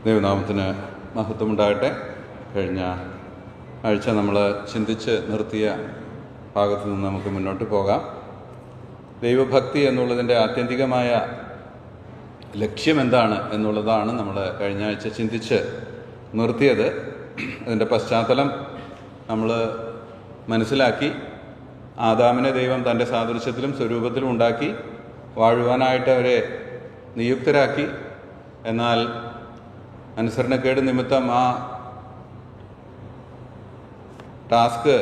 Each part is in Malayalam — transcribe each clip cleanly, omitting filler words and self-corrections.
ദൈവനാമത്തിന് മഹത്വമുണ്ടാകട്ടെ. കഴിഞ്ഞ ആഴ്ച നമ്മൾ ചിന്തിച്ച് നിർത്തിയ ഭാഗത്തു നിന്ന് നമുക്ക് മുന്നോട്ട് പോകാം. ദൈവഭക്തി എന്നുള്ളതിൻ്റെ ആത്യന്തികമായ ലക്ഷ്യം എന്താണ് എന്നുള്ളതാണ് നമ്മൾ കഴിഞ്ഞ ആഴ്ച ചിന്തിച്ച് നിർത്തിയത്. അതിൻ്റെ പശ്ചാത്തലം നമ്മൾ മനസ്സിലാക്കി. ആദാമിനെ ദൈവം തൻ്റെ സാദൃശ്യത്തിലും സ്വരൂപത്തിലും ഉണ്ടാക്കി വാഴുവാനായിട്ട് അവരെ നിയുക്തരാക്കി. എന്നാൽ അനുസരണക്കേട് നിമിത്തം ആ ടാസ്ക്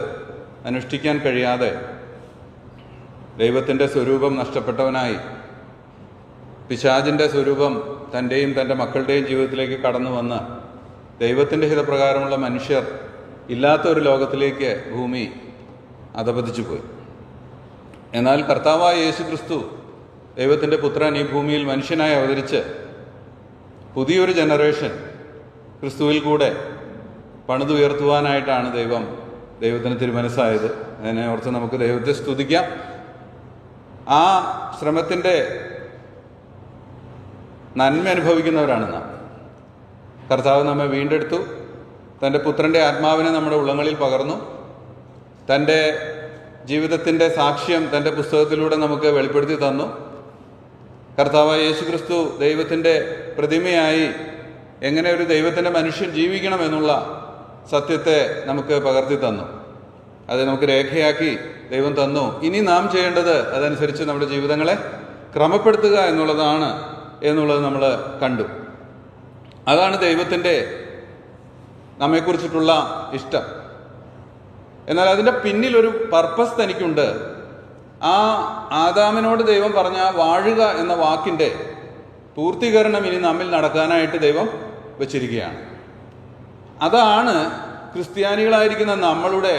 അനുഷ്ഠിക്കാൻ കഴിയാതെ ദൈവത്തിൻ്റെ സ്വരൂപം നഷ്ടപ്പെട്ടവനായി പിശാചിൻ്റെ സ്വരൂപം തൻ്റെയും തൻ്റെ മക്കളുടെയും ജീവിതത്തിലേക്ക് കടന്നു വന്ന് ദൈവത്തിൻ്റെ ഹിതപ്രകാരമുള്ള മനുഷ്യർ ഇല്ലാത്ത ഒരു ലോകത്തിലേക്ക് ഭൂമി അധപതിച്ചു പോയി. എന്നാൽ കർത്താവായ യേശു ക്രിസ്തു ദൈവത്തിൻ്റെ പുത്രൻ ഈ ഭൂമിയിൽ മനുഷ്യനായി അവതരിച്ച് പുതിയൊരു ജനറേഷൻ ക്രിസ്തുവിൽ കൂടെ പണിതുയർത്തുവാനായിട്ടാണ് ദൈവത്തിന് തിരുമനസ്സായത്. അതിനെ ഓർത്ത് നമുക്ക് ദൈവത്തെ സ്തുതിക്കാം. ആ ശ്രമത്തിൻ്റെ നന്മ അനുഭവിക്കുന്നവരാണ് നാം. കർത്താവ് നമ്മെ വീണ്ടെടുത്തു, തൻ്റെ പുത്രൻ്റെ ആത്മാവിനെ നമ്മുടെ ഉള്ളങ്ങളിൽ പകർന്നു, തൻ്റെ ജീവിതത്തിൻ്റെ സാക്ഷ്യം തൻ്റെ പുസ്തകത്തിലൂടെ നമുക്ക് വെളിപ്പെടുത്തി തന്നു. കർത്താവായ യേശു ക്രിസ്തു ദൈവത്തിൻ്റെ പ്രതിമയായി എങ്ങനെ ഒരു ദൈവത്തിൻ്റെ മനുഷ്യൻ ജീവിക്കണമെന്നുള്ള സത്യത്തെ നമുക്ക് പകർത്തി തന്നു. അത് നമുക്ക് രേഖയാക്കി ദൈവം തന്നു. ഇനി നാം ചെയ്യേണ്ടത് അതനുസരിച്ച് നമ്മുടെ ജീവിതങ്ങളെ ക്രമപ്പെടുത്തുക എന്നുള്ളത് നമ്മൾ കണ്ടു. അതാണ് ദൈവത്തിൻ്റെ നമ്മെക്കുറിച്ചിട്ടുള്ള ഇഷ്ടം. എന്നാൽ അതിൻ്റെ പിന്നിലൊരു പർപ്പസ് തനിക്കുണ്ട്. ആ ആദാമിനോട് ദൈവം പറഞ്ഞ വാഴുക എന്ന വാക്കിൻ്റെ പൂർത്തീകരണം ഇനി നമ്മിൽ നടക്കാനായിട്ട് ദൈവം വച്ചിരിക്കുകയാണ്. അതാണ് ക്രിസ്ത്യാനികളായിരിക്കുന്ന നമ്മളുടെ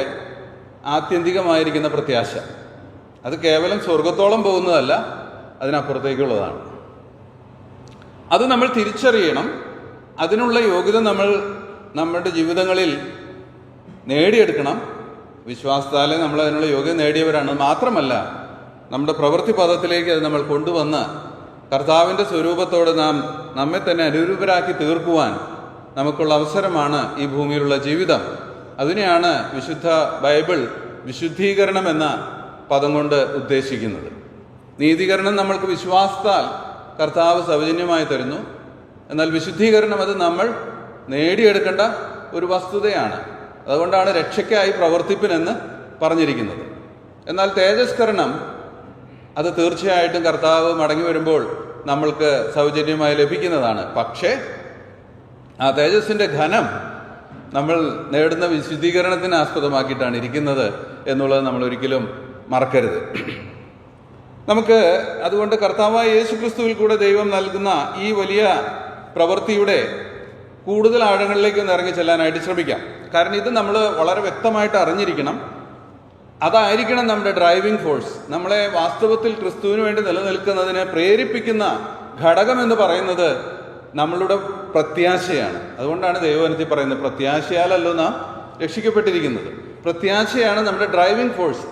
ആത്യന്തികമായിരിക്കുന്ന പ്രത്യാശ. അത് കേവലം സ്വർഗത്തോളം പോകുന്നതല്ല, അതിനപ്പുറത്തേക്കുള്ളതാണ്. അത് നമ്മൾ തിരിച്ചറിയണം. അതിനുള്ള യോഗ്യത നമ്മൾ നമ്മുടെ ജീവിതങ്ങളിൽ നേടിയെടുക്കണം. വിശ്വാസത്താലെ നമ്മൾ അതിനുള്ള യോഗ്യത നേടിയവരാണ്. മാത്രമല്ല, നമ്മുടെ പ്രവൃത്തി പദത്തിലേക്ക് അത് നമ്മൾ കൊണ്ടുവന്ന് കർത്താവിൻ്റെ സ്വരൂപത്തോട് നമ്മെ തന്നെ അനുരൂപരാക്കി തീർക്കുവാൻ നമുക്കുള്ള അവസരമാണ് ഈ ഭൂമിയിലുള്ള ജീവിതം. അതിനെയാണ് വിശുദ്ധ ബൈബിൾ വിശുദ്ധീകരണം എന്ന പദം കൊണ്ട് ഉദ്ദേശിക്കുന്നത്. നീതീകരണം നമ്മൾക്ക് വിശ്വാസത്താൽ കർത്താവ് സൗജന്യമായി തരുന്നു. എന്നാൽ വിശുദ്ധീകരണം അത് നമ്മൾ നേടിയെടുക്കേണ്ട ഒരു വസ്തുതയാണ്. അതുകൊണ്ടാണ് രക്ഷയ്ക്കായി പ്രവർത്തിപ്പിനെന്ന് പറഞ്ഞിരിക്കുന്നത്. എന്നാൽ തേജസ്കരണം അത് തീർച്ചയായിട്ടും കർത്താവ് മടങ്ങി വരുമ്പോൾ നമ്മൾക്ക് സൗജന്യമായി ലഭിക്കുന്നതാണ്. പക്ഷേ ആ തേജസ്സിൻ്റെ ഘനം നമ്മൾ നേടുന്ന വിശുദ്ധീകരണത്തിന് ആസ്പദമാക്കിയിട്ടാണ് ഇരിക്കുന്നത് എന്നുള്ളത് നമ്മൾ ഒരിക്കലും മറക്കരുത്. നമുക്ക് അതുകൊണ്ട് കർത്താവായ യേശു ക്രിസ്തുവിൽ കൂടെ ദൈവം നൽകുന്ന ഈ വലിയ പ്രവൃത്തിയുടെ കൂടുതൽ ആഴങ്ങളിലേക്ക് ഒന്ന് ഇറങ്ങി ചെല്ലാനായിട്ട് ശ്രമിക്കാം. കാരണം ഇത് നമ്മൾ വളരെ വ്യക്തമായിട്ട് അറിഞ്ഞിരിക്കണം. അതായിരിക്കണം നമ്മുടെ ഡ്രൈവിംഗ് ഫോഴ്സ്. നമ്മളെ വാസ്തവത്തിൽ ക്രിസ്തുവിന് വേണ്ടി നിലനിൽക്കുന്നതിന് പ്രേരിപ്പിക്കുന്ന ഘടകം എന്ന് പറയുന്നത് നമ്മളുടെ പ്രത്യാശയാണ്. അതുകൊണ്ടാണ് ദൈവവചനത്തിൽ പറയുന്നത്, പ്രത്യാശയാലല്ലോ നാം രക്ഷിക്കപ്പെട്ടിരിക്കുന്നത്. പ്രത്യാശയാണ് നമ്മുടെ ഡ്രൈവിംഗ് ഫോഴ്സ്.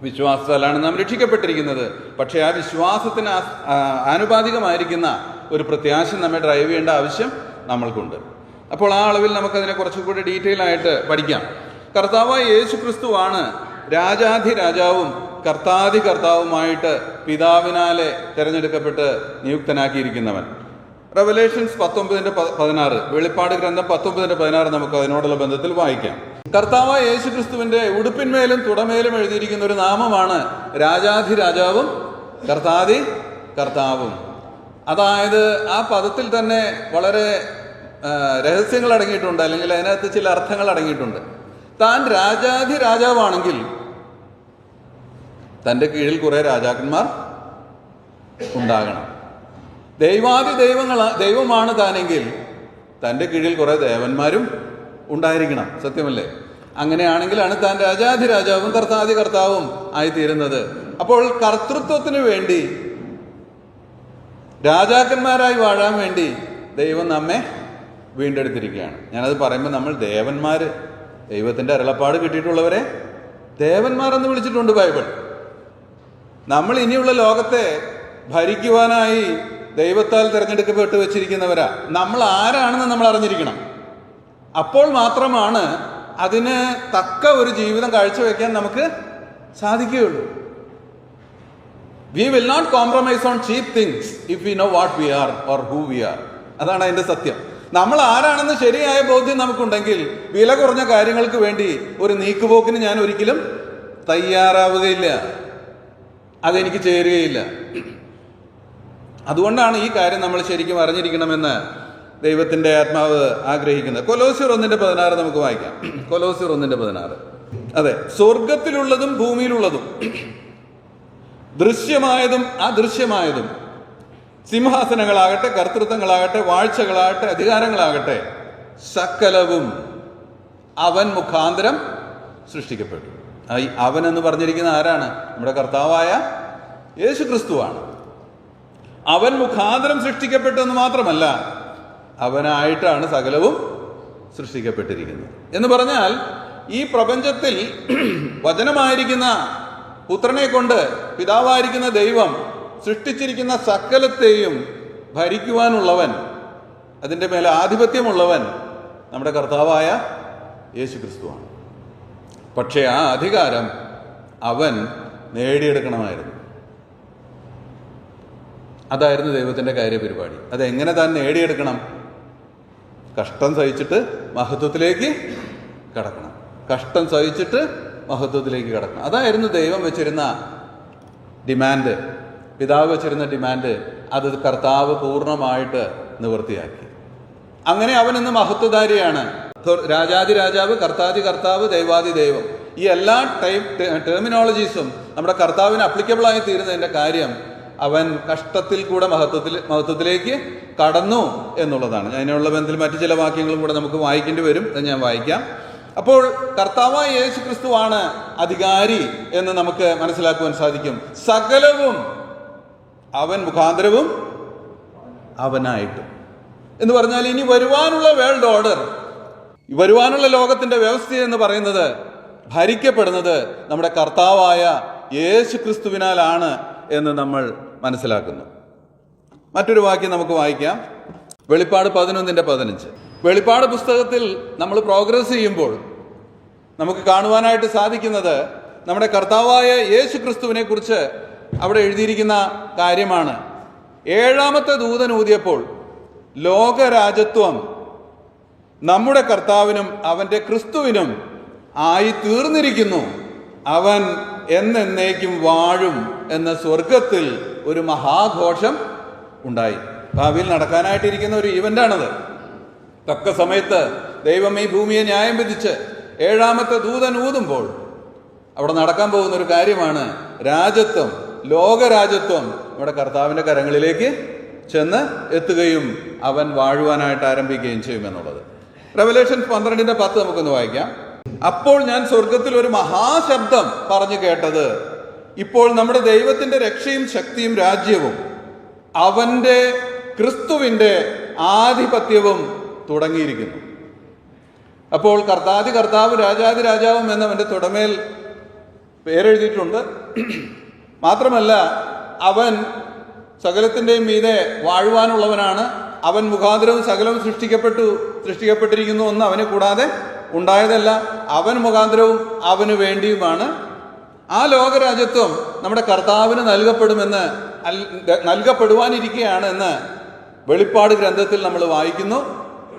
വിശ്വാസത്താലാണ് നാം രക്ഷിക്കപ്പെട്ടിരിക്കുന്നത്. പക്ഷേ ആ വിശ്വാസത്തിന് ആനുപാതികമായിരിക്കുന്ന ഒരു പ്രത്യാശ നമ്മെ ഡ്രൈവ് ചെയ്യേണ്ട ആവശ്യം നമ്മൾക്കുണ്ട്. അപ്പോൾ ആ അളവിൽ നമുക്കതിനെ കുറച്ചുകൂടി ഡീറ്റെയിൽ ആയിട്ട് പഠിക്കാം. കർത്താവായ യേശു ക്രിസ്തുവാണ് രാജാധിരാജാവും കർത്താവുമായിട്ട് പിതാവിനാലെ തിരഞ്ഞെടുക്കപ്പെട്ട് നിയുക്തനാക്കിയിരിക്കുന്നവൻ. റെവലേഷൻസ് 19:16, വെളിപ്പാട് ഗ്രന്ഥം 19:16 നമുക്ക് അതിനോടുള്ള ബന്ധത്തിൽ വായിക്കാം. കർത്താവായ യേശു ക്രിസ്തുവിന്റെ ഉടുപ്പിന്മേലും തുടമേലും എഴുതിയിരിക്കുന്ന ഒരു നാമമാണ് രാജാധിരാജാവും കർത്താവും. അതായത് ആ പദത്തിൽ തന്നെ വളരെ രഹസ്യങ്ങൾ അടങ്ങിയിട്ടുണ്ട്, അല്ലെങ്കിൽ അതിനകത്ത് ചില അർത്ഥങ്ങൾ അടങ്ങിയിട്ടുണ്ട്. താൻ രാജാധിരാജാവാണെങ്കിൽ തൻ്റെ കീഴിൽ കുറെ രാജാക്കന്മാർ ഉണ്ടാകണം. ദൈവമാണ് താനെങ്കിൽ തൻ്റെ കീഴിൽ കുറെ ദേവന്മാരും ഉണ്ടായിരിക്കണം. സത്യമല്ലേ? അങ്ങനെയാണെങ്കിലാണ് താൻ രാജാധിരാജാവും കർത്താവും ആയിത്തീരുന്നത്. അപ്പോൾ കർത്തൃത്വത്തിന് വേണ്ടി, രാജാക്കന്മാരായി വാഴാൻ വേണ്ടി ദൈവം നമ്മെ വീണ്ടെടുത്തിരിക്കുകയാണ്. ഞാനത് പറയുമ്പോൾ നമ്മൾ ദേവന്മാർ, ദൈവത്തിൻ്റെ അരുളപ്പാട് കിട്ടിയിട്ടുള്ളവരെ ദേവന്മാരെന്ന് വിളിച്ചിട്ടുണ്ട് ബൈബിൾ. നമ്മൾ ഇനിയുള്ള ലോകത്തെ ഭരിക്കുവാനായി ദൈവത്താൽ തിരഞ്ഞെടുക്കപ്പെട്ട് വെച്ചിരിക്കുന്നവരാ. നമ്മൾ ആരാണെന്ന് നമ്മൾ അറിഞ്ഞിരിക്കണം. അപ്പോൾ മാത്രമാണ് അതിന് തക്ക ഒരു ജീവിതം കാഴ്ചവെക്കാൻ നമുക്ക് സാധിക്കുകയുള്ളൂ. We will not compromise on cheap things if we know what we are or who we are. അതാണ് അതിൻ്റെ സത്യം. നമ്മൾ ആരാണെന്ന് ശരിയായ ബോധ്യം നമുക്കുണ്ടെങ്കിൽ വില കുറഞ്ഞ കാര്യങ്ങൾക്ക് വേണ്ടി ഒരു നീക്കുപോക്കിന് ഞാൻ ഒരിക്കലും തയ്യാറാവുകയില്ല. അതെനിക്ക് ചേരുകയില്ല. അതുകൊണ്ടാണ് ഈ കാര്യം നമ്മൾ ശരിക്കും അറിഞ്ഞിരിക്കണമെന്ന് ദൈവത്തിൻ്റെ ആത്മാവ് ആഗ്രഹിക്കുന്നത്. കൊലോസ്യർ 1:16 നമുക്ക് വായിക്കാം. കൊലോസ്യർ 1:16. അതെ, സ്വർഗത്തിലുള്ളതും ഭൂമിയിലുള്ളതും ദൃശ്യമായതും അദൃശ്യമായതും, സിംഹാസനങ്ങളാകട്ടെ, കർത്തൃത്വങ്ങളാകട്ടെ, വാഴ്ചകളാകട്ടെ, അധികാരങ്ങളാകട്ടെ, സകലവും അവൻ മുഖാന്തരം സൃഷ്ടിക്കപ്പെട്ടു. ഈ അവൻ എന്ന് പറഞ്ഞിരിക്കുന്ന ആരാണ്? നമ്മുടെ കർത്താവായ യേശു ക്രിസ്തുവാണ്. അവൻ മുഖാന്തരം സൃഷ്ടിക്കപ്പെട്ടു എന്ന് മാത്രമല്ല, അവനായിട്ടാണ് സകലവും സൃഷ്ടിക്കപ്പെട്ടിരിക്കുന്നത്. എന്ന് പറഞ്ഞാൽ ഈ പ്രപഞ്ചത്തിൽ വചനമായിരിക്കുന്ന പുത്രനെ കൊണ്ട് പിതാവായിരിക്കുന്ന ദൈവം സൃഷ്ടിച്ചിരിക്കുന്ന സകലത്തെയും ഭരിക്കുവാനുള്ളവൻ, അതിൻ്റെ മേലെ ആധിപത്യമുള്ളവൻ നമ്മുടെ കർത്താവായ യേശു ക്രിസ്തുവാണ്. പക്ഷേ ആ അധികാരം അവൻ നേടിയെടുക്കണമായിരുന്നു. അതായിരുന്നു ദൈവത്തിൻ്റെ കാര്യപരിപാടി. അതെങ്ങനെ താൻ നേടിയെടുക്കണം? കഷ്ടം സഹിച്ചിട്ട് മഹത്വത്തിലേക്ക് കടക്കണം. കഷ്ടം സഹിച്ചിട്ട് മഹത്വത്തിലേക്ക് കടക്കണം. അതായിരുന്നു ദൈവം വെച്ചിരുന്ന ഡിമാൻഡ്, പിതാവ് വെച്ചിരുന്ന ഡിമാൻഡ്. അത് കർത്താവ് പൂർണ്ണമായിട്ട് നിവൃത്തിയാക്കി. അങ്ങനെ അവൻ ഇന്ന് മഹത്വധാരിയാണ്. രാജാതി രാജാവ്, കർത്താതി കർത്താവ്, ദൈവാതി ദൈവം. ഈ എല്ലാ ടെർമിനോളജീസും നമ്മുടെ കർത്താവിന് അപ്ലിക്കബിളായി തീരുന്നതിൻ്റെ കാര്യം അവൻ കഷ്ടത്തിൽ കൂടെ മഹത്വത്തിലേക്ക് കടന്നു എന്നുള്ളതാണ്. അതിനുള്ള ബന്ധത്തിൽ മറ്റു ചില വാക്യങ്ങളും കൂടെ നമുക്ക് വായിക്കേണ്ടി വരും. അത് ഞാൻ വായിക്കാം. അപ്പോൾ കർത്താവായ യേശു ക്രിസ്തുവാണ് അധികാരി എന്ന് നമുക്ക് മനസ്സിലാക്കുവാൻ സാധിക്കും. സകലവും അവൻ മുഖാന്തരവും അവനായിട്ടും എന്ന് പറഞ്ഞാൽ ഇനി വരുവാനുള്ള വേൾഡ് ഓർഡർ, വരുവാനുള്ള ലോകത്തിൻ്റെ വ്യവസ്ഥ എന്ന് പറയുന്നത് ഭരിക്കപ്പെടുന്നത് നമ്മുടെ കർത്താവായ യേശു ക്രിസ്തുവിനാലാണ് എന്ന് നമ്മൾ മനസ്സിലാക്കുന്നു. മറ്റൊരു വാക്യം നമുക്ക് വായിക്കാം. വെളിപ്പാട് 11:15. വെളിപ്പാട് പുസ്തകത്തിൽ നമ്മൾ പ്രോഗ്രസ് ചെയ്യുമ്പോൾ നമുക്ക് കാണുവാനായിട്ട് സാധിക്കുന്നത് നമ്മുടെ കർത്താവായ യേശു ക്രിസ്തുവിനെ കുറിച്ച് അവിടെ എഴുതിയിരിക്കുന്ന കാര്യമാണ്. 7ാമത്തെ ദൂതൻ ഊതിയപ്പോൾ ലോകരാജത്വം നമ്മുടെ കർത്താവിനും അവൻ്റെ ക്രിസ്തുവിനും ആയി തീർന്നിരിക്കുന്നു. അവൻ എന്നേക്കും വാഴും എന്ന സ്വർഗത്തിൽ ഒരു മഹാഘോഷം ഉണ്ടായി. ഭാവിയിൽ നടക്കാനായിട്ടിരിക്കുന്ന ഒരു ഈവൻ്റാണത്. തക്ക സമയത്ത് ദൈവം ഈ ഭൂമിയെ ന്യായം വിധിച്ച് 7ാമത്തെ ദൂതൻ ഊതുമ്പോൾ അവിടെ നടക്കാൻ പോകുന്ന ഒരു കാര്യമാണ് രാജത്വം, ലോകരാജത്വം നമ്മുടെ കർത്താവിൻ്റെ കരങ്ങളിലേക്ക് ചെന്ന് എത്തുകയും അവൻ വാഴുവാനായിട്ട് ആരംഭിക്കുകയും ചെയ്യുമെന്നുള്ളത്. റെവലേഷൻ 12:10 നമുക്കൊന്ന് വായിക്കാം. അപ്പോൾ ഞാൻ സ്വർഗത്തിൽ ഒരു മഹാശബ്ദം പറഞ്ഞു കേട്ടത്, ഇപ്പോൾ നമ്മുടെ ദൈവത്തിൻ്റെ രക്ഷയും ശക്തിയും രാജ്യവും അവൻ്റെ ക്രിസ്തുവിൻ്റെ ആധിപത്യവും തുടങ്ങിയിരിക്കുന്നു. അപ്പോൾ കർത്താതി കർത്താവ്, രാജാതി രാജാവും എന്നവൻ്റെ തുടമേൽ പേരെഴുതിയിട്ടുണ്ട്. മാത്രമല്ല അവൻ സകലത്തിൻ്റെയും മീതെ വാഴുവാനുള്ളവനാണ്. അവൻ മുഖാന്തരവും സകലവും സൃഷ്ടിക്കപ്പെട്ടിരിക്കുന്നു. ഒന്നും അവനെ കൂടാതെ ഉണ്ടായതല്ല. അവൻ മുഖാന്തരവും അവന് വേണ്ടിയുമാണ്. ആ ലോകരാജ്യത്വം നമ്മുടെ കർത്താവിന് നൽകപ്പെടുവാനിരിക്കുകയാണ് എന്ന് വെളിപ്പാട് ഗ്രന്ഥത്തിൽ നമ്മൾ വായിക്കുന്നു.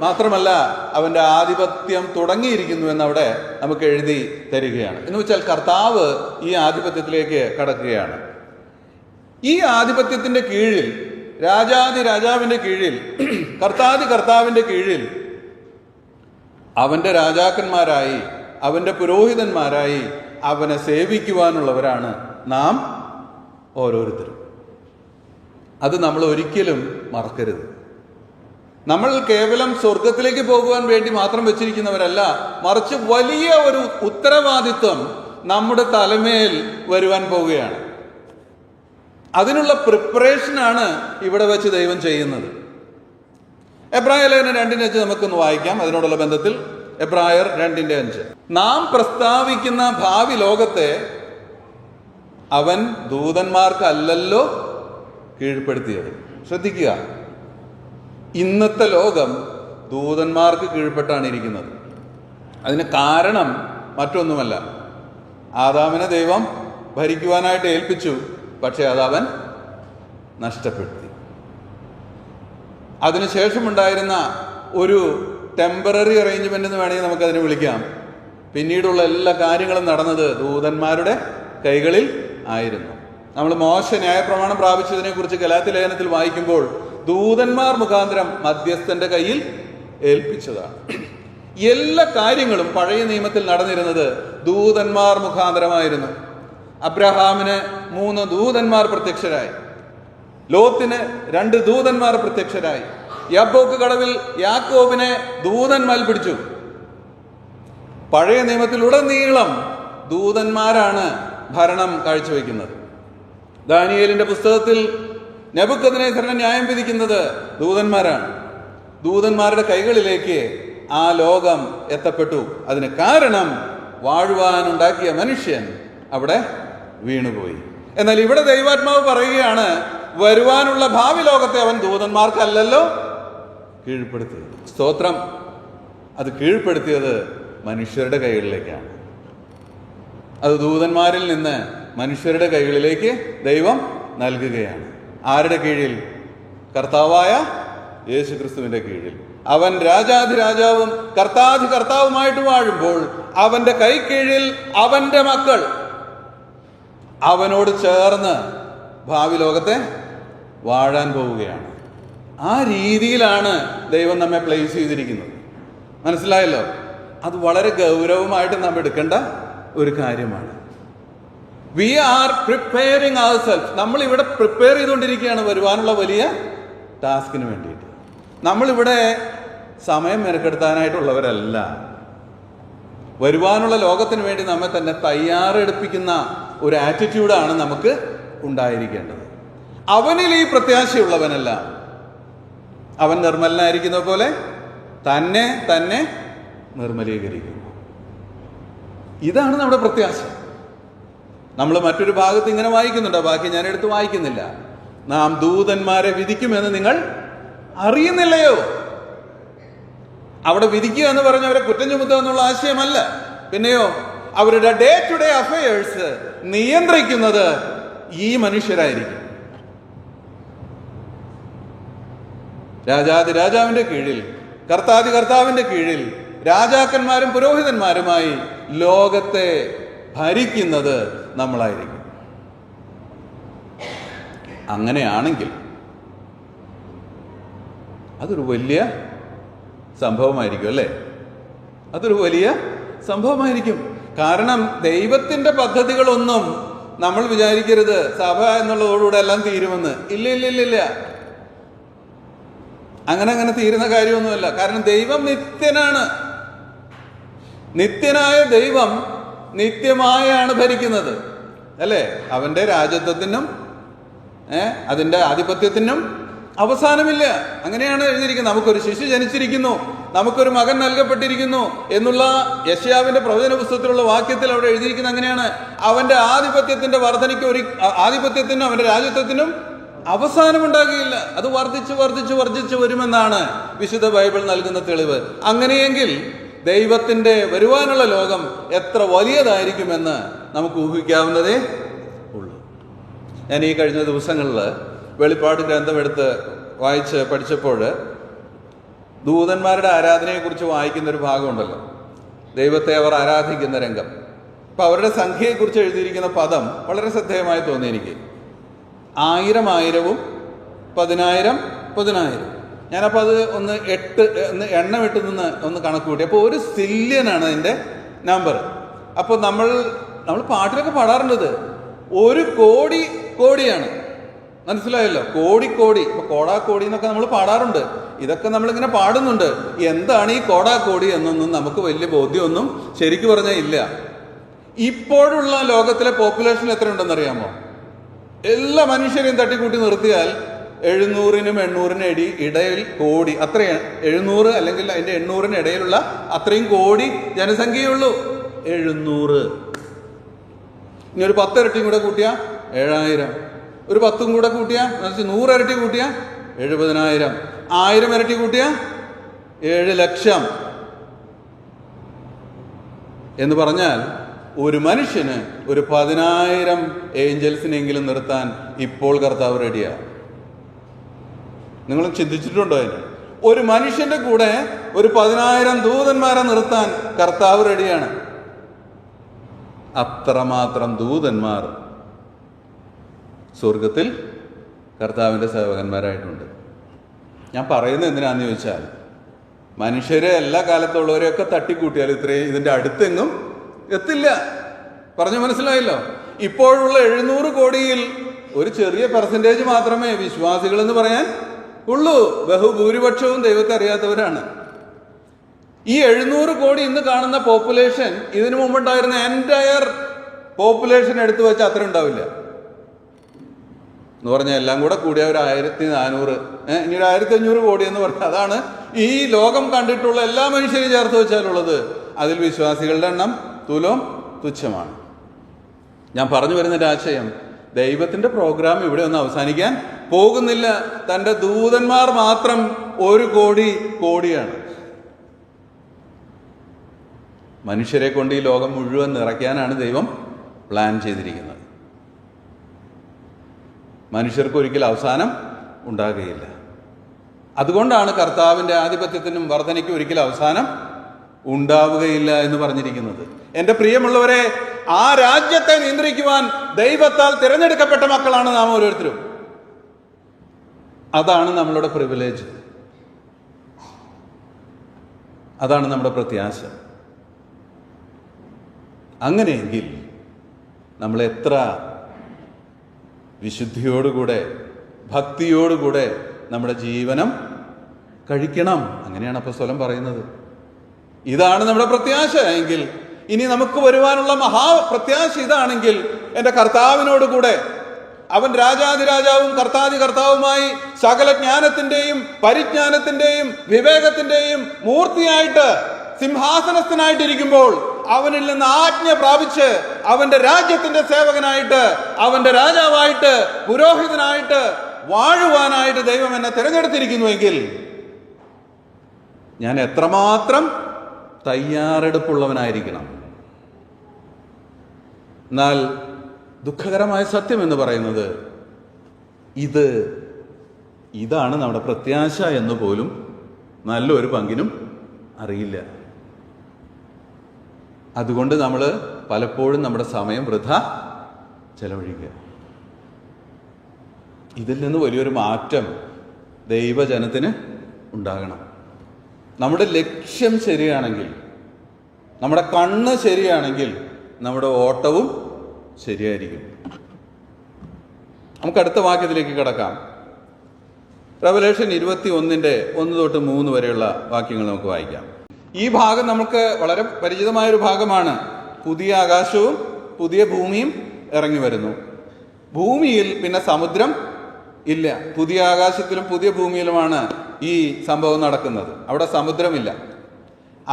മാത്രമല്ല അവൻ്റെ ആധിപത്യം തുടങ്ങിയിരിക്കുന്നു എന്നവിടെ നമുക്ക് എഴുതി തരികയാണ്. എന്ന് വെച്ചാൽ കർത്താവ് ഈ ആധിപത്യത്തിലേക്ക് കടക്കുകയാണ്. ഈ ആധിപത്യത്തിൻ്റെ കീഴിൽ, രാജാതി രാജാവിൻ്റെ കീഴിൽ, കർത്താതി കർത്താവിൻ്റെ കീഴിൽ അവൻ്റെ രാജാക്കന്മാരായി, അവൻ്റെ പുരോഹിതന്മാരായി അവനെ സേവിക്കുവാനുള്ളവരാണ് നാം ഓരോരുത്തരും. അത് നമ്മൾ ഒരിക്കലും മറക്കരുത്. നമ്മൾ കേവലം സ്വർഗത്തിലേക്ക് പോകുവാൻ വേണ്ടി മാത്രം വെച്ചിരിക്കുന്നവരല്ല, മറിച്ച് വലിയ ഒരു ഉത്തരവാദിത്വം നമ്മുടെ തലമേൽ വരുവാൻ പോവുകയാണ്. അതിനുള്ള പ്രിപ്പറേഷനാണ് ഇവിടെ വെച്ച് ദൈവം ചെയ്യുന്നത്. എബ്രായർ ലേഖനം 2:5 നമുക്കൊന്ന് വായിക്കാം. അതിനോടുള്ള ബന്ധത്തിൽ എബ്രായർ 2:5. നാം പ്രസ്താവിക്കുന്ന ഭാവി ലോകത്തെ അവൻ ദൂതന്മാർക്കല്ലല്ലോ കീഴ്പ്പെടുത്തിയത്. ശ്രദ്ധിക്കുക, ഇന്നത്തെ ലോകം ദൂതന്മാർക്ക് കീഴ്പ്പെട്ടാണ് ഇരിക്കുന്നത്. അതിന് കാരണം മറ്റൊന്നുമല്ല, ആദാമിനെ ദൈവം ഭരിക്കുവാനായിട്ട് ഏൽപ്പിച്ചു, പക്ഷെ അതവൻ നഷ്ടപ്പെടുത്തി. അതിനുശേഷമുണ്ടായിരുന്ന ഒരു ടെമ്പററി അറേഞ്ച്മെന്റ് എന്ന് വേണമെങ്കിൽ നമുക്കതിനെ വിളിക്കാം. പിന്നീടുള്ള എല്ലാ കാര്യങ്ങളും നടന്നത് ദൂതന്മാരുടെ കൈകളിൽ ആയിരുന്നു. നമ്മൾ മോശ ന്യായപ്രമാണം പ്രാപിച്ചതിനെ കുറിച്ച് ഗലാത്യ ലേഖനത്തിൽ വായിക്കുമ്പോൾ ദൂതന്മാർ മുഖാന്തരം മധ്യസ്ഥന്റെ കയ്യിൽ ഏൽപ്പിച്ചതാണ്. എല്ലാ കാര്യങ്ങളും പഴയ നിയമത്തിൽ നടന്നിരുന്നത് ദൂതന്മാർ മുഖാന്തരമായിരുന്നു. അബ്രഹാമിന് 3 ദൂതന്മാർ പ്രത്യക്ഷരായി, ലോത്തിന് 2 ദൂതന്മാർ പ്രത്യക്ഷരായി, യബ്ബോക്ക് കടവിൽ യാക്കോബിനെ ദൂതന്മാർ പിടിച്ചു. പഴയ നിയമത്തിലുടനീളം ദൂതന്മാരാണ് ഭരണം കാഴ്ചവെക്കുന്നത്. ദാനിയേലിന്റെ പുസ്തകത്തിൽ നെബൂഖദ്നേസറിനെ ന്യായം വിധിക്കുന്നത് ദൂതന്മാരാണ്. ദൂതന്മാരുടെ കൈകളിലേക്ക് ആ ലോകം എത്തപ്പെട്ടു. അതിന് കാരണം വാഴുവാനുണ്ടാക്കിയ മനുഷ്യൻ അവിടെ വീണുപോയി. എന്നാൽ ഇവിടെ ദൈവാത്മാവ് പറയുകയാണ്, വരുവാനുള്ള ഭാവി ലോകത്തെ അവൻ ദൂതന്മാർക്കല്ലല്ലോ കീഴ്പ്പെടുത്തിയത്. സ്തോത്രം. അത് കീഴ്പ്പെടുത്തിയത് മനുഷ്യരുടെ കൈകളിലേക്കാണ്. അത് ദൂതന്മാരിൽ നിന്ന് മനുഷ്യരുടെ കൈകളിലേക്ക് ദൈവം നൽകുകയാണ്. ആരുടെ കീഴിൽ? കർത്താവായ യേശു ക്രിസ്തുവിന്റെ കീഴിൽ. അവൻ രാജാധിരാജാവും കർത്താവുമായിട്ട് വാഴുമ്പോൾ അവന്റെ കൈ കീഴിൽ അവന്റെ മക്കൾ അവനോട് ചേർന്ന് ഭാവി ലോകത്തെ വാഴാൻ പോവുകയാണ്. ആ രീതിയിലാണ് ദൈവം നമ്മെ പ്ലേസ് ചെയ്തിരിക്കുന്നത്. മനസ്സിലായല്ലോ? അത് വളരെ ഗൗരവമായിട്ട് നാം എടുക്കേണ്ട ഒരു കാര്യമാണ്. We are preparing ourselves. നമ്മൾ ഇവിടെ പ്രിപ്പയർ ചെയ്തുകൊണ്ടിരിക്കുകയാണ് വരുവാനുള്ള വലിയ ടാസ്കിന് വേണ്ടിയിട്ട്. നമ്മളിവിടെ സമയം മെനക്കെടുത്താനായിട്ടുള്ളവരല്ല. വരുവാനുള്ള ലോകത്തിന് വേണ്ടി നമ്മെ തന്നെ തയ്യാറെടുപ്പിക്കുന്ന ഒരു ആറ്റിറ്റ്യൂഡാണ് നമുക്ക് ഉണ്ടായിരിക്കേണ്ടത്. അവനിൽ ഈ പ്രത്യാശയുള്ളവനല്ല, അവൻ നിർമ്മലനായിരിക്കുന്ന പോലെ തന്നെ നിർമ്മലീകരിക്കുന്നു. ഇതാണ് നമ്മുടെ പ്രത്യാശ. നമ്മൾ മറ്റൊരു ഭാഗത്ത് ഇങ്ങനെ വായിക്കുന്നുണ്ട്, ബാക്കി ഞാൻ എടുത്ത് വായിക്കുന്നില്ല. നാം ദൂതന്മാരെ വിധിക്കുമെന്ന് നിങ്ങൾ അറിയുന്നില്ലയോ? അവിടെ വിധിക്കുക എന്ന് പറഞ്ഞവരെ കുറ്റം ചുമത്തുക എന്നുള്ള ആശയമല്ല. പിന്നെയോ അവരുടെ ഡേ ടു ഡേ അഫയേഴ്സ് നിയന്ത്രിക്കുന്നത് ഈ മനുഷ്യരായിരിക്കും. രാജാവിന്റെ കീഴിൽ, കർത്താവിന്റെ കീഴിൽ രാജാക്കന്മാരും പുരോഹിതന്മാരുമായി ലോകത്തെ ഭരിക്കുന്നത് നമ്മളായിരിക്കും. അങ്ങനെയാണെങ്കിൽ അതൊരു വലിയ സംഭവമായിരിക്കും, അല്ലേ? അതൊരു വലിയ സംഭവമായിരിക്കും. കാരണം ദൈവത്തിന്റെ പദ്ധതികളൊന്നും നമ്മൾ വിചാരിക്കരുത് സഭ എന്നുള്ളതോടുകൂടെ എല്ലാം തീരുമെന്ന്. ഇല്ല. അങ്ങനെ തീരുന്ന കാര്യമൊന്നുമല്ല. കാരണം ദൈവം നിത്യനാണ്. നിത്യനായ ദൈവം നിത്യമായാണ് ഭരിക്കുന്നത്, അല്ലേ? അവന്റെ രാജത്വത്തിനും അതിന്റെ ആധിപത്യത്തിനും അവസാനമില്ല. അങ്ങനെയാണ് എഴുതിയിരിക്കുന്നത്. നമുക്കൊരു ശിശു ജനിച്ചിരിക്കുന്നു, നമുക്കൊരു മകൻ നൽകപ്പെട്ടിരിക്കുന്നു എന്നുള്ള യശയാവിന്റെ പ്രവചന പുസ്തകത്തിലുള്ള വാക്യത്തിൽ അവിടെ എഴുതിയിരിക്കുന്നത് അങ്ങനെയാണ്. അവന്റെ ആധിപത്യത്തിന്റെ ആധിപത്യത്തിനും അവന്റെ രാജ്യത്വത്തിനും അവസാനമുണ്ടാകുകയില്ല. അത് വർദ്ധിച്ചു വരുമെന്നാണ് വിശുദ്ധ ബൈബിൾ നൽകുന്ന തെളിവ്. അങ്ങനെയെങ്കിൽ ദൈവത്തിന്റെ വരുവാനുള്ള ലോകം എത്ര വലിയതായിരിക്കുമെന്ന് നമുക്ക് ഊഹിക്കാവുന്നതേ ഉള്ളൂ. ഞാൻ ഈ കഴിഞ്ഞ ദിവസങ്ങളിൽ വെളിപ്പാട് ഗ്രന്ഥം എടുത്ത് വായിച്ച് പഠിച്ചപ്പോൾ ദൂതന്മാരുടെ ആരാധനയെക്കുറിച്ച് വായിക്കുന്ന ഒരു ഭാഗമുണ്ടല്ലോ, ദൈവത്തെ അവർ ആരാധിക്കുന്ന രംഗം. അപ്പം അവരുടെ സംഖ്യയെക്കുറിച്ച് എഴുതിയിരിക്കുന്ന പദം വളരെ ശ്രദ്ധേയമായി തോന്നി എനിക്ക്. 1000 1000 10,000 ഞാനപ്പോൾ അത് ഒന്ന് എണ്ണം ഇട്ട് നിന്ന് ഒന്ന് കണക്ക് കൂട്ടി. അപ്പോൾ 1 സില്യനാണ് അതിൻ്റെ നമ്പർ. അപ്പോൾ നമ്മൾ പാട്ടിലൊക്കെ പാടാറുണ്ടത് 1 കോടിയാണ്. മനസ്സിലായല്ലോ? കോടി. ഇപ്പൊ കോടാക്കോടി എന്നൊക്കെ നമ്മൾ പാടാറുണ്ട്. ഇതൊക്കെ നമ്മളിങ്ങനെ പാടുന്നുണ്ട്. എന്താണ് ഈ കോടാക്കോടി എന്നൊന്നും നമുക്ക് വലിയ ബോധ്യമൊന്നും ശരിക്കും പറഞ്ഞാൽ ഇല്ല. ഇപ്പോഴുള്ള ലോകത്തിലെ പോപ്പുലേഷൻ എത്ര ഉണ്ടെന്നറിയാമോ? എല്ലാ മനുഷ്യരെയും തട്ടിക്കൂട്ടി നിർത്തിയാൽ 700-നും 800-നും ഇടയിൽ കോടി, അത്രയാണ്. 700 അല്ലെങ്കിൽ അതിന്റെ 800-ന് ഇടയിലുള്ള അത്രയും കോടി ജനസംഖ്യയുള്ളൂ. 700. ഇനി ഒരു 10 ഇരട്ടിയും കൂടെ കൂട്ടിയാ 7000. ഒരു 10 കൂടെ കൂട്ടിയാ 100 ഇരട്ടി കൂട്ടിയാ 70,000, 1000 ഇരട്ടി കൂട്ടിയാ 7 ലക്ഷം എന്ന് പറഞ്ഞാൽ ഒരു മനുഷ്യന് ഒരു 10,000 ഏഞ്ചൽസിനെങ്കിലും നിർത്താൻ ഇപ്പോൾ കർത്താവ് റെഡിയാ. നിങ്ങൾ ചിന്തിച്ചിട്ടുണ്ടോ അതിന്? ഒരു മനുഷ്യന്റെ കൂടെ ഒരു 10,000 ദൂതന്മാരെ നിർത്താൻ കർത്താവ് റെഡിയാണ്. അത്രമാത്രം ദൂതന്മാർ സ്വർഗത്തിൽ കർത്താവിൻ്റെ സേവകന്മാരായിട്ടുണ്ട്. ഞാൻ പറയുന്നത് എന്തിനാന്ന് ചോദിച്ചാൽ, മനുഷ്യരെ എല്ലാ കാലത്തുള്ളവരെയൊക്കെ തട്ടിക്കൂട്ടിയാൽ ഇതിൻ്റെ അടുത്തെങ്ങും എത്തില്ല. പറഞ്ഞു മനസ്സിലായല്ലോ? ഇപ്പോഴുള്ള 700 കോടിയിൽ ഒരു ചെറിയ പെർസെൻറ്റേജ് മാത്രമേ വിശ്വാസികൾ എന്ന് പറയാൻ ഉള്ളൂ. ബഹുഭൂരിപക്ഷവും ദൈവത്തെ അറിയാത്തവരാണ്. ഈ 700 കോടി ഇന്ന് കാണുന്ന പോപ്പുലേഷൻ ഇതിനു മുമ്പുണ്ടായിരുന്ന എൻറ്റയർ പോപ്പുലേഷൻ എടുത്തു വെച്ചാൽ അത്ര ഉണ്ടാവില്ല എന്ന് പറഞ്ഞാൽ എല്ലാം കൂടെ കൂടിയ ഒരു 1400, ഇനി ഒരു 1500 കോടി എന്ന് പറഞ്ഞാൽ അതാണ് ഈ ലോകം കണ്ടിട്ടുള്ള എല്ലാ മനുഷ്യരെയും ചേർത്ത് വെച്ചാലുള്ളത്. അതിൽ വിശ്വാസികളുടെ എണ്ണം തുച്ഛമാണ്. ഞാൻ പറഞ്ഞു വരുന്നൊരു ആശയം, ദൈവത്തിൻ്റെ പ്രോഗ്രാം ഇവിടെ ഒന്നും അവസാനിക്കാൻ പോകുന്നില്ല. തൻ്റെ ദൂതന്മാർ മാത്രം 1 കോടിയാണ്. മനുഷ്യരെ കൊണ്ട് ഈ ലോകം മുഴുവൻ നിറയ്ക്കാനാണ് ദൈവം പ്ലാൻ ചെയ്തിരിക്കുന്നത്. മനുഷ്യർക്ക് ഒരിക്കലും അവസാനം ഉണ്ടാകുകയില്ല. അതുകൊണ്ടാണ് കർത്താവിൻ്റെ ആധിപത്യത്തിനും വർധനയ്ക്കും ഒരിക്കലും അവസാനം ഉണ്ടാവുകയില്ല എന്ന് പറഞ്ഞിരിക്കുന്നത്. എൻ്റെ പ്രിയമുള്ളവരെ, ആ രാജ്യത്തെ നിയന്ത്രിക്കുവാൻ ദൈവത്താൽ തിരഞ്ഞെടുക്കപ്പെട്ട മക്കളാണ് നാം ഓരോരുത്തരും. അതാണ് നമ്മളുടെ പ്രിവിലേജ്, അതാണ് നമ്മുടെ പ്രത്യാശ. അങ്ങനെയെങ്കിൽ നമ്മൾ എത്ര വിശുദ്ധിയോടുകൂടെ ഭക്തിയോടുകൂടെ നമ്മുടെ ജീവനം കഴിക്കണം. അങ്ങനെയാണ് അപ്പോസ്തലൻ പറയുന്നത്. ഇതാണ് നമ്മുടെ പ്രത്യാശ എങ്കിൽ, ഇനി നമുക്ക് വരുവാനുള്ള മഹാപ്രത്യാശ ഇതാണെങ്കിൽ, എൻ്റെ കർത്താവിനോടുകൂടെ, അവൻ രാജാതിരാജാവും കർത്താതി കർത്താവുമായി സകല ജ്ഞാനത്തിൻ്റെയും പരിജ്ഞാനത്തിൻ്റെയും വിവേകത്തിൻ്റെയും മൂർത്തിയായിട്ട് സിംഹാസനസ്ഥനായിട്ടിരിക്കുമ്പോൾ അവനിൽ നിന്ന് ആജ്ഞ പ്രാപിച്ച് അവന്റെ രാജ്യത്തിന്റെ സേവകനായിട്ട്, അവന്റെ രാജാവായിട്ട്, പുരോഹിതനായിട്ട് വാഴുവാനായിട്ട് ദൈവം എന്നെ തിരഞ്ഞെടുത്തിരിക്കുന്നുവെങ്കിൽ ഞാൻ എത്രമാത്രം തയ്യാറെടുപ്പുള്ളവനായിരിക്കണം. എന്നാൽ ദുഃഖകരമായ സത്യം എന്ന് പറയുന്നത് ഇതാണ് നമ്മുടെ പ്രത്യാശ എന്ന് പോലും നല്ലൊരു പങ്കിനും അറിയില്ല. അതുകൊണ്ട് നമ്മൾ പലപ്പോഴും നമ്മുടെ സമയം വൃഥ ചെലവഴിക്കുക. ഇതിൽ നിന്ന് വലിയൊരു മാറ്റം ദൈവജനത്തിന് ഉണ്ടാകണം. നമ്മുടെ ലക്ഷ്യം ശരിയാണെങ്കിൽ, നമ്മുടെ കണ്ണ് ശരിയാണെങ്കിൽ, നമ്മുടെ ഓട്ടവും ശരിയായിരിക്കും. നമുക്ക് അടുത്ത വാക്യത്തിലേക്ക് കിടക്കാം. റെവലേഷൻ 21:1 തൊട്ട് 3 വരെയുള്ള വാക്യങ്ങൾ നമുക്ക് വായിക്കാം. ഈ ഭാഗം നമുക്ക് വളരെ പരിചിതമായൊരു ഭാഗമാണ്. പുതിയ ആകാശവും പുതിയ ഭൂമിയും ഇറങ്ങി വരുന്നു. ഭൂമിയിൽ പിന്നെ സമുദ്രം ഇല്ല. പുതിയ ആകാശത്തിലും പുതിയ ഭൂമിയിലുമാണ് ഈ സംഭവം നടക്കുന്നത്. അവിടെ സമുദ്രമില്ല.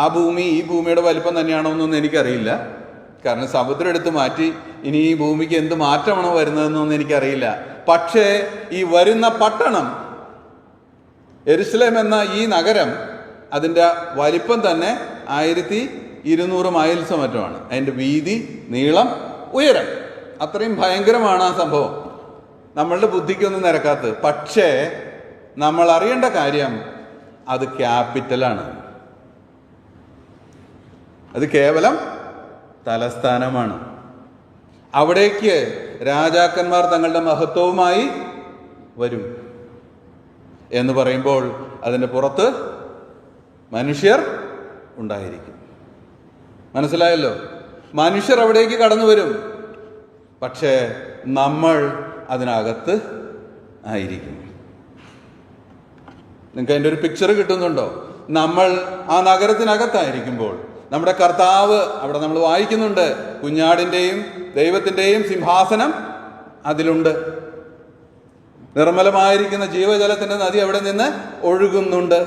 ആ ഭൂമി ഈ ഭൂമിയുടെ വലിപ്പം തന്നെയാണോ എന്നൊന്നും എനിക്കറിയില്ല. കാരണം സമുദ്രം എടുത്ത് മാറ്റി ഇനി ഈ ഭൂമിക്ക് എന്ത് മാറ്റമാണോ വരുന്നതെന്നൊന്നും എനിക്കറിയില്ല. പക്ഷേ ഈ വരുന്ന പട്ടണം യെരുശലേം എന്ന ഈ നഗരം, അതിൻ്റെ വലിപ്പം തന്നെ 1200 മൈൽസോ മറ്റുമാണ്. അതിൻ്റെ വീതി, നീളം, ഉയരം അത്രയും ഭയങ്കരമാണ് ആ സംഭവം. നമ്മളുടെ ബുദ്ധിക്കൊന്നും നിരക്കാത്തത്. പക്ഷേ നമ്മൾ അറിയേണ്ട കാര്യം, അത് ക്യാപിറ്റലാണ്. അത് കേവലം തലസ്ഥാനമാണ്. അവിടേക്ക് രാജാക്കന്മാർ തങ്ങളുടെ മഹത്വവുമായി വരും എന്ന് പറയുമ്പോൾ അതിൻ്റെ പുറത്ത് മനുഷ്യർ ഉണ്ടായിരിക്കും. മനസ്സിലായല്ലോ? മനുഷ്യർ അവിടേക്ക് കടന്നു വരും. പക്ഷേ നമ്മൾ അതിനകത്ത് ആയിരിക്കും. നിങ്ങൾക്ക് അതിൻ്റെ ഒരു പിക്ചർ കിട്ടുന്നുണ്ടോ? നമ്മൾ ആ നഗരത്തിനകത്തായിരിക്കുമ്പോൾ നമ്മുടെ കർത്താവ്, അവിടെ നമ്മൾ വായിക്കുന്നുണ്ട്, കുഞ്ഞാടിൻ്റെയും ദൈവത്തിൻ്റെയും സിംഹാസനം അതിലുണ്ട്. നിർമ്മലമായിരിക്കുന്ന ജീവജലത്തിൻ്റെ നദി അവിടെ നിന്ന് ഒഴുകുന്നുണ്ട്.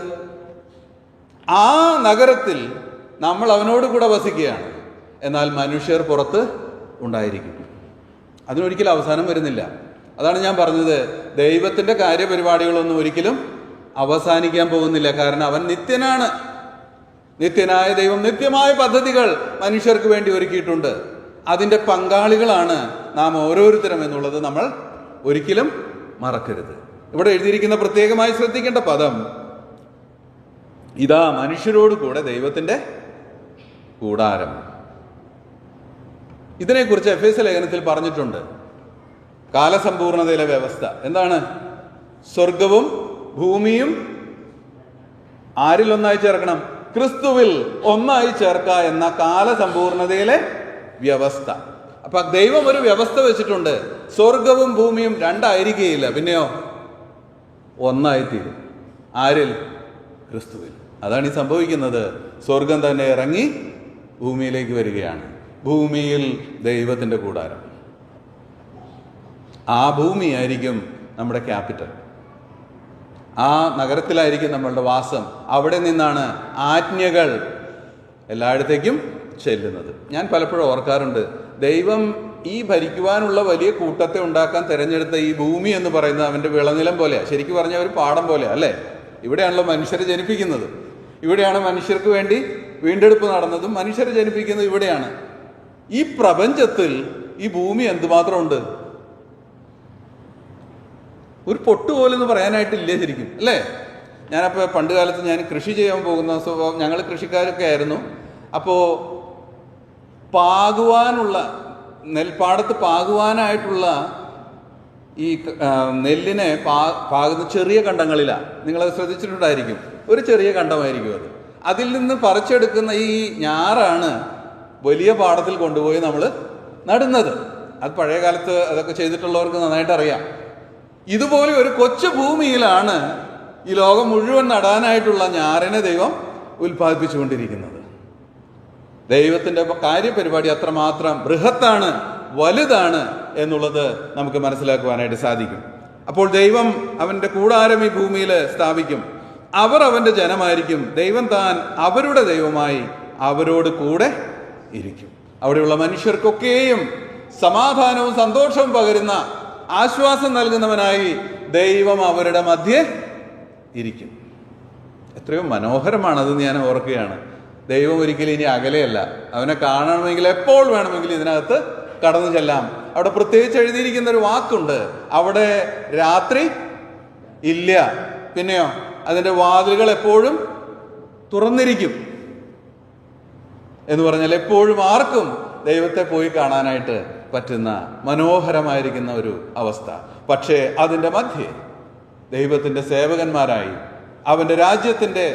ആ നഗരത്തിൽ നമ്മൾ അവനോട് കൂടെ വസിക്കുകയാണ്. എന്നാൽ മനുഷ്യർ പുറത്ത് ഉണ്ടായിരിക്കും. അതിനൊരിക്കലും അവസാനം വരുന്നില്ല. അതാണ് ഞാൻ പറഞ്ഞത്, ദൈവത്തിൻ്റെ കാര്യപരിപാടികളൊന്നും ഒരിക്കലും അവസാനിക്കാൻ പോകുന്നില്ല. കാരണം അവൻ നിത്യനാണ്. നിത്യനായ ദൈവം നിത്യമായ പദ്ധതികൾ മനുഷ്യർക്ക് വേണ്ടി ഒരുക്കിയിട്ടുണ്ട്. അതിൻ്റെ പങ്കാളികളാണ് നാം ഓരോരുത്തരും എന്നുള്ളത് നമ്മൾ ഒരിക്കലും മറക്കരുത്. ഇവിടെ എഴുതിയിരിക്കുന്ന പ്രത്യേകമായി ശ്രദ്ധിക്കേണ്ട പദം, ഇതാ മനുഷ്യരോട് കൂടെ ദൈവത്തിൻ്റെ കൂടാരം. ഇതിനെക്കുറിച്ച് എഫേസ്യ ലേഖനത്തിൽ പറഞ്ഞിട്ടുണ്ട്. കാലസമ്പൂർണതയിലെ വ്യവസ്ഥ എന്താണ്? സ്വർഗവും ഭൂമിയും ആരിൽ ഒന്നായി ചേർക്കണം? ക്രിസ്തുവിൽ ഒന്നായി ചേർക്കുക എന്ന കാലസമ്പൂർണതയിലെ വ്യവസ്ഥ. അപ്പൊ ദൈവം ഒരു വ്യവസ്ഥ വെച്ചിട്ടുണ്ട്. സ്വർഗവും ഭൂമിയും രണ്ടായിരിക്കുകയില്ല, പിന്നെയോ ഒന്നായിത്തീരും. ആരിൽ? ക്രിസ്തുവിൽ. അതാണ് ഈ സംഭവിക്കുന്നത്. സ്വർഗം തന്നെ ഇറങ്ങി ഭൂമിയിലേക്ക് വരികയാണ്. ഭൂമിയിൽ ദൈവത്തിൻ്റെ കൂടാരം. ആ ഭൂമിയായിരിക്കും നമ്മുടെ ക്യാപിറ്റൽ. ആ നഗരത്തിലായിരിക്കും നമ്മളുടെ വാസം. അവിടെ നിന്നാണ് ആജ്ഞകൾ എല്ലായിടത്തേക്കും ചെല്ലുന്നത്. ഞാൻ പലപ്പോഴും ഓർക്കാറുണ്ട്, ദൈവം ഈ ഭരിക്കുവാനുള്ള വലിയ കൂട്ടത്തെ ഉണ്ടാക്കാൻ തിരഞ്ഞെടുത്ത ഈ ഭൂമി എന്ന് പറയുന്നത് അവൻ്റെ വിളനിലം പോലെയാണ്. ശരിക്കും പറഞ്ഞ ഒരു പാടം പോലെയാണ്, അല്ലേ? ഇവിടെയാണല്ലോ മനുഷ്യരെ ജനിപ്പിക്കുന്നത്. ഇവിടെയാണ് മനുഷ്യർക്ക് വേണ്ടി വീണ്ടെടുപ്പ് നടന്നതും മനുഷ്യരെ ജനിപ്പിക്കുന്നത് ഇവിടെയാണ്. ഈ പ്രപഞ്ചത്തിൽ ഈ ഭൂമി എന്തുമാത്രമുണ്ട്? ഒരു പൊട്ട് പോലെന്ന് പറയാനായിട്ടില്ലേ ശരിക്കും, അല്ലേ? ഞാനപ്പോൾ പണ്ട് കാലത്ത് ഞാൻ കൃഷി ചെയ്യാൻ പോകുന്ന സ്വഭാവം, ഞങ്ങൾ കൃഷിക്കാരൊക്കെ ആയിരുന്നു. അപ്പോൾ പാകുവാനുള്ള നെൽപ്പാടത്ത് പാകുവാനായിട്ടുള്ള ഈ നെല്ലിനെ പാകുന്ന ചെറിയ കണ്ടങ്ങളിലാണ്. നിങ്ങളത് ശ്രദ്ധിച്ചിട്ടുണ്ടായിരിക്കും. ഒരു ചെറിയ കണ്ടമായിരിക്കും അത്. അതിൽ നിന്ന് പറിച്ചെടുക്കുന്ന ഈ ഞാറാണ് വലിയ പാടത്തിൽ കൊണ്ടുപോയി നമ്മൾ നടുന്നത്. അത് പഴയ കാലത്ത് അതൊക്കെ ചെയ്തിട്ടുള്ളവർക്ക് നന്നായിട്ട് അറിയാം. ഇതുപോലെ ഒരു കൊച്ചു ഭൂമിയിലാണ് ഈ ലോകം മുഴുവൻ നടാനായിട്ടുള്ള ഞാറിനെ ദൈവം ഉൽപ്പാദിപ്പിച്ചുകൊണ്ടിരിക്കുന്നത്. ദൈവത്തിൻ്റെ കാര്യപരിപാടി അത്രമാത്രം ബൃഹത്താണ്, വലുതാണ് എന്നുള്ളത് നമുക്ക് മനസ്സിലാക്കുവാനായിട്ട് സാധിക്കും. അപ്പോൾ ദൈവം അവൻ്റെ കൂടാരം ഈ ഭൂമിയിൽ സ്ഥാപിക്കും. അവർ അവൻ്റെ ജനമായിരിക്കും. ദൈവം താൻ അവരുടെ ദൈവമായി അവരോട് കൂടെ ഇരിക്കും. അവിടെയുള്ള മനുഷ്യർക്കൊക്കെയും സമാധാനവും സന്തോഷവും പകരുന്ന, ആശ്വാസം നൽകുന്നവനായി ദൈവം അവരുടെ മധ്യേ ഇരിക്കും. എത്രയോ മനോഹരമാണതെന്ന് ഞാൻ ഓർക്കുകയാണ്. ദൈവം ഒരിക്കലും ഇനി അകലെയല്ല. അവനെ കാണണമെങ്കിൽ എപ്പോൾ വേണമെങ്കിലും ഇതിനകത്ത് കടന്നു ചെല്ലാം. അവിടെ പ്രത്യേകിച്ച് എഴുതിയിരിക്കുന്ന ഒരു വാക്കുണ്ട്, അവിടെ രാത്രി ഇല്ല. പിന്നെയോ അതിൻ്റെ വാതിലുകൾ എപ്പോഴും തുറന്നിരിക്കും എന്ന് പറഞ്ഞാൽ എപ്പോഴും ആർക്കും ദൈവത്തെ പോയി കാണാനായിട്ട് പറ്റുന്ന മനോഹരമായിരിക്കുന്ന ഒരു അവസ്ഥ. പക്ഷേ അതിൻ്റെ മധ്യേ ദൈവത്തിൻ്റെ സേവകന്മാരായി അവൻ്റെ രാജ്യത്തിൻ്റെ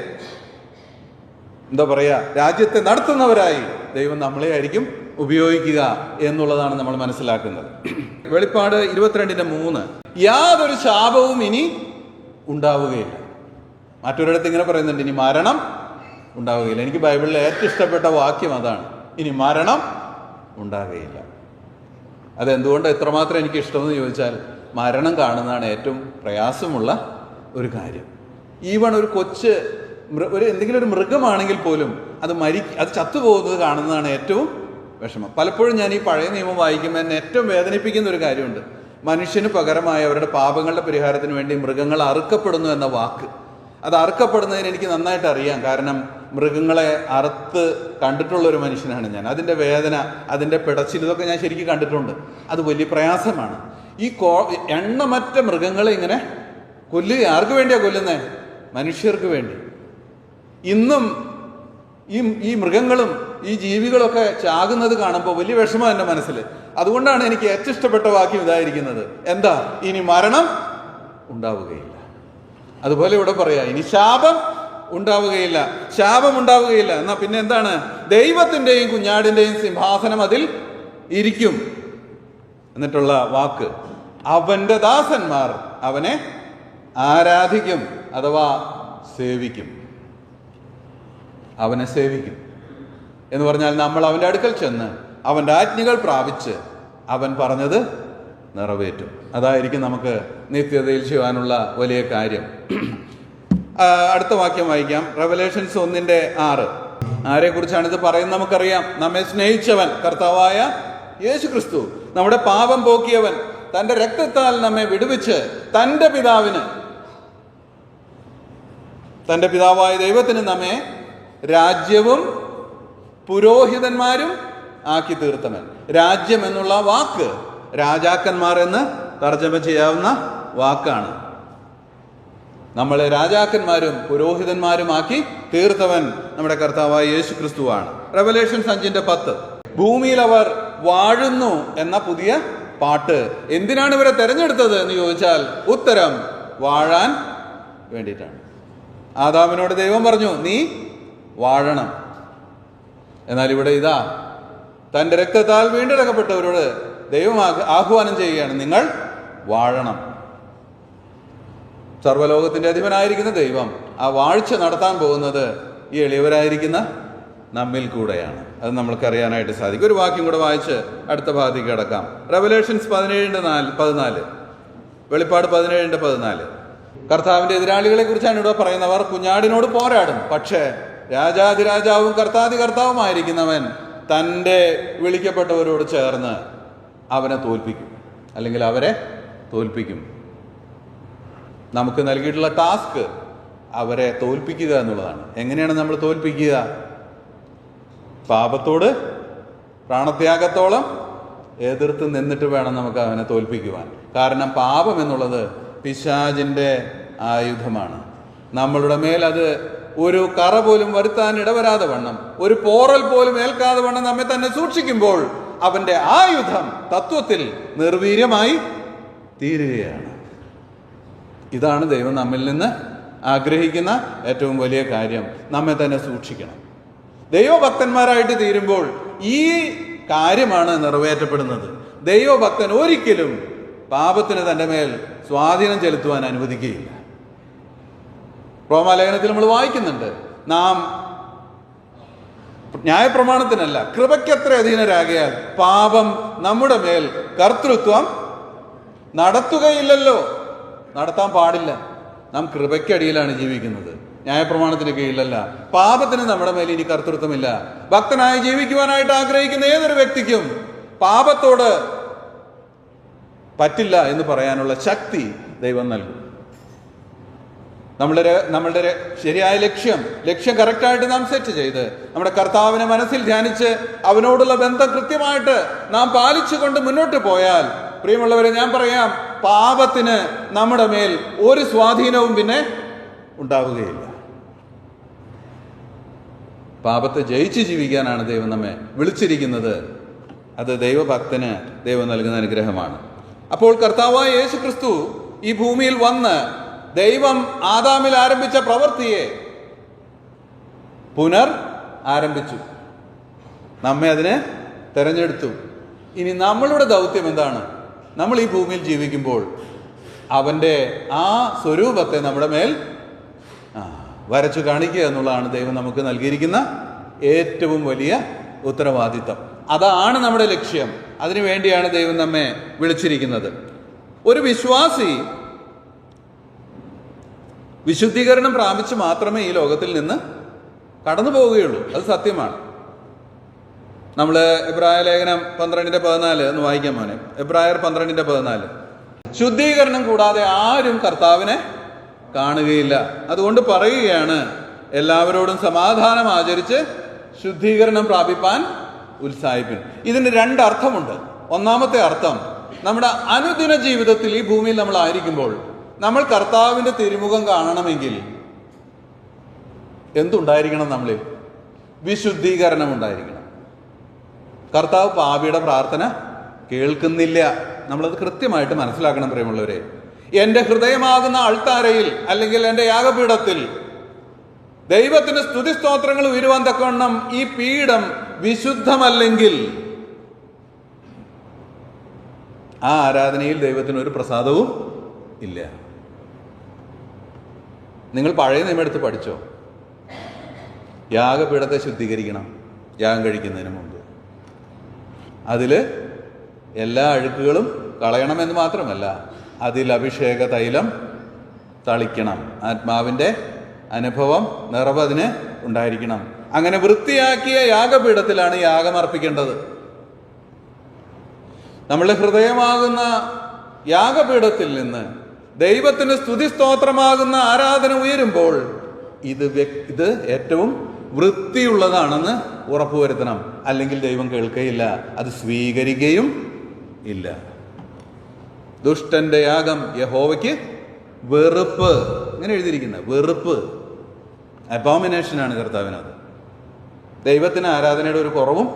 രാജ്യത്തെ നടത്തുന്നവരായി ദൈവം നമ്മളെ ആയിരിക്കും ഉപയോഗിക്കുക എന്നുള്ളതാണ് നമ്മൾ മനസ്സിലാക്കുന്നത്. വെളിപ്പാട് 22:3 യാതൊരു ശാപവും ഇനി ഉണ്ടാവുകയില്ല. മറ്റൊരിടത്ത് ഇങ്ങനെ പറയുന്നുണ്ട്, ഇനി മരണം ഉണ്ടാവുകയില്ല. എനിക്ക് ബൈബിളിലെ ഏറ്റവും ഇഷ്ടപ്പെട്ട വാക്യം അതാണ്, ഇനി മരണം ഉണ്ടാകുകയില്ല. അതെന്തുകൊണ്ട് എത്രമാത്രം എനിക്ക് ഇഷ്ടമെന്ന് ചോദിച്ചാൽ, മരണം കാണുന്നതാണ് ഏറ്റവും പ്രയാസമുള്ള ഒരു കാര്യം. ഈവൺ ഒരു കൊച്ച് എന്തെങ്കിലും ഒരു മൃഗമാണെങ്കിൽ പോലും അത് ചത്തുപോകുന്നത് കാണുന്നതാണ് ഏറ്റവും വിഷമം. പലപ്പോഴും ഞാൻ ഈ പഴയ നിയമം വായിക്കുമ്പോൾ എന്നെ ഏറ്റവും വേദനിപ്പിക്കുന്ന ഒരു കാര്യമുണ്ട്. മനുഷ്യന് പകരമായി അവരുടെ പാപങ്ങളുടെ പരിഹാരത്തിന് വേണ്ടി മൃഗങ്ങൾ അറുക്കപ്പെടുന്നു എന്ന വാക്ക്. അത് അറുക്കപ്പെടുന്നതിന് എനിക്ക് നന്നായിട്ട് അറിയാം. കാരണം മൃഗങ്ങളെ അറുത്ത് കണ്ടിട്ടുള്ളൊരു മനുഷ്യനാണ് ഞാൻ. അതിൻ്റെ വേദന, അതിൻ്റെ പിടച്ചിൽ, ഇതൊക്കെ ഞാൻ ശരിക്കും കണ്ടിട്ടുണ്ട്. അത് വലിയ പ്രയാസമാണ്. ഈ എണ്ണമറ്റ മൃഗങ്ങളെ ഇങ്ങനെ കൊല്ലുക. ആർക്ക് വേണ്ടിയാണ് കൊല്ലുന്നത്? മനുഷ്യർക്ക് വേണ്ടി. ഇന്നും ഈ മൃഗങ്ങളും ഈ ജീവികളൊക്കെ ചാകുന്നത് കാണുമ്പോൾ വലിയ വിഷമം എൻ്റെ മനസ്സിൽ. അതുകൊണ്ടാണ് എനിക്ക് ഏറ്റവും ഇഷ്ടപ്പെട്ട വാക്യം ഇതായിരിക്കുന്നത്, എന്താ? ഇനി മരണം ഉണ്ടാവുകയില്ല. അതുപോലെ ഇവിടെ പറയാ, ഇനി ശാപം ഉണ്ടാവുകയില്ല. ശാപം ഉണ്ടാവുകയില്ല. എന്നാ പിന്നെ എന്താണ്? ദൈവത്തിൻ്റെയും കുഞ്ഞാടിൻ്റെയും സിംഹാസനം അതിൽ ഇരിക്കും. എന്നിട്ടുള്ള വാക്ക്, അവൻ്റെ ദാസന്മാർ അവനെ ആരാധിക്കും, അഥവാ സേവിക്കും. അവനെ സേവിക്കും എന്ന് പറഞ്ഞാൽ നമ്മൾ അവൻ്റെ അടുക്കൽ ചെന്ന് അവൻ്റെ ആജ്ഞകൾ പ്രാപിച്ച് അവൻ പറഞ്ഞത് നിറവേറ്റും. അതായിരിക്കും നമുക്ക് നിത്യതയിൽ ചെയ്യുവാനുള്ള വലിയ കാര്യം. അടുത്ത വാക്യം വായിക്കാം. റെവലേഷൻസ് 1:6. ആരെക്കുറിച്ചാണിത് പറയുന്നത് നമുക്കറിയാം. നമ്മെ സ്നേഹിച്ചവൻ, കർത്താവായ യേശു ക്രിസ്തു, നമ്മുടെ പാപം പോക്കിയവൻ, തൻ്റെ രക്തത്താൽ നമ്മെ വിടുവിച്ച് തൻ്റെ പിതാവിന്, തൻ്റെ പിതാവായ ദൈവത്തിന് നമ്മെ രാജ്യവും പുരോഹിതന്മാരും ആക്കി തീർത്തവൻ. രാജ്യം എന്നുള്ള വാക്ക് രാജാക്കന്മാർ എന്ന് തർജ്ജമ ചെയ്യാവുന്ന വാക്കാണ്. നമ്മളെ രാജാക്കന്മാരും പുരോഹിതന്മാരുമാക്കി തീർത്തവൻ നമ്മുടെ കർത്താവായ യേശു ക്രിസ്തുവാണ്. റെവലേഷൻ 5:10 ഭൂമിയിൽ അവർ വാഴുന്നു എന്ന പുതിയ പാട്ട്. എന്തിനാണ് ഇവരെ തെരഞ്ഞെടുത്തത് എന്ന് ചോദിച്ചാൽ ഉത്തരം വാഴാൻ വേണ്ടിയിട്ടാണ്. ആദാമിനോട് ദൈവം പറഞ്ഞു, നീ വാഴണം. എന്നാൽ ഇവിടെ ഇതാ തൻ്റെ രക്തത്താൽ വീണ്ടെടുക്കപ്പെട്ടവരോട് ദൈവം ആഹ്വാനം ചെയ്യുകയാണ്, നിങ്ങൾ വാഴണം. സർവ്വലോകത്തിൻ്റെ അധിപനായിരിക്കുന്ന ദൈവം ആ വാഴ്ച നടത്താൻ പോകുന്നത് ഈ എളിയവരായിരിക്കുന്ന നമ്മിൽ കൂടെയാണ്. അത് നമ്മൾക്കറിയാനായിട്ട് സാധിക്കും. ഒരു വാക്യം കൂടെ വായിച്ച് അടുത്ത ഭാഗത്തേക്ക് കിടക്കാം. റെവലേഷൻസ് 17:14, വെളിപ്പാട് 17:14. കർത്താവിൻ്റെ എതിരാളികളെ കുറിച്ചാണ് ഇവിടെ പറയുന്നവർ കുഞ്ഞാടിനോട് പോരാടും, പക്ഷേ രാജാതിരാജാവും കർത്താവുമായിരിക്കുന്നവൻ തൻ്റെ വിളിക്കപ്പെട്ടവരോട് ചേർന്ന് അവനെ തോൽപ്പിക്കും, അല്ലെങ്കിൽ അവരെ തോൽപ്പിക്കും. നമുക്ക് നൽകിയിട്ടുള്ള ടാസ്ക് അവരെ തോൽപ്പിക്കുക എന്നുള്ളതാണ്. എങ്ങനെയാണ് നമ്മൾ തോൽപ്പിക്കുക? പാപത്തോട് പ്രാണത്യാഗത്തോളം എതിർത്ത് നിന്നിട്ട് വേണം നമുക്ക് അവനെ തോൽപ്പിക്കുവാൻ. കാരണം പാപം എന്നുള്ളത് പിശാചിൻ്റെ ആയുധമാണ്. നമ്മളുടെ മേൽ അത് ഒരു കറ പോലും വരുത്താൻ ഇടവരാതെ വണ്ണം, ഒരു പോറൽ പോലും ഏൽക്കാതെ വണ്ണം നമ്മെ തന്നെ സൂക്ഷിക്കുമ്പോൾ അവൻ്റെ ആയുധം തത്വത്തിൽ നിർവീര്യമായി തീരുകയാണ്. ഇതാണ് ദൈവം നമ്മിൽ നിന്ന് ആഗ്രഹിക്കുന്ന ഏറ്റവും വലിയ കാര്യം. നമ്മെ തന്നെ സൂക്ഷിക്കണം. ദൈവഭക്തന്മാരായിട്ട് തീരുമ്പോൾ ഈ കാര്യമാണ് നിറവേറ്റപ്പെടുന്നത്. ദൈവഭക്തൻ ഒരിക്കലും പാപത്തിന് തൻ്റെ മേൽ സ്വാധീനം ചെലുത്തുവാൻ അനുവദിക്കുകയില്ല. റോമാലേഖനത്തിൽ നമ്മൾ വായിക്കുന്നുണ്ട്, നാം ന്യായപ്രമാണത്തിനല്ല കൃപയ്ക്കത്ര അധീനരാകിയാൽ പാപം നമ്മുടെ മേൽ കർത്തൃത്വം നടത്തുകയില്ലല്ലോ. നടത്താൻ പാടില്ല. നാം കൃപയ്ക്കടിയിലാണ് ജീവിക്കുന്നത്, ന്യായപ്രമാണത്തിന് കീഴിലല്ല. പാപത്തിന് നമ്മുടെ മേൽ ഇനി കർത്തൃത്വമില്ല. ഭക്തനായി ജീവിക്കുവാനായിട്ട് ആഗ്രഹിക്കുന്ന ഏതൊരു വ്യക്തിക്കും പാപത്തോട് പറ്റില്ല എന്ന് പറയാനുള്ള ശക്തി ദൈവം നൽകും. നമ്മളുടെ ശരിയായ ലക്ഷ്യം കറക്റ്റായിട്ട് നാം സെറ്റ് ചെയ്ത് നമ്മുടെ കർത്താവിനെ മനസ്സിൽ ധ്യാനിച്ച് അവനോടുള്ള ബന്ധം കൃത്യമായിട്ട് നാം പാലിച്ചുകൊണ്ട് മുന്നോട്ട് പോയാൽ, പ്രിയമുള്ളവരെ, ഞാൻ പറയാം, പാപത്തിന് നമ്മുടെ മേൽ ഒരു സ്വാധീനവും പിന്നെ ഉണ്ടാവുകയില്ല. പാപത്തെ ജയിച്ച് ജീവിക്കാനാണ് ദൈവം നമ്മെ വിളിച്ചിരിക്കുന്നത്. അത് ദൈവഭക്തന് ദൈവം നൽകുന്ന അനുഗ്രഹമാണ്. അപ്പോൾ കർത്താവായ യേശു ക്രിസ്തു ഈ ഭൂമിയിൽ വന്ന് ദൈവം ആദാമിൽ ആരംഭിച്ച പ്രവൃത്തിയെ ആരംഭിച്ചു. നമ്മെ അതിനെ തെരഞ്ഞെടുത്തു. ഇനി നമ്മളുടെ ദൗത്യം എന്താണ്? നമ്മൾ ഈ ഭൂമിയിൽ ജീവിക്കുമ്പോൾ അവൻ്റെ ആ സ്വരൂപത്തെ നമ്മുടെ മേൽ വരച്ചു കാണിക്കുക എന്നുള്ളതാണ് ദൈവം നമുക്ക് നൽകിയിരിക്കുന്ന ഏറ്റവും വലിയ ഉത്തരവാദിത്തം. അതാണ് നമ്മുടെ ലക്ഷ്യം. അതിനു വേണ്ടിയാണ് ദൈവം നമ്മെ വിളിച്ചിരിക്കുന്നത്. ഒരു വിശ്വാസി വിശുദ്ധീകരണം പ്രാപിച്ച് മാത്രമേ ഈ ലോകത്തിൽ നിന്ന് കടന്നു പോവുകയുള്ളൂ. അത് സത്യമാണ്. നമ്മൾ എബ്രായ ലേഖനം 12:14 എന്ന് വായിക്കാൻ മോനെ. എബ്രായർ 12:14. ശുദ്ധീകരണം കൂടാതെ ആരും കർത്താവിനെ കാണുകയില്ല. അതുകൊണ്ട് പറയുകയാണ്, എല്ലാവരോടും സമാധാനം ആചരിച്ച് ശുദ്ധീകരണം പ്രാപിപ്പാൻ ഉത്സാഹിപ്പിൻ. ഇതിന് 2 അർത്ഥമുണ്ട്. ഒന്നാമത്തെ അർത്ഥം, നമ്മുടെ അനുദിന ജീവിതത്തിൽ ഈ ഭൂമിയിൽ നമ്മൾ ആയിരിക്കുമ്പോൾ നമ്മൾ കർത്താവിൻ്റെ തിരുമുഖം കാണണമെങ്കിൽ എന്തുണ്ടായിരിക്കണം? നമ്മളിൽ വിശുദ്ധീകരണം ഉണ്ടായിരിക്കണം. കർത്താവ് പാപിയുടെ പ്രാർത്ഥന കേൾക്കുന്നില്ല. നമ്മളത് കൃത്യമായിട്ട് മനസ്സിലാക്കണം പ്രിയമുള്ളവരെ. എൻ്റെ ഹൃദയമാകുന്ന അൾത്താരയിൽ അല്ലെങ്കിൽ എൻ്റെ യാഗപീഠത്തിൽ ദൈവത്തിന് സ്തുതിസ്തോത്രങ്ങൾ ഉയരുവാൻ തക്കവണ്ണം ഈ പീഠം വിശുദ്ധമല്ലെങ്കിൽ ആ ആരാധനയിൽ ദൈവത്തിന് ഒരു പ്രസാദവും ഇല്ല. നിങ്ങൾ പഴയ നിയമം എടുത്ത് പഠിച്ചോ? യാഗപീഠത്തെ ശുദ്ധീകരിക്കണം യാഗം കഴിക്കുന്നതിന് മുമ്പ്. അതിൽ എല്ലാ അഴുക്കുകളും കളയണമെന്ന് മാത്രമല്ല, അതിൽ അഭിഷേക തൈലം തളിക്കണം. ആത്മാവിൻ്റെ അനുഭവം നിറവതിന് ഉണ്ടായിരിക്കണം. അങ്ങനെ വൃത്തിയാക്കിയ യാഗപീഠത്തിലാണ് യാഗം അർപ്പിക്കേണ്ടത്. നമ്മളുടെ ഹൃദയമാകുന്ന യാഗപീഠത്തിൽ നിന്ന് ദൈവത്തിന് സ്തുതിസ്തോത്രമാകുന്ന ആരാധന ഉയരുമ്പോൾ ഇത് ഏറ്റവും വൃത്തിയുള്ളതാണെന്ന് ഉറപ്പുവരുത്തണം. അല്ലെങ്കിൽ ദൈവം കേൾക്കുകയില്ല, അത് സ്വീകരിക്കുകയും ഇല്ല. ദുഷ്ടന്റെ യാഗം യഹോവയ്ക്ക് വെറുപ്പ്, ഇങ്ങനെ എഴുതിയിരിക്കുന്നത്, വെറുപ്പ്, അബോമിനേഷനാണ് കർത്താവിനത്. ദൈവത്തിന് ആരാധനയുടെ ഒരു കുറവും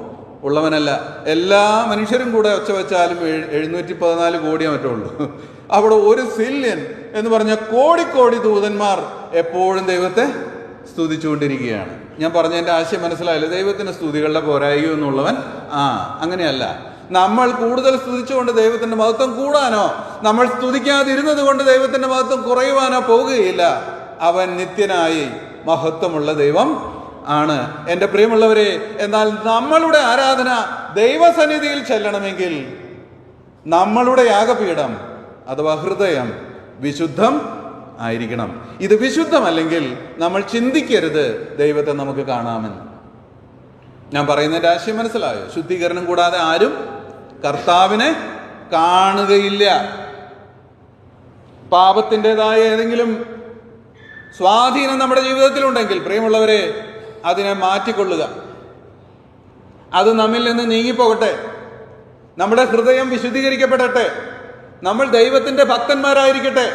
ഉള്ളവനല്ല. എല്ലാ മനുഷ്യരും കൂടെ ഒച്ച വെച്ചാലും 714 കോടിയേ മറ്റുള്ളൂ. അവിടെ 1 സില്യൺ എന്ന് പറഞ്ഞ കോടിക്കോടി ദൂതന്മാർ എപ്പോഴും ദൈവത്തെ സ്തുതിച്ചുകൊണ്ടിരിക്കുകയാണ്. ഞാൻ പറഞ്ഞതിൻ്റെ ആശയം മനസ്സിലായില്ല. ദൈവത്തിന് സ്തുതികളുടെ പോരായ്മ എന്നുള്ളവൻ അങ്ങനെയല്ല. നമ്മൾ കൂടുതൽ സ്തുതിച്ചുകൊണ്ട് ദൈവത്തിന്റെ മഹത്വം കൂടാനോ നമ്മൾ സ്തുതിക്കാതിരുന്നത് കൊണ്ട് ദൈവത്തിന്റെ മഹത്വം കുറയുവാനോ പോവുകയില്ല. അവൻ നിത്യനായി മഹത്വമുള്ള ദൈവം ആണ്. എൻ്റെ പ്രിയമുള്ളവരെ, എന്നാൽ നമ്മളുടെ ആരാധന ദൈവസന്നിധിയിൽ ചെല്ലണമെങ്കിൽ നമ്മളുടെ യാഗപീഠം അഥവാ ഹൃദയം വിശുദ്ധം ആയിരിക്കണം. ഇത് വിശുദ്ധമല്ലെങ്കിൽ നമ്മൾ ചിന്തിക്കരുത് ദൈവത്തെ നമുക്ക് കാണാമെന്ന്. ഞാൻ പറയുന്നതിൻ്റെ ആശയം മനസ്സിലായോ? ശുദ്ധീകരണം കൂടാതെ ആരും കർത്താവിനെ കാണുകയില്ല. പാപത്തിൻ്റെതായ ഏതെങ്കിലും സ്വാധീനം നമ്മുടെ ജീവിതത്തിലുണ്ടെങ്കിൽ പ്രിയമുള്ളവരെ, അതിനെ മാറ്റിക്കൊള്ളുക. അത് നമ്മിൽ നിന്ന് നീങ്ങിപ്പോകട്ടെ. നമ്മുടെ ഹൃദയം വിശുദ്ധീകരിക്കപ്പെടട്ടെ. നമ്മൾ ദൈവത്തിന്റെ ഭക്തന്മാരായിരിക്കട്ടെ.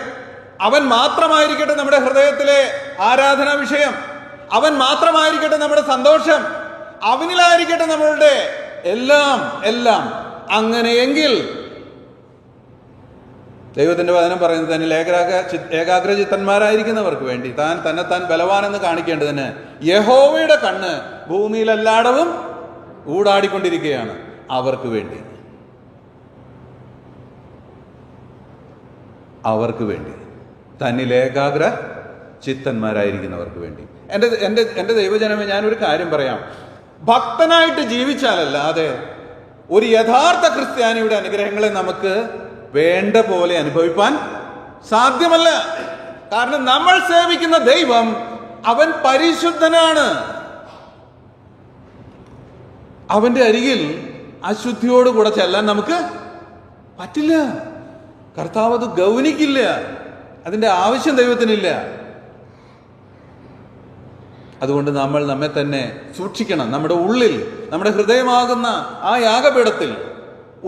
അവൻ മാത്രമായിരിക്കട്ടെ നമ്മുടെ ഹൃദയത്തിലെ ആരാധനാ വിഷയം. അവൻ മാത്രമായിരിക്കട്ടെ നമ്മുടെ സന്തോഷം. അവനിലായിരിക്കട്ടെ നമ്മളുടെ എല്ലാം. അങ്ങനെയെങ്കിൽ ദൈവത്തിന്റെ വചനം പറയുന്നത് തന്നെ ഏകാഗ്രചിത്തന്മാരായിരിക്കുന്നവർക്ക് വേണ്ടി തന്നെത്താൻ ബലവാനെന്ന് കാണിക്കേണ്ടതിന് യഹോവയുടെ കണ്ണ് ഭൂമിയിലെല്ലായിടവും ഊടാടിക്കൊണ്ടിരിക്കുകയാണ്. അവർക്ക് വേണ്ടി തന്നിൽ ഏകാഗ്ര ചിത്തന്മാരായിരിക്കുന്നവർക്ക് വേണ്ടി. എൻ്റെ ദൈവജനമേ, ഞാനൊരു കാര്യം പറയാം. ഭക്തനായിട്ട് ജീവിച്ചാലല്ലാതെ ഒരു യഥാർത്ഥ ക്രിസ്ത്യാനിയുടെ അനുഗ്രഹങ്ങളെ നമുക്ക് വേണ്ട പോലെ അനുഭവിപ്പാൻ സാധ്യമല്ല. കാരണം നമ്മൾ സേവിക്കുന്ന ദൈവം അവൻ പരിശുദ്ധനാണ്. അവന്റെ അരികിൽ അശുദ്ധിയോടുകൂടെ ചെല്ലാൻ നമുക്ക് പറ്റില്ല. കർത്താവ് അത് ഗൗനിക്കില്ല. അതിന്റെ ആവശ്യം ദൈവത്തിനില്ല. അതുകൊണ്ട് നമ്മൾ നമ്മെ തന്നെ സൂക്ഷിക്കണം. നമ്മുടെ ഉള്ളിൽ, നമ്മുടെ ഹൃദയമാകുന്ന ആ യാഗപീഠത്തിൽ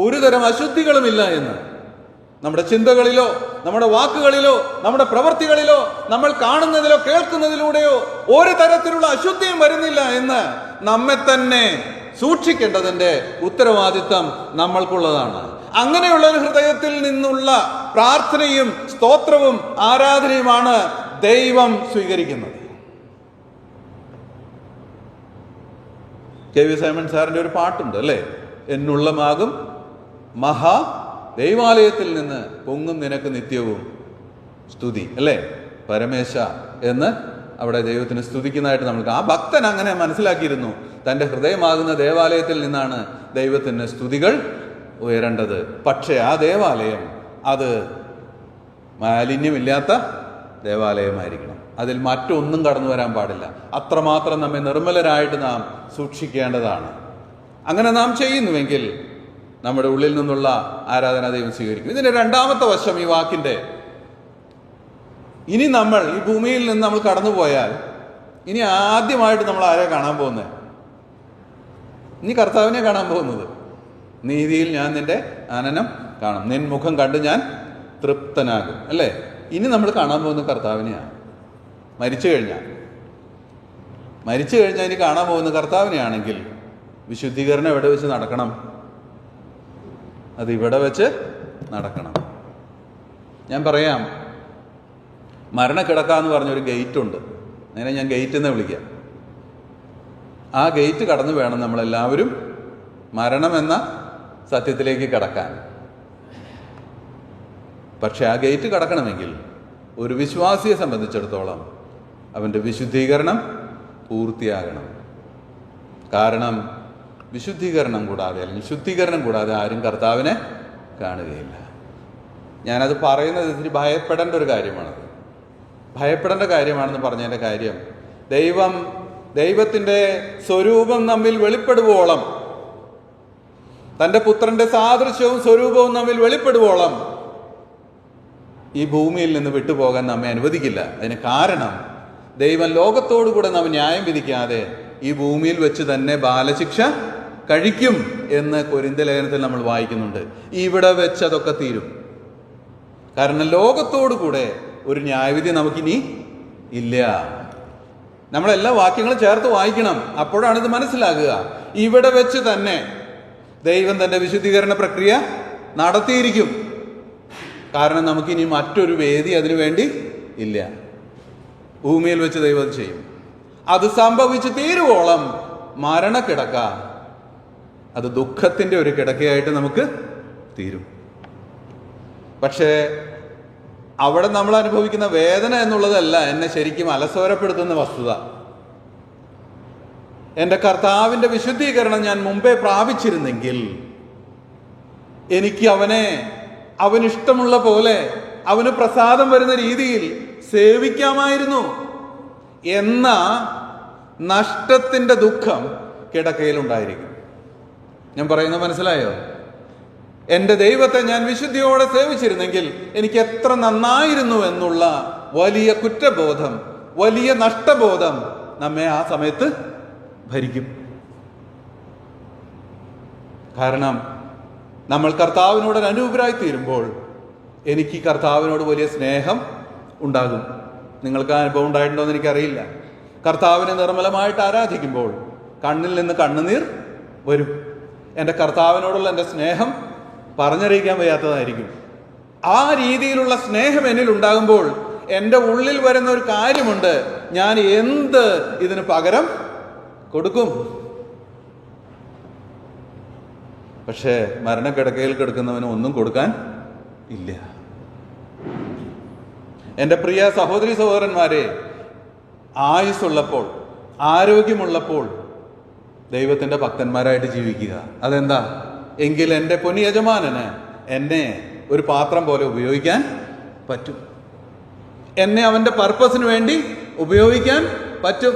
ഒരു തരം അശുദ്ധികളുമില്ല എന്ന്. നമ്മുടെ ചിന്തകളിലോ നമ്മുടെ വാക്കുകളിലോ നമ്മുടെ പ്രവൃത്തികളിലോ നമ്മൾ കാണുന്നതിലോ കേൾക്കുന്നതിലൂടെയോ ഒരു തരത്തിലുള്ള അശുദ്ധിയും വരുന്നില്ല എന്ന് നമ്മെ തന്നെ സൂക്ഷിക്കേണ്ടതിന്റെ ഉത്തരവാദിത്തം നമ്മൾക്കുള്ളതാണ്. അങ്ങനെയുള്ള ഒരു ഹൃദയത്തിൽ നിന്നുള്ള പ്രാർത്ഥനയും സ്തോത്രവും ആരാധനയുമാണ് ദൈവം സ്വീകരിക്കുന്നത്. കെ വി സൈമൺ സാറിന്റെ ഒരു പാട്ടുണ്ട് അല്ലേ, എന്നുള്ളമാകും മഹാ ദൈവാലയത്തിൽ നിന്ന് പൊങ്ങും നിനക്ക് നിത്യവും സ്തുതി അല്ലേ, പരമേശ എന്ന് അവിടെ ദൈവത്തിന് സ്തുതിക്കുന്നതായിട്ട് നമുക്ക്. ആ ഭക്തൻ അങ്ങനെ മനസ്സിലാക്കിയിരുന്നു. തൻ്റെ ഹൃദയമാകുന്ന ദേവാലയത്തിൽ നിന്നാണ് ദൈവത്തിന് സ്തുതികൾ ഉയരേണ്ടത്. പക്ഷേ ആ ദേവാലയം അത് മാലിന്യമില്ലാത്ത ദേവാലയമായിരിക്കണം. അതിൽ മറ്റൊന്നും കടന്നു വരാൻ പാടില്ല. അത്രമാത്രം നമ്മെ നിർമ്മലരായിട്ട് നാം സൂക്ഷിക്കേണ്ടതാണ്. അങ്ങനെ നാം ചെയ്യുന്നുവെങ്കിൽ നമ്മുടെ ഉള്ളിൽ നിന്നുള്ള ആരാധന ദൈവം സ്വീകരിക്കും. ഇതിന്റെ രണ്ടാമത്തെ വശം ഈ വാക്കിന്റെ, ഇനി നമ്മൾ ഈ ഭൂമിയിൽ നിന്ന് നമ്മൾ കടന്നുപോയാൽ ഇനി ആദ്യമായിട്ട് നമ്മൾ ആരെ കാണാൻ പോകുന്നത്? ഇനി കർത്താവിനെ കാണാൻ പോകുന്നത്. നീതിയിൽ ഞാൻ നിന്റെ ആനനം കാണും, നിൻ മുഖം കണ്ട് ഞാൻ തൃപ്തനാകും അല്ലേ. ഇനി നമ്മൾ കാണാൻ പോകുന്ന കർത്താവിനെയാണ്. മരിച്ചു കഴിഞ്ഞാൽ ഇനി കാണാൻ പോകുന്ന കർത്താവിനെയാണെങ്കിൽ വിശുദ്ധീകരണം എവിടെ വെച്ച് നടക്കണം? അത് ഇവിടെ വെച്ച് നടക്കണം. ഞാൻ പറയാം, മരണക്കിടക്ക എന്ന് പറഞ്ഞൊരു ഗേറ്റ് ഉണ്ട്. അങ്ങനെ ഞാൻ ഗേറ്റ് എന്ന് വിളിക്കാം. ആ ഗേറ്റ് കടന്നു വേണം നമ്മളെല്ലാവരും മരണമെന്ന സത്യത്തിലേക്ക് കടക്കാൻ. പക്ഷെ ആ ഗേറ്റ് കടക്കണമെങ്കിൽ ഒരു വിശ്വാസിയെ സംബന്ധിച്ചിടത്തോളം അവൻ്റെ വിശുദ്ധീകരണം പൂർത്തിയാകണം. കാരണം വിശുദ്ധീകരണം കൂടാതെ അല്ലെങ്കിൽ ശുദ്ധീകരണം കൂടാതെ ആരും കർത്താവിനെ കാണുകയില്ല. ഞാനത് പറയുന്നത് ഇത്തിരി ഭയപ്പെടേണ്ട ഒരു കാര്യമാണത്. ഭയപ്പെടേണ്ട കാര്യമാണെന്ന് പറഞ്ഞതിൻ്റെ കാര്യം, ദൈവത്തിൻ്റെ സ്വരൂപം നമ്മിൽ വെളിപ്പെടുവോളം, തൻ്റെ പുത്രൻ്റെ സാദൃശ്യവും സ്വരൂപവും നമ്മിൽ വെളിപ്പെടുവോളം ഈ ഭൂമിയിൽ നിന്ന് വിട്ടുപോകാൻ നമ്മെ അനുവദിക്കില്ല. അതിന് കാരണം ദൈവം ലോകത്തോടു കൂടെ നാം ന്യായം വിധിക്കാതെ ഈ ഭൂമിയിൽ വെച്ച് തന്നെ ബാലശിക്ഷ കഴിക്കും എന്ന് കൊരിന്ത്യ ലേഖനത്തിൽ നമ്മൾ വായിക്കുന്നുണ്ട്. ഇവിടെ വെച്ച് അതൊക്കെ തീരും. കാരണം ലോകത്തോടു കൂടെ ഒരു ന്യായവിധി നമുക്കിനി ഇല്ല. നമ്മളെല്ലാ വാക്യങ്ങളും ചേർത്ത് വായിക്കണം, അപ്പോഴാണ് ഇത് മനസ്സിലാകുക. ഇവിടെ വെച്ച് തന്നെ ദൈവം തൻ്റെ വിശുദ്ധീകരണ പ്രക്രിയ നടത്തിയിരിക്കും. കാരണം നമുക്കിനി മറ്റൊരു വേദി അതിനു വേണ്ടി ഇല്ല. ഭൂമിയിൽ വെച്ച് ദൈവം അത് ചെയ്യും. അത് സംഭവിച്ച് തീരുവോളം മരണക്കിടക്ക അത് ദുഃഖത്തിൻ്റെ ഒരു കിടക്കയായിട്ട് നമുക്ക് തീരും. പക്ഷേ അവിടെ നമ്മൾ അനുഭവിക്കുന്ന വേദന എന്നുള്ളതല്ല എന്നെ ശരിക്കും അലസോരപ്പെടുത്തുന്ന വസ്തുത. എൻ്റെ കർത്താവിൻ്റെ വിശുദ്ധീകരണം ഞാൻ മുമ്പേ പ്രാപിച്ചിരുന്നെങ്കിൽ എനിക്ക് അവനിഷ്ടമുള്ള പോലെ അവന് പ്രസാദം വരുന്ന രീതിയിൽ സേവിക്കാമായിരുന്നു എന്ന നഷ്ടത്തിൻ്റെ ദുഃഖം കിടക്കയിലുണ്ടായിരിക്കും. ഞാൻ പറയുന്നത് മനസ്സിലായോ? എൻ്റെ ദൈവത്തെ ഞാൻ വിശുദ്ധിയോടെ സേവിച്ചിരുന്നെങ്കിൽ എനിക്ക് എത്ര നന്നായിരുന്നു എന്നുള്ള വലിയ കുറ്റബോധം, വലിയ നഷ്ടബോധം നമ്മെ ആ സമയത്ത് ഭരിക്കും. കാരണം നമ്മൾ കർത്താവിനോട് അനുരൂപരായി തീരുമ്പോൾ എനിക്ക് കർത്താവിനോട് വലിയ സ്നേഹം ഉണ്ടാകും. നിങ്ങൾക്ക് ആ അനുഭവം ഉണ്ടായിട്ടുണ്ടോ എന്ന് എനിക്കറിയില്ല. കർത്താവിനെ നിർമ്മലമായിട്ട് ആരാധിക്കുമ്പോൾ കണ്ണിൽ നിന്ന് കണ്ണുനീർ വരും. എൻ്റെ കർത്താവിനോടുള്ള എൻ്റെ സ്നേഹം പറഞ്ഞറിയിക്കാൻ വയ്യാത്തതായിരിക്കും. ആ രീതിയിലുള്ള സ്നേഹം എന്നിൽ ഉണ്ടാകുമ്പോൾ എൻ്റെ ഉള്ളിൽ വരുന്ന ഒരു കാര്യമുണ്ട്, ഞാൻ എന്ത് ഇതിന് പകരം കൊടുക്കും? പക്ഷേ മരണക്കിടക്കയിൽ കിടക്കുന്നവന് ഒന്നും കൊടുക്കാൻ ഇല്ല. എൻ്റെ പ്രിയ സഹോദരി സഹോദരന്മാരെ, ആയുസ്സുള്ളപ്പോൾ, ആരോഗ്യമുള്ളപ്പോൾ ദൈവത്തിൻ്റെ ഭക്തന്മാരായിട്ട് ജീവിക്കുക. അതെന്താ? എങ്കിൽ എൻ്റെ പൊന്നു യജമാനന് എന്നെ ഒരു പാത്രം പോലെ ഉപയോഗിക്കാൻ പറ്റും. എന്നെ അവൻ്റെ പർപ്പസിന് വേണ്ടി ഉപയോഗിക്കാൻ പറ്റും.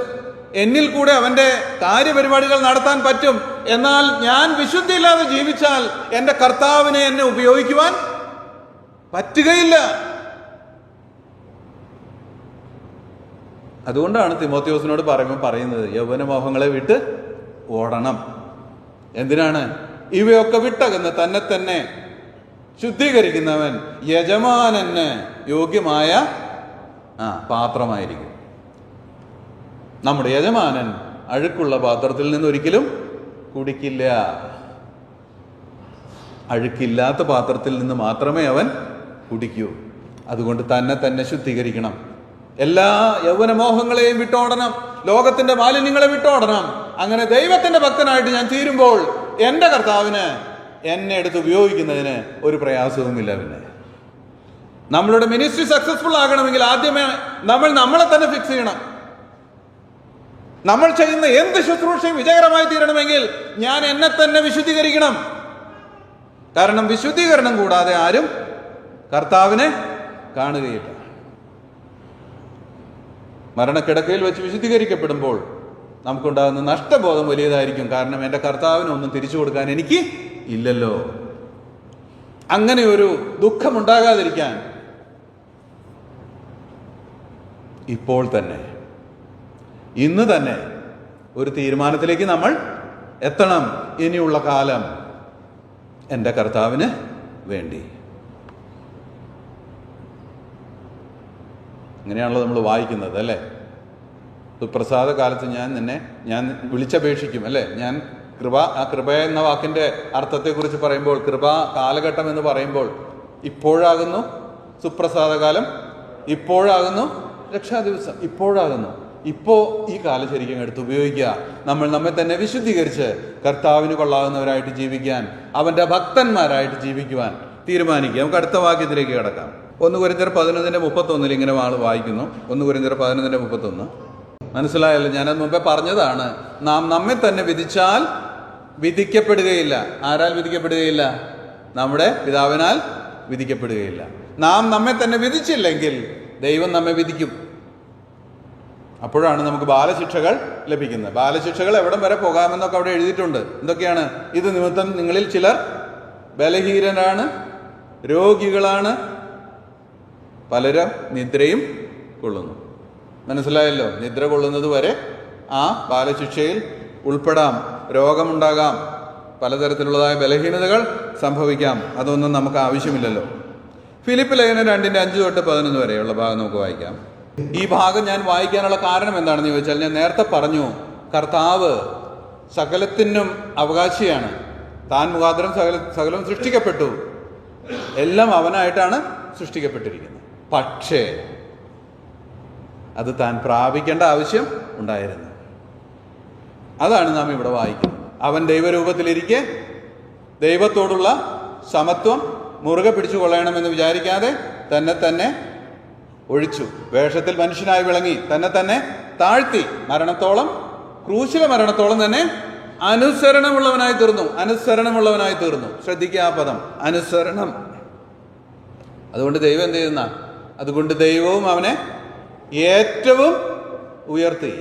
എന്നിൽ കൂടെ അവൻ്റെ കാര്യപരിപാടികൾ നടത്താൻ പറ്റും. എന്നാൽ ഞാൻ വിശുദ്ധിയില്ലാതെ ജീവിച്ചാൽ എൻ്റെ കർത്താവിനെ എന്നെ ഉപയോഗിക്കുവാൻ പറ്റുകയില്ല. അതുകൊണ്ടാണ് തിമോത്തിയോസിനോട് പറയുന്നത് യൗവനമോഹങ്ങളെ വിട്ട് ഓടണം. എന്തിനാണ്? ഇവയൊക്കെ വിട്ടകന്ന് തന്നെ ശുദ്ധീകരിക്കുന്നവൻ യജമാനന് യോഗ്യമായ പാത്രമായിരിക്കും. നമ്മുടെ യജമാനൻ അഴുക്കുള്ള പാത്രത്തിൽ നിന്ന് ഒരിക്കലും കുടിക്കില്ല. അഴുക്കില്ലാത്ത പാത്രത്തിൽ നിന്ന് മാത്രമേ അവൻ കുടിക്കൂ. അതുകൊണ്ട് തന്നെ ശുദ്ധീകരിക്കണം. എല്ലാ യൗവനമോഹങ്ങളെയും വിട്ടോടണം. ലോകത്തിന്റെ മാലിന്യങ്ങളെ വിട്ടോടണം. അങ്ങനെ ദൈവത്തിന്റെ ഭക്തനായിട്ട് ഞാൻ തീരുമ്പോൾ എൻ്റെ കർത്താവിന് എന്നെ എടുത്ത് ഉപയോഗിക്കുന്നതിന് ഒരു പ്രയാസവുമില്ല. പിന്നെ നമ്മളുടെ മിനിസ്ട്രി സക്സസ്ഫുൾ ആകണമെങ്കിൽ ആദ്യമേ നമ്മളെ തന്നെ ഫിക്സ് ചെയ്യണം. നമ്മൾ ചെയ്യുന്ന എന്ത് ശുശ്രൂഷയും വിജയകരമായി തീരണമെങ്കിൽ ഞാൻ എന്നെ തന്നെ വിശുദ്ധീകരിക്കണം. കാരണം വിശുദ്ധീകരണം കൂടാതെ ആരും കർത്താവിനെ കാണുകയില്ല. മരണക്കിടക്കയിൽ വെച്ച് വിശുദ്ധീകരിക്കപ്പെടുമ്പോൾ നമുക്കുണ്ടാകുന്ന നഷ്ടബോധം വലിയതായിരിക്കും. കാരണം എൻ്റെ കർത്താവിന് ഒന്നും തിരിച്ചു കൊടുക്കാൻ എനിക്ക് ഇല്ലല്ലോ. അങ്ങനെ ഒരു ദുഃഖമുണ്ടാകാതിരിക്കാൻ ഇപ്പോൾ തന്നെ, ഇന്ന് തന്നെ ഒരു തീരുമാനത്തിലേക്ക് നമ്മൾ എത്തണം. ഇനിയുള്ള കാലം എൻ്റെ കർത്താവിന് വേണ്ടി. അങ്ങനെയാണല്ലോ നമ്മൾ വായിക്കുന്നത്, അല്ലേ? സുപ്രസാദ കാലത്ത് ഞാൻ വിളിച്ചപേക്ഷിക്കും, അല്ലേ? ഞാൻ കൃപ എന്ന വാക്കിൻ്റെ അർത്ഥത്തെക്കുറിച്ച് പറയുമ്പോൾ, കൃപ കാലഘട്ടം എന്ന് പറയുമ്പോൾ ഇപ്പോഴാകുന്നു സുപ്രസാദകാലം, ഇപ്പോഴാകുന്നു രക്ഷാദിവസം, ഇപ്പോഴാകുന്നു. ഇപ്പോൾ ഈ കാലം ശരിക്കും എടുത്ത് ഉപയോഗിക്കുക. നമ്മൾ നമ്മെ തന്നെ വിശുദ്ധീകരിച്ച് കർത്താവിന് കൊള്ളാവുന്നവരായിട്ട് ജീവിക്കാൻ, അവൻ്റെ ഭക്തന്മാരായിട്ട് ജീവിക്കുവാൻ തീരുമാനിക്കുക. നമുക്ക് അടുത്ത വാക്യത്തിലേക്ക് കിടക്കാം. 1 കൊരിന്ത്യർ 11:31 ഇങ്ങനെ വായിക്കുന്നു. 1 കൊരിന്ത്യർ 11:31. മനസ്സിലായല്ലോ? ഞാനത് മുമ്പേ പറഞ്ഞതാണ്. നാം നമ്മെ തന്നെ വിധിച്ചാൽ വിധിക്കപ്പെടുകയില്ല. ആരാൽ വിധിക്കപ്പെടുകയില്ല? നമ്മുടെ പിതാവിനാൽ വിധിക്കപ്പെടുകയില്ല. നാം നമ്മെ തന്നെ വിധിച്ചില്ലെങ്കിൽ ദൈവം നമ്മെ വിധിക്കും. അപ്പോഴാണ് നമുക്ക് ബാലശിക്ഷകൾ ലഭിക്കുന്നത്. ബാലശിക്ഷകൾ എവിടം വരെ പോകാമെന്നൊക്കെ അവിടെ എഴുതിയിട്ടുണ്ട്. എന്തൊക്കെയാണ്? ഇത് നിമിത്തം നിങ്ങളിൽ ചിലർ ബലഹീനരാണ്, രോഗികളാണ്, പലരും നിദ്രയും കൊള്ളുന്നു. മനസ്സിലായല്ലോ? നിദ്ര കൊള്ളുന്നത് വരെ ആ ബാലശിക്ഷയിൽ ഉൾപ്പെടാം. രോഗമുണ്ടാകാം, പലതരത്തിലുള്ളതായ ബലഹീനതകൾ സംഭവിക്കാം. അതൊന്നും നമുക്ക് ആവശ്യമില്ലല്ലോ. ഫിലിപ്പ് ലേഖനം 2:5-11 വരെയുള്ള ഭാഗം നമുക്ക് വായിക്കാം. ഈ ഭാഗം ഞാൻ വായിക്കാനുള്ള കാരണം എന്താണെന്ന് ചോദിച്ചാൽ, ഞാൻ നേരത്തെ പറഞ്ഞു, കർത്താവ് സകലത്തിനും അവകാശിയാണ്. താൻ മുഖാന്തരം സകലം സൃഷ്ടിക്കപ്പെട്ടു. എല്ലാം അവനായിട്ടാണ് സൃഷ്ടിക്കപ്പെട്ടിരിക്കുന്നത്. പക്ഷേ അത് താൻ പ്രാപിക്കേണ്ട ആവശ്യം ഉണ്ടായിരുന്നു. അതാണ് നാം ഇവിടെ വായിക്കുന്നത്. അവൻ ദൈവരൂപത്തിലിരിക്കെ ദൈവത്തോടുള്ള സമത്വം മുറുകെ പിടിച്ചു കൊള്ളണമെന്ന് വിചാരിക്കാതെ തന്നെ ഒഴിച്ചു. വേഷത്തിൽ മനുഷ്യനായി വിളങ്ങി തന്നെ താഴ്ത്തി, മരണത്തോളം, ക്രൂശിലെ മരണത്തോളം തന്നെ അനുസരണമുള്ളവനായി തീർന്നു. ശ്രദ്ധിക്കുക ആ പദം, അനുസരണം. അതുകൊണ്ട് ദൈവം എന്ത് ചെയ്യുന്ന? അതുകൊണ്ട് ദൈവവും അവനെ ഏറ്റവും ഉയർത്തി.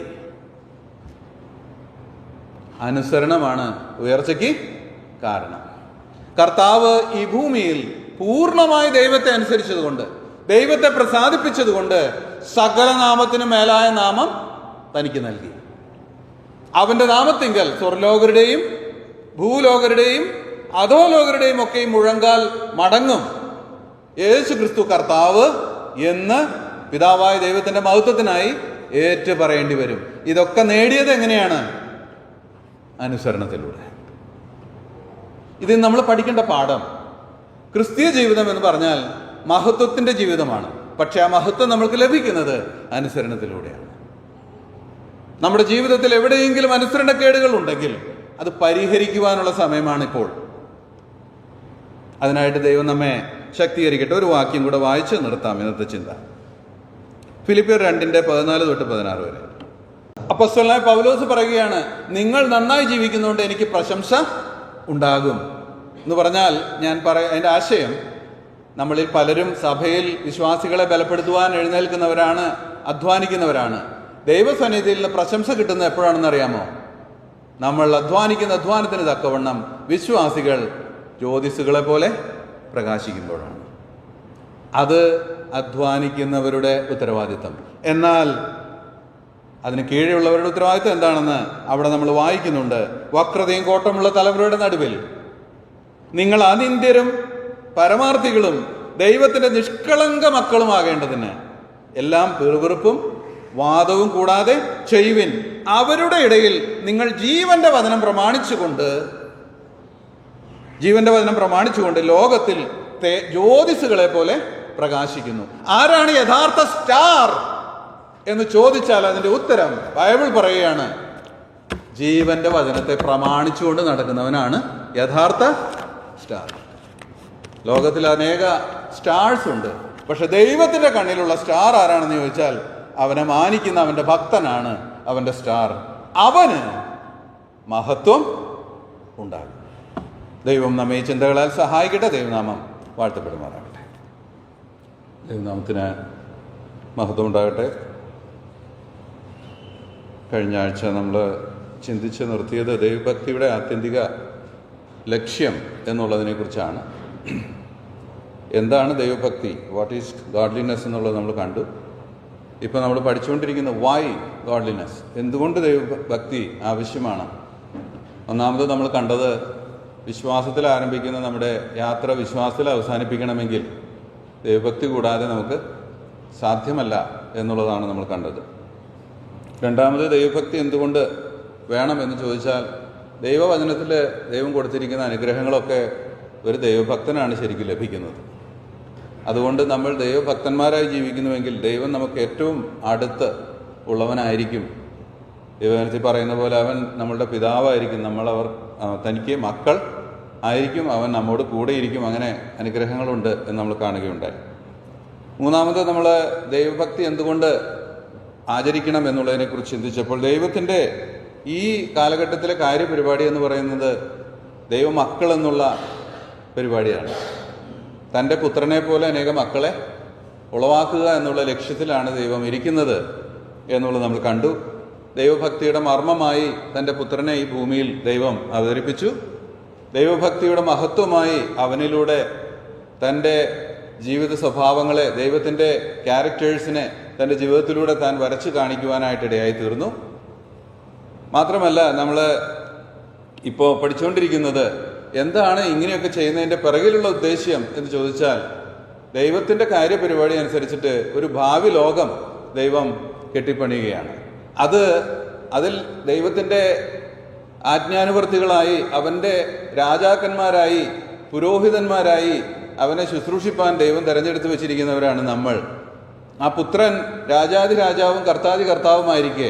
അനുസരണമാണ് ഉയർച്ചയ്ക്ക് കാരണം. കർത്താവ് ഈ ഭൂമിയിൽ പൂർണ്ണമായി ദൈവത്തെ അനുസരിച്ചതുകൊണ്ട്, ദൈവത്തെ പ്രസാദിപ്പിച്ചതുകൊണ്ട് സകല നാമത്തിനും മേലായ നാമം തനിക്ക് നൽകി. അവന്റെ നാമത്തിങ്കൽ സ്വർലോകരുടെയും ഭൂലോകരുടെയും അധോലോകരുടെയും ഒക്കെ മുഴങ്കാൽ മടങ്ങും. യേശു ക്രിസ്തു കർത്താവ് എന്ന് പിതാവായ ദൈവത്തിന്റെ മഹത്വത്തിനായി ഏറ്റു പറയേണ്ടി വരും. ഇതൊക്കെ നേടിയത് എങ്ങനെയാണ്? അനുസരണത്തിലൂടെ. ഇത് നമ്മൾ പഠിക്കേണ്ട പാഠം. ക്രിസ്തീയ ജീവിതം എന്ന് പറഞ്ഞാൽ മഹത്വത്തിന്റെ ജീവിതമാണ്. പക്ഷെ ആ മഹത്വം നമ്മൾക്ക് ലഭിക്കുന്നത് അനുസരണത്തിലൂടെയാണ്. നമ്മുടെ ജീവിതത്തിൽ എവിടെയെങ്കിലും അനുസരണക്കേടുകൾ ഉണ്ടെങ്കിൽ അത് പരിഹരിക്കുവാനുള്ള സമയമാണിപ്പോൾ. അതിനായിട്ട് ദൈവം നമ്മെ ശക്തീകരിക്കട്ടെ. ഒരു വാക്യം കൂടെ വായിച്ച് നിർത്താം ഇന്നത്തെ ചിന്ത. ഫിലിപ്പിയർ 2:14-16 വരെ. അപ്പോസ്തലനായ പൗലോസ് പറയുകയാണ്, നിങ്ങൾ നന്നായി ജീവിക്കുന്നതുകൊണ്ട് എനിക്ക് പ്രശംസ ഉണ്ടാകും എന്ന് പറഞ്ഞാൽ, അതിൻ്റെ ആശയം, നമ്മളിൽ പലരും സഭയിൽ വിശ്വാസികളെ ബലപ്പെടുത്തുവാൻ എഴുന്നേൽക്കുന്നവരാണ്, അധ്വാനിക്കുന്നവരാണ്. ദൈവസന്നിധിയിൽ നിന്ന് പ്രശംസ കിട്ടുന്നത് എപ്പോഴാണെന്ന് അറിയാമോ? നമ്മൾ അധ്വാനിക്കുന്ന അധ്വാനത്തിന് തക്കവണ്ണം വിശ്വാസികൾ ജ്യോതിസുകളെ പോലെ പ്രകാശിക്കുമ്പോഴാണ്. അത് അധ്വാനിക്കുന്നവരുടെ ഉത്തരവാദിത്തം. എന്നാൽ അതിന് കീഴെയുള്ളവരുടെ ഉത്തരവാദിത്തം എന്താണെന്ന് അവിടെ നമ്മൾ വായിക്കുന്നുണ്ട്. വക്രതയും കോട്ടമുള്ള തലമുറയുടെ നടുവിൽ നിങ്ങൾ അനിന്ദ്യരും പരമാർത്ഥികളും ദൈവത്തിന്റെ നിഷ്കളങ്ക മക്കളുമാകേണ്ടതിന് എല്ലാം പിറുപിറുപ്പും വാദവും കൂടാതെ ചെയ്യുവിൻ. അവരുടെ ഇടയിൽ നിങ്ങൾ ജീവന്റെ വചനം പ്രമാണിച്ചുകൊണ്ട് ലോകത്തിൽ ജ്യോതിസുകളെ പോലെ പ്രകാശിക്കുന്നു. ആരാണ് യഥാർത്ഥ സ്റ്റാർ എന്ന് ചോദിച്ചാൽ അതിന്റെ ഉത്തരം ബൈബിൾ പറയുകയാണ്, ജീവന്റെ വചനത്തെ പ്രമാണിച്ചുകൊണ്ട് നടക്കുന്നവനാണ് യഥാർത്ഥ സ്റ്റാർ. ലോകത്തിൽ അനേക സ്റ്റാർസ് ഉണ്ട്. പക്ഷെ ദൈവത്തിന്റെ കണ്ണിലുള്ള സ്റ്റാർ ആരാണെന്ന് ചോദിച്ചാൽ അവനെ മാനിക്കുന്ന അവന്റെ ഭക്തനാണ് അവന്റെ സ്റ്റാർ. അവന് മഹത്വം ഉണ്ടാകും. ദൈവം നമ്മെ ഈ ചിന്തകളാൽ സഹായിക്കട്ടെ. ദൈവനാമം വാഴ്ത്തപ്പെടുമാറാകട്ടെ. ദൈവനാമത്തിന് മഹത്വം ഉണ്ടാകട്ടെ. കഴിഞ്ഞ ആഴ്ച നമ്മൾ ചിന്തിച്ച് നിർത്തിയത് ദൈവഭക്തിയുടെ ആത്യന്തിക ലക്ഷ്യം എന്നുള്ളതിനെക്കുറിച്ചാണ്. എന്താണ് ദൈവഭക്തി, വാട്ട് ഈസ് ഗോഡ്ലിനെസ് എന്നുള്ളത് നമ്മൾ കണ്ടു. ഇപ്പോൾ നമ്മൾ പഠിച്ചുകൊണ്ടിരിക്കുന്ന വൈ ഗോഡ്ലിനെസ്, എന്തുകൊണ്ട് ദൈവഭക്തി ആവശ്യമാണ്. ഒന്നാമത് നമ്മൾ കണ്ടത്, വിശ്വാസത്തിൽ ആരംഭിക്കുന്ന നമ്മുടെ യാത്ര വിശ്വാസത്തിൽ അവസാനിപ്പിക്കണമെങ്കിൽ ദൈവഭക്തി കൂടാതെ നമുക്ക് സാധ്യമല്ല എന്നുള്ളതാണ് നമ്മൾ കണ്ടത്. രണ്ടാമത്, ദൈവഭക്തി എന്തുകൊണ്ട് വേണം എന്ന് ചോദിച്ചാൽ, ദൈവവചനത്തിൽ ദൈവം കൊടുത്തിരിക്കുന്ന അനുഗ്രഹങ്ങളൊക്കെ ഒരു ദൈവഭക്തനാണ് ശരിക്കും ലഭിക്കുന്നത്. അതുകൊണ്ട് നമ്മൾ ദൈവഭക്തന്മാരായി ജീവിക്കുന്നുവെങ്കിൽ ദൈവം നമുക്ക് ഏറ്റവും അടുത്ത് ഉള്ളവനായിരിക്കും. ദൈവവചനത്തിൽ പറയുന്ന പോലെ അവൻ നമ്മളുടെ പിതാവായിരിക്കും, തനിക്ക് മക്കൾ ആയിരിക്കും, അവൻ നമ്മോട് കൂടെയിരിക്കും. അങ്ങനെ അനുഗ്രഹങ്ങളുണ്ട് എന്ന് നമ്മൾ കാണുകയുണ്ടായി. മൂന്നാമത്, നമ്മൾ ദൈവഭക്തി എന്തുകൊണ്ട് ആചരിക്കണം എന്നുള്ളതിനെക്കുറിച്ച് ചിന്തിച്ചപ്പോൾ, ദൈവത്തിൻ്റെ ഈ കാലഘട്ടത്തിലെ കാര്യപരിപാടി എന്ന് പറയുന്നത് ദൈവമക്കൾ എന്നുള്ള പരിപാടിയാണ്. തൻ്റെ പുത്രനെ പോലെ അനേക മക്കളെ ഉളവാക്കുക എന്നുള്ള ലക്ഷ്യത്തിലാണ് ദൈവം ഇരിക്കുന്നത് എന്നുള്ളത് നമ്മൾ കണ്ടു. ദൈവഭക്തിയുടെ മർമ്മമായി തൻ്റെ പുത്രനെ ഈ ഭൂമിയിൽ ദൈവം അവതരിപ്പിച്ചു. ദൈവഭക്തിയുടെ മഹത്വമായി അവനിലൂടെ തൻ്റെ ജീവിത സ്വഭാവങ്ങളെ, ദൈവത്തിൻ്റെ ക്യാരക്ടേഴ്സിനെ തൻ്റെ ജീവിതത്തിലൂടെ താൻ വരച്ച് കാണിക്കുവാനായിട്ടിടയായി തീർന്നു. മാത്രമല്ല, നമ്മൾ ഇപ്പോൾ പഠിച്ചുകൊണ്ടിരിക്കുന്നത് എന്താണ് ഇങ്ങനെയൊക്കെ ചെയ്യുന്നതിൻ്റെ പിറകിലുള്ള ഉദ്ദേശ്യം എന്ന് ചോദിച്ചാൽ, ദൈവത്തിൻ്റെ കാര്യപരിപാടി അനുസരിച്ചിട്ട് ഒരു ഭാവി ലോകം ദൈവം കെട്ടിപ്പണിയുകയാണ്. അതിൽ ദൈവത്തിൻ്റെ ആജ്ഞാനുവർത്തികളായി, അവൻ്റെ രാജാക്കന്മാരായി, പുരോഹിതന്മാരായി അവനെ ശുശ്രൂഷിപ്പാൻ ദൈവം തിരഞ്ഞെടുത്ത് വെച്ചിരിക്കുന്നവരാണ് നമ്മൾ. ആ പുത്രൻ രാജാതിരാജാവും കർത്താതി കർത്താവുമായിരിക്കെ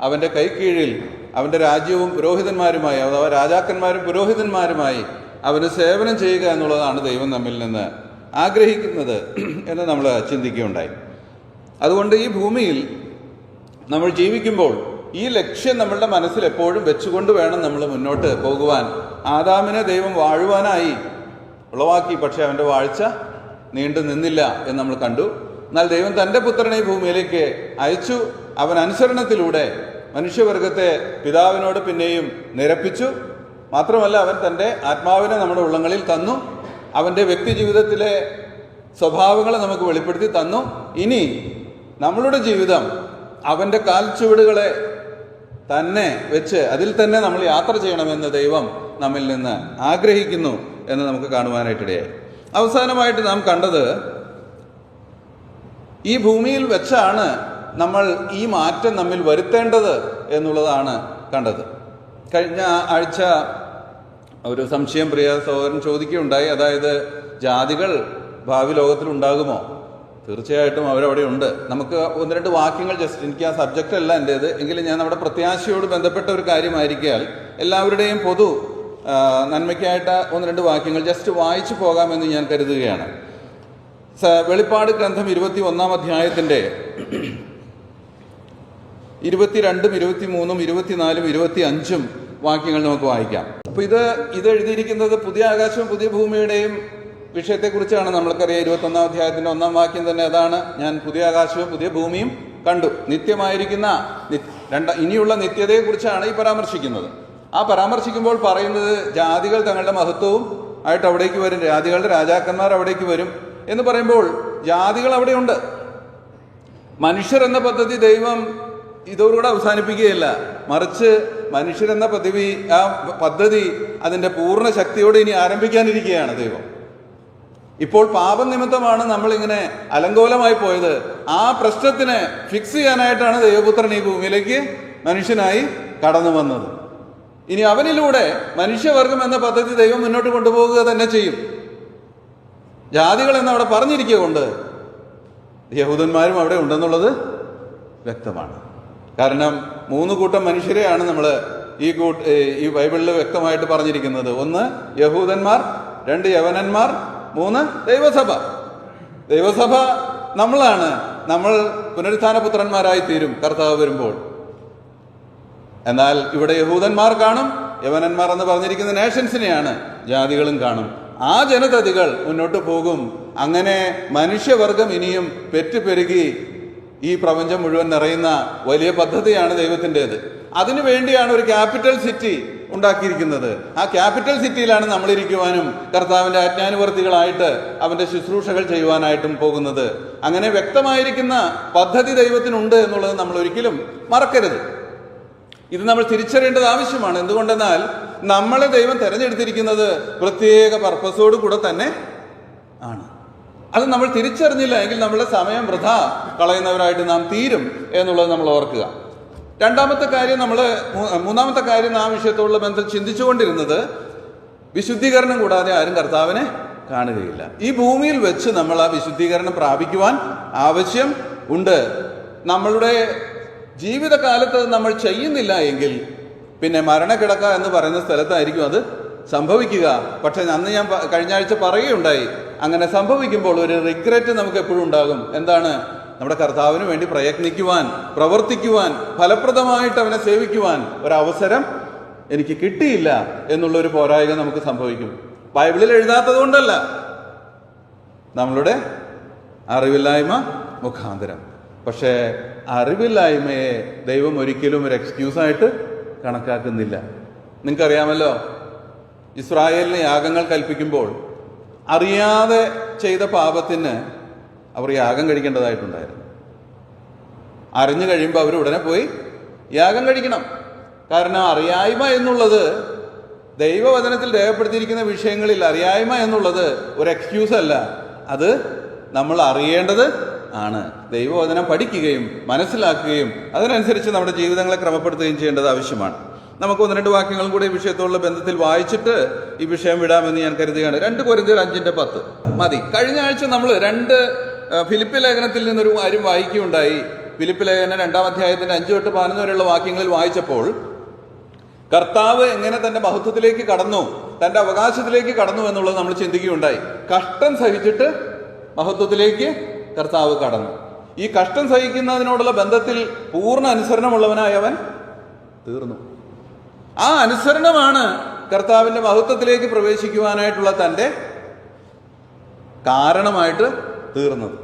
അവൻ്റെ കൈക്കീഴിൽ അവൻ്റെ രാജ്യവും പുരോഹിതന്മാരുമായി, അഥവാ രാജാക്കന്മാരും പുരോഹിതന്മാരുമായി അവന് സേവനം ചെയ്യുക എന്നുള്ളതാണ് ദൈവം നമ്മിൽ നിന്ന് ആഗ്രഹിക്കുന്നത് എന്ന് നമ്മൾ ചിന്തിക്കുകയുണ്ടായി. അതുകൊണ്ട് ഈ ഭൂമിയിൽ നമ്മൾ ജീവിക്കുമ്പോൾ ഈ ലക്ഷ്യം നമ്മളുടെ മനസ്സിൽ എപ്പോഴും വെച്ചുകൊണ്ട് വേണം നമ്മൾ മുന്നോട്ട് പോകുവാൻ. ആദാമിനെ ദൈവം വാഴുവാനായി ഉളവാക്കി, പക്ഷെ അവൻ്റെ വാഴ്ച നീണ്ടു നിന്നില്ല എന്ന് നമ്മൾ കണ്ടു. എന്നാൽ ദൈവം തൻ്റെ പുത്രനെ ഭൂമിയിലേക്ക് അയച്ചു. അവൻ അനുസരണത്തിലൂടെ മനുഷ്യവർഗത്തെ പിതാവിനോട് പിന്നെയും നിരപ്പിച്ചു. മാത്രമല്ല, അവൻ തൻ്റെ ആത്മാവിനെ നമ്മുടെ ഉള്ളങ്ങളിൽ തന്നു. അവൻ്റെ വ്യക്തി ജീവിതത്തിലെ സ്വഭാവങ്ങളെ നമുക്ക് വെളിപ്പെടുത്തി തന്നു. ഇനി നമ്മളുടെ ജീവിതം അവൻ്റെ കാൽച്ചുവടുകളെ തന്നെ വെച്ച് അതിൽ തന്നെ നമ്മൾ യാത്ര ചെയ്യണമെന്ന് ദൈവം നമ്മിൽ നിന്ന് ആഗ്രഹിക്കുന്നു എന്ന് നമുക്ക് കാണുവാനായിട്ടിടയായി. അവസാനമായിട്ട് നാം കണ്ടത്, ഈ ഭൂമിയിൽ വെച്ചാണ് നമ്മൾ ഈ മാറ്റം നമ്മിൽ വരുത്തേണ്ടത് എന്നുള്ളതാണ് കണ്ടത്. കഴിഞ്ഞ ആഴ്ച ഒരു സംശയം പ്രിയ സഹോദരൻ ചോദിക്കുകയുണ്ടായി. അതായത്, ജാതികൾ ഭാവി ലോകത്തിൽ ഉണ്ടാകുമോ? തീർച്ചയായിട്ടും അവരവിടെ ഉണ്ട്. നമുക്ക് ഒന്ന് രണ്ട് വാക്യങ്ങൾ, ജസ്റ്റ് എനിക്ക് ആ സബ്ജക്റ്റ് അല്ല എൻ്റേത്, എങ്കിലും ഞാൻ നമ്മുടെ പ്രത്യാശയോട് ബന്ധപ്പെട്ട ഒരു കാര്യമായിരിക്കാൽ എല്ലാവരുടെയും പൊതു നന്മയ്ക്കായിട്ട് ഒന്ന് രണ്ട് വാക്യങ്ങൾ ജസ്റ്റ് വായിച്ചു പോകാമെന്ന് ഞാൻ കരുതുകയാണ്. വെളിപ്പാട് ഗ്രന്ഥം 21-ാം അധ്യായത്തിൻ്റെ 22, 23, 24, 25 വാക്യങ്ങൾ നമുക്ക് വായിക്കാം. അപ്പോൾ ഇത് എഴുതിയിരിക്കുന്നത് പുതിയ ആകാശവും പുതിയ ഭൂമിയുടെയും വിഷയത്തെക്കുറിച്ചാണ്. നമ്മൾക്കറിയാം 21-ാം അധ്യായത്തിൻ്റെ 1-ാം വാക്യം തന്നെ അതാണ്. ഞാൻ പുതിയ ആകാശവും പുതിയ ഭൂമിയും കണ്ടു. നിത്യമായിരിക്കുന്ന ഇനിയുള്ള നിത്യതയെക്കുറിച്ചാണ് ഈ പരാമർശിക്കുന്നത്. ആ പരാമർശിക്കുമ്പോൾ പറയുന്നത്, ജാതികൾ തങ്ങളുടെ മഹത്വവും ആയിട്ട് അവിടേക്ക് വരും, ജാതികളുടെ രാജാക്കന്മാർ അവിടേക്ക് വരും എന്ന് പറയുമ്പോൾ ജാതികൾ അവിടെയുണ്ട്. മനുഷ്യർ എന്ന പദ്ധതി ദൈവം ഇതോടുകൂടെ അവസാനിപ്പിക്കുകയല്ല, മറിച്ച് മനുഷ്യരെന്ന പദ്ധതി അതിൻ്റെ പൂർണ്ണ ശക്തിയോടെ ഇനി ആരംഭിക്കാനിരിക്കുകയാണ് ദൈവം. ഇപ്പോൾ പാപനിമിത്തമാണ് നമ്മളിങ്ങനെ അലങ്കോലമായി പോയത്. ആ പ്രശ്നത്തിനെ ഫിക്സ് ചെയ്യാനായിട്ടാണ് ദൈവപുത്രൻ ഈ ഭൂമിയിലേക്ക് മനുഷ്യനായി കടന്നു വന്നത്. ഇനി അവനിലൂടെ മനുഷ്യവർഗം എന്ന പദ്ധതി ദൈവം മുന്നോട്ട് കൊണ്ടുപോകുക തന്നെ ചെയ്യും. ജാതികൾ എന്നവിടെ പറഞ്ഞിരിക്കുക കൊണ്ട് യഹൂദന്മാരും അവിടെ ഉണ്ടെന്നുള്ളത് വ്യക്തമാണ്. കാരണം 3 കൂട്ടം മനുഷ്യരെയാണ് നമ്മൾ ഈ ബൈബിളിൽ വ്യക്തമായിട്ട് പറഞ്ഞിരിക്കുന്നത്. 1 യഹൂദന്മാർ, 2 യവനന്മാർ, 3 ദൈവസഭ. ദൈവസഭ നമ്മളാണ്. നമ്മൾ പുനരുത്ഥാന പുത്രന്മാരായി തീരും കർത്താവ് വരുമ്പോൾ. എന്നാൽ ഇവിടെ യഹൂദന്മാർ കാണും, യവനന്മാർ എന്ന് പറഞ്ഞിരിക്കുന്ന നേഷൻസിനെയാണ്, ജാതികളും കാണും. ആ ജനതതികൾ മുന്നോട്ട് പോകും. അങ്ങനെ മനുഷ്യവർഗം ഇനിയും പെറ്റുപെരുകി ഈ പ്രപഞ്ചം മുഴുവൻ നിറയുന്ന വലിയ പദ്ധതിയാണ് ദൈവത്തിൻ്റെത്. അതിനു വേണ്ടിയാണ് ഒരു ക്യാപിറ്റൽ സിറ്റി ഉണ്ടാക്കിയിരിക്കുന്നത്. ആ ക്യാപിറ്റൽ സിറ്റിയിലാണ് നമ്മളിരിക്കുവാനും കർത്താവിൻ്റെ ആജ്ഞാനുവർത്തികളായിട്ട് അവൻ്റെ ശുശ്രൂഷകൾ ചെയ്യുവാനായിട്ടും പോകുന്നത്. അങ്ങനെ വ്യക്തമായിരിക്കുന്ന പദ്ധതി ദൈവത്തിനുണ്ട് എന്നുള്ളത് നമ്മൾ ഒരിക്കലും മറക്കരുത്. ഇത് നമ്മൾ തിരിച്ചറിയേണ്ടത് ആവശ്യമാണ്. എന്തുകൊണ്ടെന്നാൽ നമ്മളെ ദൈവം തിരഞ്ഞെടുത്തിരിക്കുന്നത് പ്രത്യേക പർപ്പസോട് കൂടെ തന്നെ ആണ്. അത് നമ്മൾ തിരിച്ചറിഞ്ഞില്ല എങ്കിൽ നമ്മുടെ സമയം വൃഥ കളയുന്നവരായിട്ട് നാം തീരും എന്നുള്ളത് നമ്മൾ ഓർക്കുക. മൂന്നാമത്തെ കാര്യം നാം വിഷയത്തോടുള്ള ബന്ധം ചിന്തിച്ചുകൊണ്ടിരുന്നത്, വിശുദ്ധീകരണം കൂടാതെ ആരും കർത്താവിനെ കാണുകയില്ല. ഈ ഭൂമിയിൽ വെച്ച് നമ്മൾ ആ വിശുദ്ധീകരണം പ്രാപിക്കുവാൻ ആവശ്യം ഉണ്ട്. നമ്മളുടെ ജീവിതകാലത്ത് നമ്മൾ ചെയ്യുന്നില്ല എങ്കിൽ പിന്നെ മരണക്കിടക്ക എന്ന് പറയുന്ന സ്ഥലത്തായിരിക്കും അത് സംഭവിക്കുക. പക്ഷെ അന്ന് ഞാൻ കഴിഞ്ഞ ആഴ്ച പറയുകയുണ്ടായി, അങ്ങനെ സംഭവിക്കുമ്പോൾ ഒരു റിഗ്രറ്റ് നമുക്ക് എപ്പോഴും ഉണ്ടാകും. എന്താണ്? നമ്മുടെ കർത്താവിന് വേണ്ടി പ്രയത്നിക്കുവാൻ, പ്രവർത്തിക്കുവാൻ, ഫലപ്രദമായിട്ട് അവനെ സേവിക്കുവാൻ ഒരവസരം എനിക്ക് കിട്ടിയില്ല എന്നുള്ളൊരു പോരായ്മ നമുക്ക് സംഭവിക്കും. ബൈബിളിൽ എഴുതാത്തത് കൊണ്ടല്ല, നമ്മളുടെ അറിവില്ലായ്മ മുഖാന്തരം. പക്ഷേ അറിവില്ലായ്മയെ ദൈവം ഒരിക്കലും ഒരു എക്സ്ക്യൂസായിട്ട് കണക്കാക്കുന്നില്ല. നിങ്ങൾക്കറിയാമല്ലോ, ഇസ്രായേലിന് യാഗങ്ങൾ കൽപ്പിക്കുമ്പോൾ അറിയാതെ ചെയ്ത പാപത്തിന് അവർ യാഗം കഴിക്കേണ്ടതായിട്ടുണ്ടായിരുന്നു. അറിഞ്ഞു കഴിയുമ്പോൾ അവർ ഉടനെ പോയി യാഗം കഴിക്കണം. കാരണം അറിയായ്മ എന്നുള്ളത് ദൈവവചനത്തിൽ രേഖപ്പെടുത്തിയിരിക്കുന്ന വിഷയങ്ങളിൽ അറിയായ്മ എന്നുള്ളത് ഒരു എക്സ്ക്യൂസ് അല്ല, അത് നമ്മൾ അറിയേണ്ടത് ആണ്. ദൈവവചനം പഠിക്കുകയും മനസ്സിലാക്കുകയും അതിനനുസരിച്ച് നമ്മുടെ ജീവിതങ്ങളെ ക്രമപ്പെടുത്തുകയും ചെയ്യേണ്ടത് ആവശ്യമാണ്. നമുക്ക് 1-2 വാക്യങ്ങളും കൂടി ഈ വിഷയത്തോടുള്ള ബന്ധത്തിൽ വായിച്ചിട്ട് ഈ വിഷയം വിടാമെന്ന് ഞാൻ കരുതുകയാണ്. 2 കൊരിന്ത്യർ 5:10 മതി. കഴിഞ്ഞ ആഴ്ച നമ്മൾ 2 ഫിലിപ്പി ലേഖനത്തിൽ നിന്നൊരു കാര്യം വായിക്കുകയുണ്ടായി. ഫിലിപ്പി ലേഖനം 2-ാം അധ്യായത്തിന്റെ 5-11 വരെയുള്ള വാക്യങ്ങളിൽ വായിച്ചപ്പോൾ കർത്താവ് എങ്ങനെ തന്റെ മഹത്വത്തിലേക്ക് കടന്നു, തന്റെ അവകാശത്തിലേക്ക് കടന്നു എന്നുള്ളത് നമ്മൾ ചിന്തിക്കുകയുണ്ടായി. കഷ്ടം സഹിച്ചിട്ട് മഹത്വത്തിലേക്ക് കർത്താവ് കടന്നു. ഈ കഷ്ടം സഹിക്കുന്നതിനോടുള്ള ബന്ധത്തിൽ പൂർണ്ണ അനുസരണമുള്ളവനായി അവൻ തീർന്നു. ആ അനുസരണമാണ് കർത്താവിന്റെ മഹത്വത്തിലേക്ക് പ്രവേശിക്കുവാനായിട്ടുള്ള തൻ്റെ കാരണമായിട്ട് തീർന്നത്.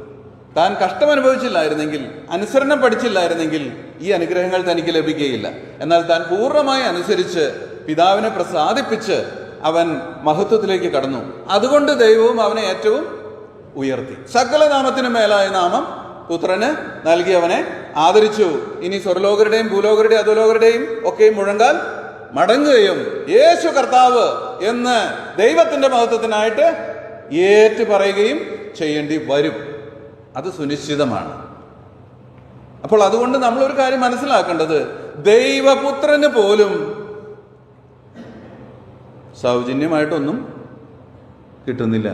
താൻ കഷ്ടം അനുഭവിച്ചില്ലായിരുന്നെങ്കിൽ, അനുസരണം പഠിച്ചില്ലായിരുന്നെങ്കിൽ ഈ അനുഗ്രഹങ്ങൾ തനിക്ക് ലഭിക്കുകയില്ല. എന്നാൽ താൻ പൂർണ്ണമായി അനുസരിച്ച് പിതാവിനെ പ്രസാദിപ്പിച്ച് അവൻ മഹത്വത്തിലേക്ക് കടന്നു. അതുകൊണ്ട് ദൈവവും അവനെ ഏറ്റവും ഉയർത്തി. സകല നാമത്തിനു മേലായ നാമം പുത്രന് നൽകി അവനെ ആദരിച്ചു. ഇനി സ്വർലോകരുടെയും ഭൂലോകരുടെയും അധോലോകരുടെയും ഒക്കെ മുഴങ്കാൽ മടങ്ങുകയും യേശു കർത്താവ് എന്ന് ദൈവത്തിന്റെ മഹത്വത്തിനായിട്ട് ഏറ്റു പറയുകയും ചെയ്യേണ്ടി വരും. അത് സുനിശ്ചിതമാണ്. അപ്പോൾ അതുകൊണ്ട് നമ്മളൊരു കാര്യം മനസ്സിലാക്കേണ്ടത്, ദൈവപുത്രന് പോലും സൗജന്യമായിട്ടൊന്നും കിട്ടുന്നില്ല.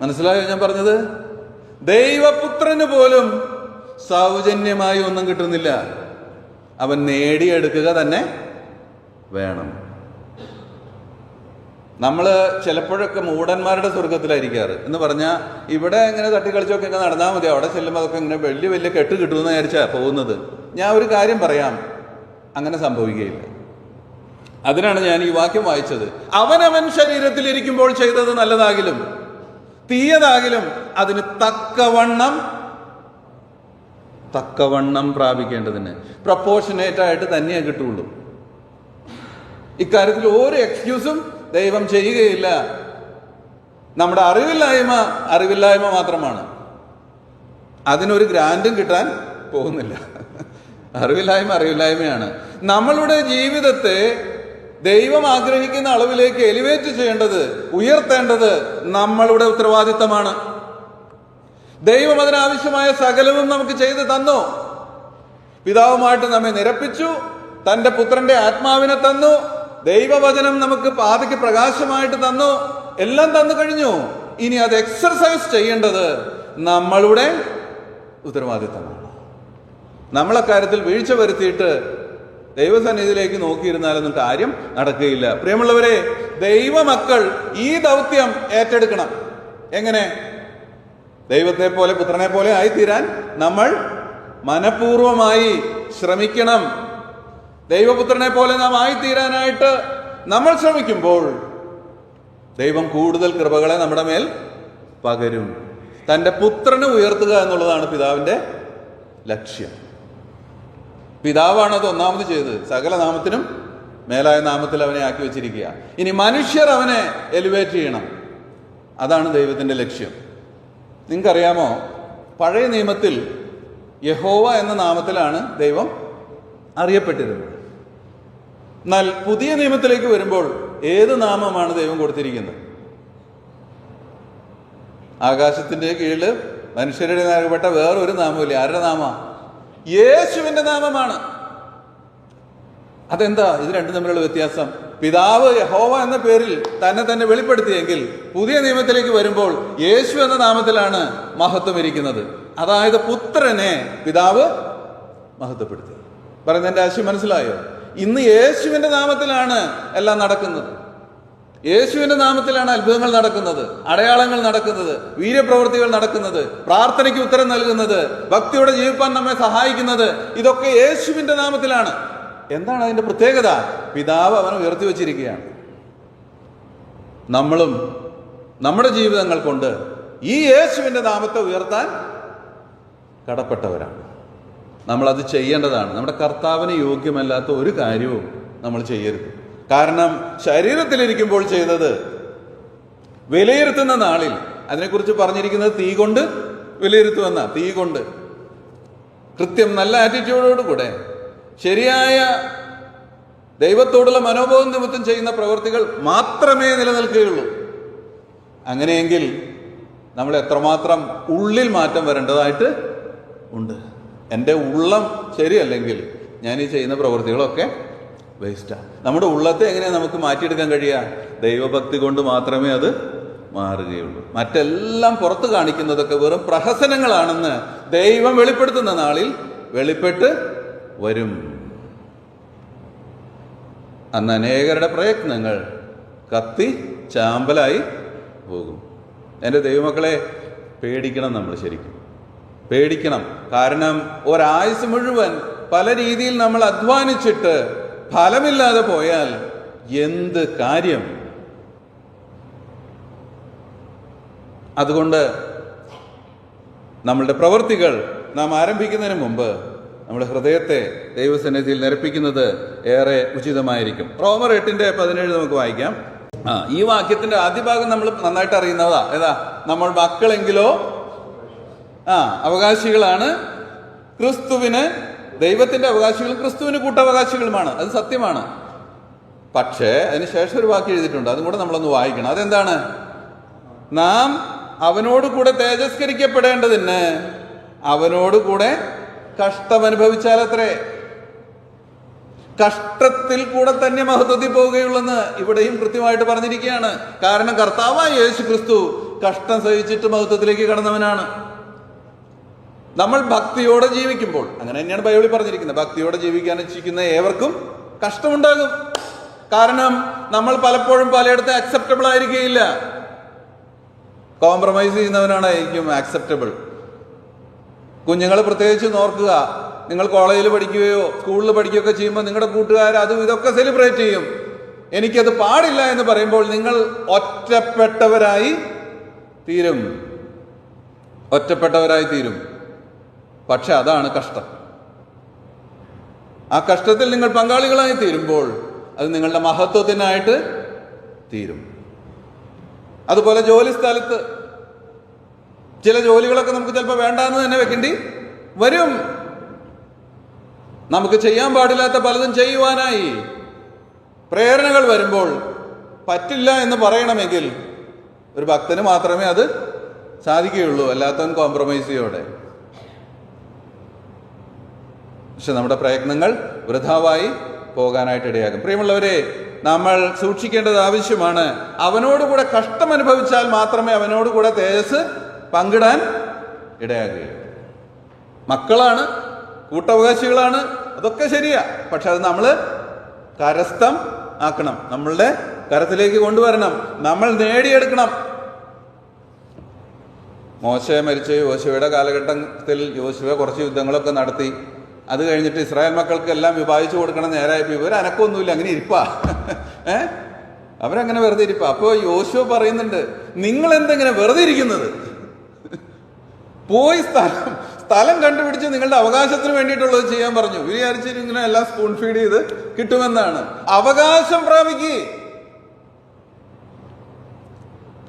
മനസ്സിലായോ ഞാൻ പറഞ്ഞത്? ദൈവപുത്രന് പോലും സൗജന്യമായി ഒന്നും കിട്ടുന്നില്ല. അവൻ നേടിയെടുക്കുക തന്നെ വേണം. നമ്മൾ ചിലപ്പോഴൊക്കെ മൂടന്മാരുടെ സ്വർഗത്തിലായിരിക്കാറ്. എന്ന് പറഞ്ഞാൽ ഇവിടെ ഇങ്ങനെ തട്ടിക്കളിച്ചൊക്കെ ഇങ്ങനെ നടന്നാൽ മതി, അവിടെ ചെല്ലുമ്പോൾ അതൊക്കെ ഇങ്ങനെ വലിയ വലിയ കെട്ട് കിട്ടുമെന്ന് വിചാരിച്ചാൽ പോകുന്നത്. ഞാൻ ഒരു കാര്യം പറയാം, അങ്ങനെ സംഭവിക്കുകയില്ല. അതിനാണ് ഞാൻ ഈ വാക്യം വായിച്ചത്. അവനവൻ ശരീരത്തിലിരിക്കുമ്പോൾ ചെയ്തത് നല്ലതാകിലും തീയതാകിലും അതിന് തക്കവണ്ണം പ്രാപിക്കേണ്ടതിന് പ്രപ്പോർഷനേറ്റ് ആയിട്ട് തന്നെയേ കിട്ടുള്ളൂ. ഇക്കാര്യത്തിൽ ഒരു എക്സ്ക്യൂസും ദൈവം ചെയ്യുകയില്ല. നമ്മുടെ അറിവില്ലായ്മ മാത്രമാണ്. അതിനൊരു ഗ്രാൻഡും കിട്ടാൻ പോകുന്നില്ല. അറിവില്ലായ്മയാണ്. നമ്മളുടെ ജീവിതത്തെ ദൈവം ആഗ്രഹിക്കുന്ന അളവിലേക്ക് എലിവേറ്റ് ചെയ്യേണ്ടത്, ഉയർത്തേണ്ടത് നമ്മളുടെ ഉത്തരവാദിത്തമാണ്. ദൈവം അതിനാവശ്യമായ സകലവും നമുക്ക് ചെയ്തു തന്നു. പിതാവുമായിട്ട് നമ്മെ നിരപ്പിച്ചു, തൻ്റെ പുത്രന്റെ ആത്മാവിനെ തന്നു, ദൈവവചനം നമുക്ക് പാതയ്ക്ക് പ്രകാശമായിട്ട് തന്നു, എല്ലാം തന്നു കഴിഞ്ഞു. ഇനി അത് എക്സർസൈസ് ചെയ്യേണ്ടത് നമ്മളുടെ ഉത്തരവാദിത്തമാണ്. നമ്മളെക്കാര്യത്തിൽ വീഴ്ച വരുത്തിയിട്ട് ദൈവസന്നിധിയിലേക്ക് നോക്കിയിരുന്നാലൊന്നും കാര്യം നടക്കുകയില്ല. പ്രിയമുള്ളവരെ, ദൈവമക്കൾ ഈ ദൗത്യം ഏറ്റെടുക്കണം. എങ്ങനെ? ദൈവത്തെ പോലെ പുത്രനെ പോലെ ആയിത്തീരാൻ നമ്മൾ മനഃപൂർവമായി ശ്രമിക്കണം. ദൈവപുത്രനെ പോലെ നാം ആയിത്തീരാനായിട്ട് നമ്മൾ ശ്രമിക്കുമ്പോൾ ദൈവം കൂടുതൽ കൃപകളെ നമ്മുടെ മേൽ പകരും. തൻ്റെ പുത്രനെ ഉയർത്തുക എന്നുള്ളതാണ് പിതാവിൻ്റെ ലക്ഷ്യം. പിതാവാണ് അത് ഒന്നാമത് ചെയ്തത്. സകല നാമത്തിനും മേലായ നാമത്തിൽ അവനെ ആക്കി വെച്ചിരിക്കുക. ഇനി മനുഷ്യർ അവനെ എലിവേറ്റ് ചെയ്യണം. അതാണ് ദൈവത്തിൻ്റെ ലക്ഷ്യം. നിങ്ങൾക്കറിയാമോ, പഴയ നിയമത്തിൽ യഹോവ എന്ന നാമത്തിലാണ് ദൈവം അറിയപ്പെട്ടിരുന്നത്. എന്നാൽ പുതിയ നിയമത്തിലേക്ക് വരുമ്പോൾ ഏത് നാമമാണ് ദൈവം കൊടുത്തിരിക്കുന്നത്? ആകാശത്തിന്റെ കീഴിൽ മനുഷ്യരുടെ നൽകപ്പെട്ട വേറൊരു നാമമില്ല. ആരുടെ നാമ? യേശുവിന്റെ നാമമാണ്. അതെന്താ ഇത് രണ്ടും തമ്മിലുള്ള വ്യത്യാസം? പിതാവ് യഹോവ എന്ന പേരിൽ തന്നെ വെളിപ്പെടുത്തിയെങ്കിൽ പുതിയ നിയമത്തിലേക്ക് വരുമ്പോൾ യേശു എന്ന നാമത്തിലാണ് മഹത്വം ഇരിക്കുന്നത്. അതായത് പുത്രനെ പിതാവ് മഹത്വപ്പെടുത്തി. പറയുന്നതിന്റെ ആശയം മനസ്സിലായോ? ഇന്ന് യേശുവിന്റെ നാമത്തിലാണ് എല്ലാം നടക്കുന്നത്. യേശുവിന്റെ നാമത്തിലാണ് അത്ഭുതങ്ങൾ നടക്കുന്നത്, അടയാളങ്ങൾ നടക്കുന്നത്, വീര്യപ്രവൃത്തികൾ നടക്കുന്നത്, പ്രാർത്ഥനയ്ക്ക് ഉത്തരം നൽകുന്നത്, ഭക്തിയോടെ ജീവിക്കാൻ നമ്മെ സഹായിക്കുന്നത്. ഇതൊക്കെ യേശുവിന്റെ നാമത്തിലാണ്. എന്താണ് അതിന്റെ പ്രത്യേകത? പിതാവ് അവനെ ഉയർത്തി വച്ചിരിക്കുകയാണ്. നമ്മളും നമ്മുടെ ജീവിതങ്ങൾ കൊണ്ട് ഈ യേശുവിന്റെ നാമത്തെ ഉയർത്താൻ കടപ്പെട്ടവരാണ്. നമ്മളത് ചെയ്യേണ്ടതാണ്. നമ്മുടെ കർത്താവിന് യോഗ്യമല്ലാത്ത ഒരു കാര്യവും നമ്മൾ ചെയ്യരുത്. കാരണം ശരീരത്തിലിരിക്കുമ്പോൾ ചെയ്തത് വിലയിരുത്തുന്ന നാളിൽ അതിനെക്കുറിച്ച് പറഞ്ഞിരിക്കുന്നത് തീ കൊണ്ട് വിലയിരുത്തുമെന്ന, തീ കൊണ്ട് കൃത്യം നല്ല ആറ്റിറ്റ്യൂഡോടുകൂടെ ശരിയായ ദൈവത്തോടുള്ള മനോബോധം നിമിത്തം ചെയ്യുന്ന പ്രവൃത്തികൾ മാത്രമേ നിലനിൽക്കുകയുള്ളൂ. അങ്ങനെയെങ്കിൽ നമ്മൾ എത്രമാത്രം ഉള്ളിൽ മാറ്റം വരേണ്ടതായിട്ട് ഉണ്ട്. എൻ്റെ ഉള്ളം ശരിയല്ലെങ്കിൽ ഞാൻ ഈ ചെയ്യുന്ന പ്രവൃത്തികളൊക്കെ വേസ്റ്റാണ്. നമ്മുടെ ഉള്ളത്തെ എങ്ങനെയാണ് നമുക്ക് മാറ്റിയെടുക്കാൻ കഴിയുക? ദൈവഭക്തി കൊണ്ട് മാത്രമേ അത് മാറുകയുള്ളൂ. മറ്റെല്ലാം പുറത്ത് കാണിക്കുന്നതൊക്കെ വെറും പ്രഹസനങ്ങളാണെന്ന് ദൈവം വെളിപ്പെടുത്തുന്ന നാളിൽ വെളിപ്പെട്ട് വരും. അന്ന് അനേകരുടെ പ്രയത്നങ്ങൾ കത്തി ചാമ്പലായി പോകും. എൻ്റെ ദൈവമക്കളെ, പേടിക്കണം. നമ്മൾ ശരിക്കും പേടിക്കണം. കാരണം ഒരായുസ് മുഴുവൻ പല രീതിയിൽ നമ്മൾ അധ്വാനിച്ചിട്ട് ഫലമില്ലാതെ പോയാൽ എന്ത് കാര്യം? അതുകൊണ്ട് നമ്മളുടെ പ്രവൃത്തികൾ നാം ആരംഭിക്കുന്നതിന് മുമ്പ് നമ്മുടെ ഹൃദയത്തെ ദൈവസന്നിധിയിൽ നിരപ്പിക്കുന്നത് ഏറെ ഉചിതമായിരിക്കും. റോമർ 8:17 നമുക്ക് വായിക്കാം. ഈ വാക്യത്തിന്റെ ആദ്യ ഭാഗം നമ്മൾ നന്നായിട്ട് അറിയുന്നതാ. ഏതാ? നമ്മൾ മക്കളെങ്കിലോ അവകാശികളാണ്, ക്രിസ്തുവിന്, ദൈവത്തിന്റെ അവകാശികളും ക്രിസ്തുവിന് കൂട്ടവകാശികളുമാണ്. അത് സത്യമാണ്. പക്ഷേ അതിനുശേഷം ഒരു വാക്യം എഴുതിയിട്ടുണ്ട്, അതും കൂടെ നമ്മളൊന്ന് വായിക്കണം. അതെന്താണ്? നാം അവനോട് കൂടെ തേജസ്കരിക്കപ്പെടേണ്ടതിന് അവനോട് കൂടെ കഷ്ടമനുഭവിച്ചാലത്രേ. കഷ്ടത്തിൽ കൂടെ തന്നെ മഹത്വത്തിൽ പോവുകയുള്ളെന്ന് ഇവിടെയും കൃത്യമായിട്ട് പറഞ്ഞിരിക്കുകയാണ്. കാരണം കർത്താവായ യേശു ക്രിസ്തു കഷ്ടം സഹിച്ചിട്ട് മഹത്വത്തിലേക്ക് കടന്നവനാണ്. നമ്മൾ ഭക്തിയോടെ ജീവിക്കുമ്പോൾ, അങ്ങനെ തന്നെയാണ് ബൈബിളിൽ പറഞ്ഞിരിക്കുന്നത്, ഭക്തിയോടെ ജീവിക്കാൻ ഇച്ഛിക്കുന്ന ഏവർക്കും കഷ്ടമുണ്ടാകും. കാരണം നമ്മൾ പലപ്പോഴും പലയിടത്ത് അക്സെപ്റ്റബിൾ ആയിരിക്കുകയില്ല. കോംപ്രമൈസ് ചെയ്യുന്നവനായിരിക്കും ആക്സെപ്റ്റബിൾ. കുഞ്ഞുങ്ങൾ പ്രത്യേകിച്ച് നോർക്കുക. നിങ്ങൾ കോളേജിൽ പഠിക്കുകയോ സ്കൂളിൽ പഠിക്കുകയൊക്കെ ചെയ്യുമ്പോൾ നിങ്ങളുടെ കൂട്ടുകാർ അതും ഇതൊക്കെ സെലിബ്രേറ്റ് ചെയ്യും. എനിക്കത് പാടില്ല എന്ന് പറയുമ്പോൾ നിങ്ങൾ ഒറ്റപ്പെട്ടവരായി തീരും. പക്ഷെ അതാണ് കഷ്ടം. ആ കഷ്ടത്തിൽ നിങ്ങൾ പങ്കാളികളായി തീരുമ്പോൾ അത് നിങ്ങളുടെ മഹത്വത്തിനായിട്ട് തീരും. അതുപോലെ ജോലി സ്ഥലത്ത് ചില ജോലികളൊക്കെ നമുക്ക് ചിലപ്പോൾ വേണ്ടാന്ന് തന്നെ വെക്കേണ്ടി വരും. നമുക്ക് ചെയ്യാൻ പാടില്ലാത്ത പലതും ചെയ്യുവാനായി പ്രേരണകൾ വരുമ്പോൾ പറ്റില്ല എന്ന് പറയണമെങ്കിൽ ഒരു ഭക്തന് മാത്രമേ അത് സാധിക്കുകയുള്ളൂ, അല്ലാത്തവൻ കോംപ്രമൈസിയോടെ. പക്ഷെ നമ്മുടെ പ്രയത്നങ്ങൾ വൃഥാവായി പോകാനായിട്ട് ഇടയാകും. പ്രിയമുള്ളവരെ, നമ്മൾ സൂക്ഷിക്കേണ്ടത് ആവശ്യമാണ്. അവനോടുകൂടെ കഷ്ടം അനുഭവിച്ചാൽ മാത്രമേ അവനോടുകൂടെ തേജസ് പങ്കിടാൻ ഇടയാകുകയുള്ളൂ. മക്കളാണ്, കൂട്ടവകാശികളാണ്, അതൊക്കെ ശരിയാ. പക്ഷെ അത് നമ്മൾ കരസ്ഥം ആക്കണം, നമ്മളുടെ കരത്തിലേക്ക് കൊണ്ടുവരണം, നമ്മൾ നേടിയെടുക്കണം. മോശെ മരിച്ച യോശുവയുടെ കാലഘട്ടത്തിൽ യോശുവ കുറച്ച് യുദ്ധങ്ങളൊക്കെ നടത്തി. അത് കഴിഞ്ഞിട്ട് ഇസ്രായേൽ മക്കൾക്ക് എല്ലാം വിഭാഗിച്ചു കൊടുക്കണം നേരായപ്പോൾ ഇവർ അനക്കൊന്നുമില്ല, അങ്ങനെ ഇരിപ്പാ. അവരങ്ങനെ വെറുതെ ഇരിപ്പാ. അപ്പോൾ യോശുവ പറയുന്നുണ്ട്, നിങ്ങൾ എന്തെങ്ങനെ വെറുതെ ഇരിക്കുന്നത്? പോയി സ്ഥലം കണ്ടുപിടിച്ച് നിങ്ങളുടെ അവകാശത്തിന് വേണ്ടിയിട്ടുള്ളത് ചെയ്യാൻ പറഞ്ഞു. വിചാരിച്ചിട്ട് ഇങ്ങനെ എല്ലാം സ്പൂൺ ഫീഡ് ചെയ്ത് കിട്ടുമെന്നാണ്. അവകാശം പ്രാപിക്കുക.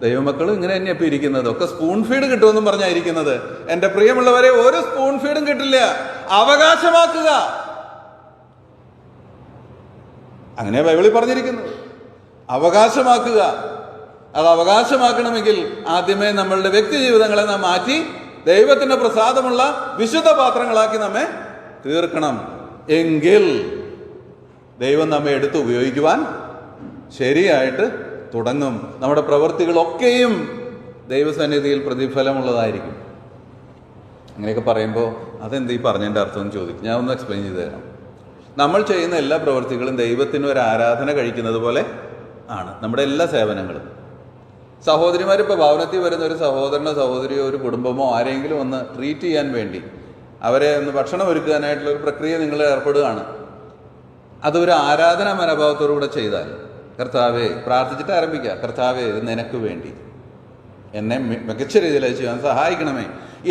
ദൈവമക്കൾ ഇങ്ങനെ തന്നെയാ ഇപ്പൊ ഇരിക്കുന്നത്. ഒക്കെ സ്പൂൺ ഫീഡ് കിട്ടുമെന്നും പറഞ്ഞായിരിക്കുന്നത്. എന്റെ പ്രിയമുള്ളവരെ, ഒരു സ്പൂൺ ഫീഡും കിട്ടില്ല. അവകാശമാക്കുക. അങ്ങനെ ബൈബിളിൽ പറഞ്ഞിരിക്കുന്നത്. അവകാശമാക്കുക. അത് അവകാശമാക്കണമെങ്കിൽ ആദ്യമേ നമ്മളുടെ വ്യക്തി ജീവിതങ്ങളെ നാം മാറ്റി ദൈവത്തിന്റെ പ്രസാദമുള്ള വിശുദ്ധ പാത്രങ്ങളാക്കി നമ്മെ തീർക്കണം. എങ്കിൽ ദൈവം നമ്മെ എടുത്ത് ഉപയോഗിക്കുവാൻ ശരിയായിട്ട് തുടങ്ങും. നമ്മുടെ പ്രവൃത്തികളൊക്കെയും ദൈവസന്നിധിയിൽ പ്രതിഫലമുള്ളതായിരിക്കും. അങ്ങനെയൊക്കെ പറയുമ്പോൾ അതെന്ത് ഈ പറഞ്ഞതിൻ്റെ അർത്ഥം എന്ന് ചോദിക്കും. ഞാൻ ഒന്ന് എക്സ്പ്ലെയിൻ ചെയ്ത് തരാം. നമ്മൾ ചെയ്യുന്ന എല്ലാ പ്രവൃത്തികളും ദൈവത്തിന് ഒരു ആരാധന കഴിക്കുന്നത് പോലെ ആണ് നമ്മുടെ എല്ലാ സേവനങ്ങളും. സഹോദരിമാരിപ്പോൾ ഭവനത്തിൽ വരുന്ന ഒരു സഹോദരനോ സഹോദരിയോ ഒരു കുടുംബമോ ആരെങ്കിലും ഒന്ന് ട്രീറ്റ് ചെയ്യാൻ വേണ്ടി അവരെ ഒന്ന് ഭക്ഷണം ഒരുക്കാനായിട്ടുള്ള ഒരു പ്രക്രിയ നിങ്ങൾ ഏർപ്പെടുകയാണ്. അതൊരു ആരാധനാ മനോഭാവത്തോടുകൂടെ ചെയ്താൽ, കർത്താവേ, പ്രാർത്ഥിച്ചിട്ട് ആരംഭിക്കുക, കർത്താവേ ഇത് നിനക്ക് വേണ്ടി എന്നെ മികച്ച രീതിയിൽ ചെയ്യാൻ സഹായിക്കണമേ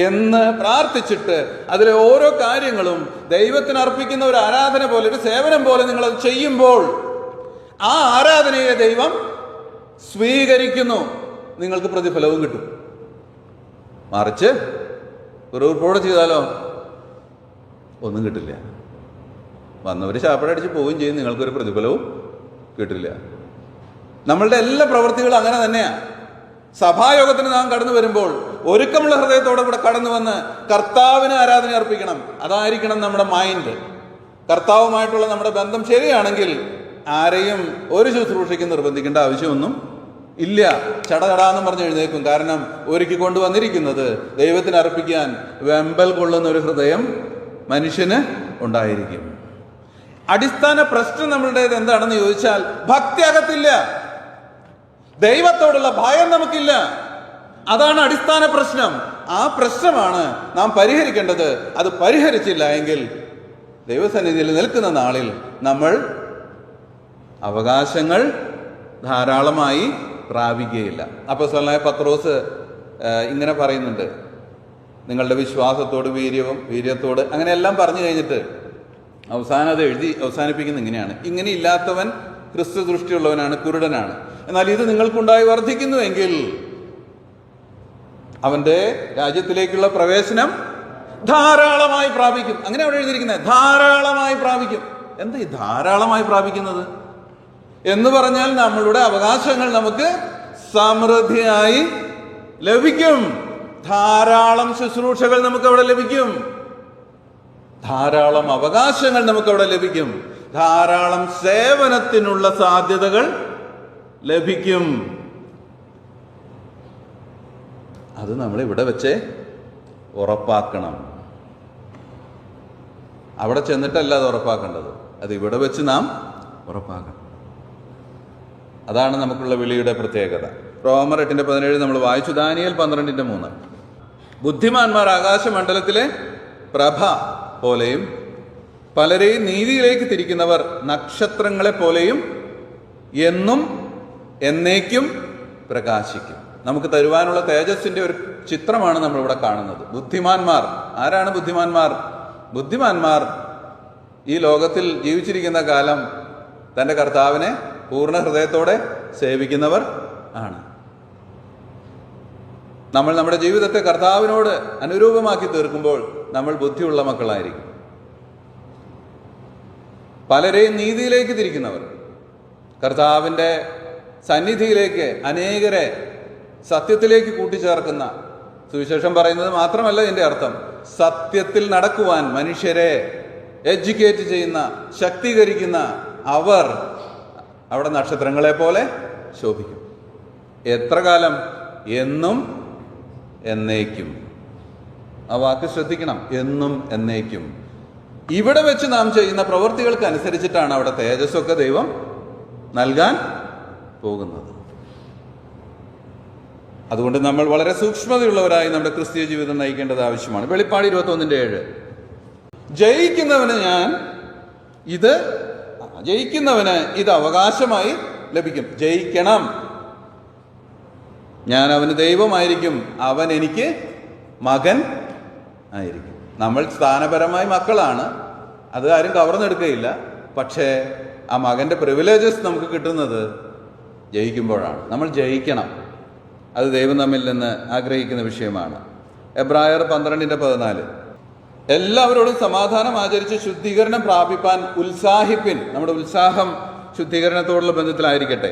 എന്ന് പ്രാർത്ഥിച്ചിട്ട് അതിലെ ഓരോ കാര്യങ്ങളും ദൈവത്തിന് അർപ്പിക്കുന്ന ഒരു ആരാധന പോലെ, ഒരു സേവനം പോലെ നിങ്ങളത് ചെയ്യുമ്പോൾ ആ ആരാധനയെ ദൈവം സ്വീകരിക്കുന്നു. നിങ്ങൾക്ക് പ്രതിഫലവും കിട്ടും. മറിച്ച് വെറുപ്പോടെ ചെയ്താലോ ഒന്നും കിട്ടില്ല. വന്നവർ ശാപ്പടടിച്ച് പോവുകയും ചെയ്യും, നിങ്ങൾക്കൊരു പ്രതിഫലവും കിട്ടില്ല. നമ്മളുടെ എല്ലാ പ്രവൃത്തികളും അങ്ങനെ തന്നെയാണ്. സഭായോഗത്തിന് നാം കടന്നു വരുമ്പോൾ ഒരുക്കമുള്ള ഹൃദയത്തോടെ കൂടെ കടന്നു വന്ന് കർത്താവിന് ആരാധന അർപ്പിക്കണം. അതായിരിക്കണം നമ്മുടെ മൈൻഡ്. കർത്താവുമായിട്ടുള്ള നമ്മുടെ ബന്ധം ശരിയാണെങ്കിൽ ആരെയും ഒരു ശുശ്രൂഷയ്ക്ക് നിർബന്ധിക്കേണ്ട ആവശ്യമൊന്നും ഇല്ല. ചടചടാന്നും പറഞ്ഞ് എഴുന്നേക്കും. കാരണം ഒരുക്കി കൊണ്ടുവന്നിരിക്കുന്നത് ദൈവത്തിന് അർപ്പിക്കാൻ വെമ്പൽ കൊള്ളുന്ന ഒരു ഹൃദയം മനുഷ്യന് ഉണ്ടായിരിക്കും. അടിസ്ഥാന പ്രശ്നം നമ്മളുടേത് എന്താണെന്ന് ചോദിച്ചാൽ ഭക്തി അകത്തില്ല, ദൈവത്തോടുള്ള ഭയം നമുക്കില്ല. അതാണ് അടിസ്ഥാന പ്രശ്നം. ആ പ്രശ്നമാണ് നാം പരിഹരിക്കേണ്ടത്. അത് പരിഹരിച്ചില്ല എങ്കിൽ ദൈവസന്നിധിയിൽ നിൽക്കുന്ന നാളിൽ നമ്മൾ അവകാശങ്ങൾ ധാരാളമായി പ്രാപിക്കുകയില്ല. അപ്പോസ്തലനായ പത്രോസ് ഇങ്ങനെ പറയുന്നുണ്ട്, നിങ്ങളുടെ വിശ്വാസത്തോട് വീര്യത്തോട് അങ്ങനെയെല്ലാം പറഞ്ഞു കഴിഞ്ഞിട്ട് അവസാനം അത് എഴുതി അവസാനിപ്പിക്കുന്നത് ഇങ്ങനെയാണ്: ഇങ്ങനെ ഇല്ലാത്തവൻ ക്രിസ്തു ദൃഷ്ടിയുള്ളവനാണ്, കുരുടനാണ്. എന്നാൽ ഇത് നിങ്ങൾക്കുണ്ടായി വർദ്ധിക്കുന്നുവെങ്കിൽ അവന്റെ രാജ്യത്തിലേക്കുള്ള പ്രവേശനം ധാരാളമായി പ്രാപിക്കും. അങ്ങനെ അവിടെ എഴുതിയിരിക്കുന്നത്, ധാരാളമായി പ്രാപിക്കും. എന്താ ഈ ധാരാളമായി പ്രാപിക്കുന്നത് എന്ന് പറഞ്ഞാൽ നമ്മളുടെ അവകാശങ്ങൾ നമുക്ക് സമൃദ്ധിയായി ലഭിക്കും. ധാരാളം ശുശ്രൂഷകൾ നമുക്ക് അവിടെ ലഭിക്കും, ധാരാളം അവകാശങ്ങൾ നമുക്ക് അവിടെ ലഭിക്കും, ധാരാളം സേവനത്തിനുള്ള സാധ്യതകൾ ലഭിക്കും. അത് നമ്മൾ ഇവിടെ വെച്ച് ഉറപ്പാക്കണം. അവിടെ ചെന്നിട്ടല്ല അത് ഉറപ്പാക്കേണ്ടത്, അത് ഇവിടെ വെച്ച് നാം ഉറപ്പാക്കണം. അതാണ് നമുക്കുള്ള വിളിയുടെ പ്രത്യേകത. റോമർ 8:17 നമ്മൾ വായിച്ചു. ദാനിയേൽ 12:3 ബുദ്ധിമാന്മാർ ആകാശമണ്ഡലത്തിലെ പ്രഭ പോലെയും പലരെയും നീതിയിലേക്ക് തിരിക്കുന്നവർ നക്ഷത്രങ്ങളെ പോലെയും എന്നും എന്നേക്കും പ്രകാശിക്കും. നമുക്ക് തരുവാനുള്ള തേജസ്സിന്റെ ഒരു ചിത്രമാണ് നമ്മളിവിടെ കാണുന്നത്. ബുദ്ധിമാന്മാർ ആരാണ്? ബുദ്ധിമാന്മാർ ഈ ലോകത്തിൽ ജീവിച്ചിരിക്കുന്ന കാലം തൻ്റെ കർത്താവിനെ പൂർണ്ണ ഹൃദയത്തോടെ സേവിക്കുന്നവർ ആണ്. നമ്മൾ നമ്മുടെ ജീവിതത്തെ കർത്താവിനോട് അനുരൂപമാക്കി തീർക്കുമ്പോൾ നമ്മൾ ബുദ്ധിയുള്ള മക്കളായിരിക്കും. പലരെയും നീതിയിലേക്ക് തിരിക്കുന്നവർ, കർത്താവിൻ്റെ സന്നിധിയിലേക്ക് അനേകരെ സത്യത്തിലേക്ക് കൂട്ടിച്ചേർക്കുന്ന, സുവിശേഷം പറയുന്നത് മാത്രമല്ല ഇതിൻ്റെ അർത്ഥം, സത്യത്തിൽ നടക്കുവാൻ മനുഷ്യരെ എഡ്യൂക്കേറ്റ് ചെയ്യുന്ന, ശക്തീകരിക്കുന്ന അവർ അവിടെ നക്ഷത്രങ്ങളെ പോലെ ശോഭിക്കും. എത്ര കാലം? എന്നും എന്നേക്കും. ആ വാക്ക് ശ്രദ്ധിക്കണം, എന്നും എന്നേക്കും. ഇവിടെ വെച്ച് നാം ചെയ്യുന്ന പ്രവൃത്തികൾക്ക് അനുസരിച്ചിട്ടാണ് അവിടെ തേജസ്സൊക്കെ ദൈവം നൽകാൻ പോകുന്നത്. അതുകൊണ്ട് നമ്മൾ വളരെ സൂക്ഷ്മതയുള്ളവരായി നമ്മുടെ ക്രിസ്തീയ ജീവിതം നയിക്കേണ്ടത് ആവശ്യമാണ്. വെളിപ്പാട് 21:7 ജയിക്കുന്നവന് ഇത് അവകാശമായി ലഭിക്കും. ജയിക്കണം. ഞാൻ അവന് ദൈവമായിരിക്കും, അവൻ എനിക്ക് മകൻ ആയിരിക്കും. നമ്മൾ സ്ഥാനപരമായി മക്കളാണ്, അത് ആരും കവർന്നെടുക്കുകയില്ല. പക്ഷേ ആ മകൻ്റെ പ്രിവിലേജസ് നമുക്ക് കിട്ടുന്നത് ജയിക്കുമ്പോഴാണ്. നമ്മൾ ജയിക്കണം. അത് ദൈവം നമ്മിൽ നിന്ന് ആഗ്രഹിക്കുന്ന വിഷയമാണ്. എബ്രായർ 12:14 എല്ലാവരോടും സമാധാനം ആചരിച്ച് ശുദ്ധീകരണം പ്രാപിപ്പാൻ ഉത്സാഹിപ്പിൻ. നമ്മുടെ ഉത്സാഹം ശുദ്ധീകരണത്തോടുള്ള ബന്ധത്തിലായിരിക്കട്ടെ.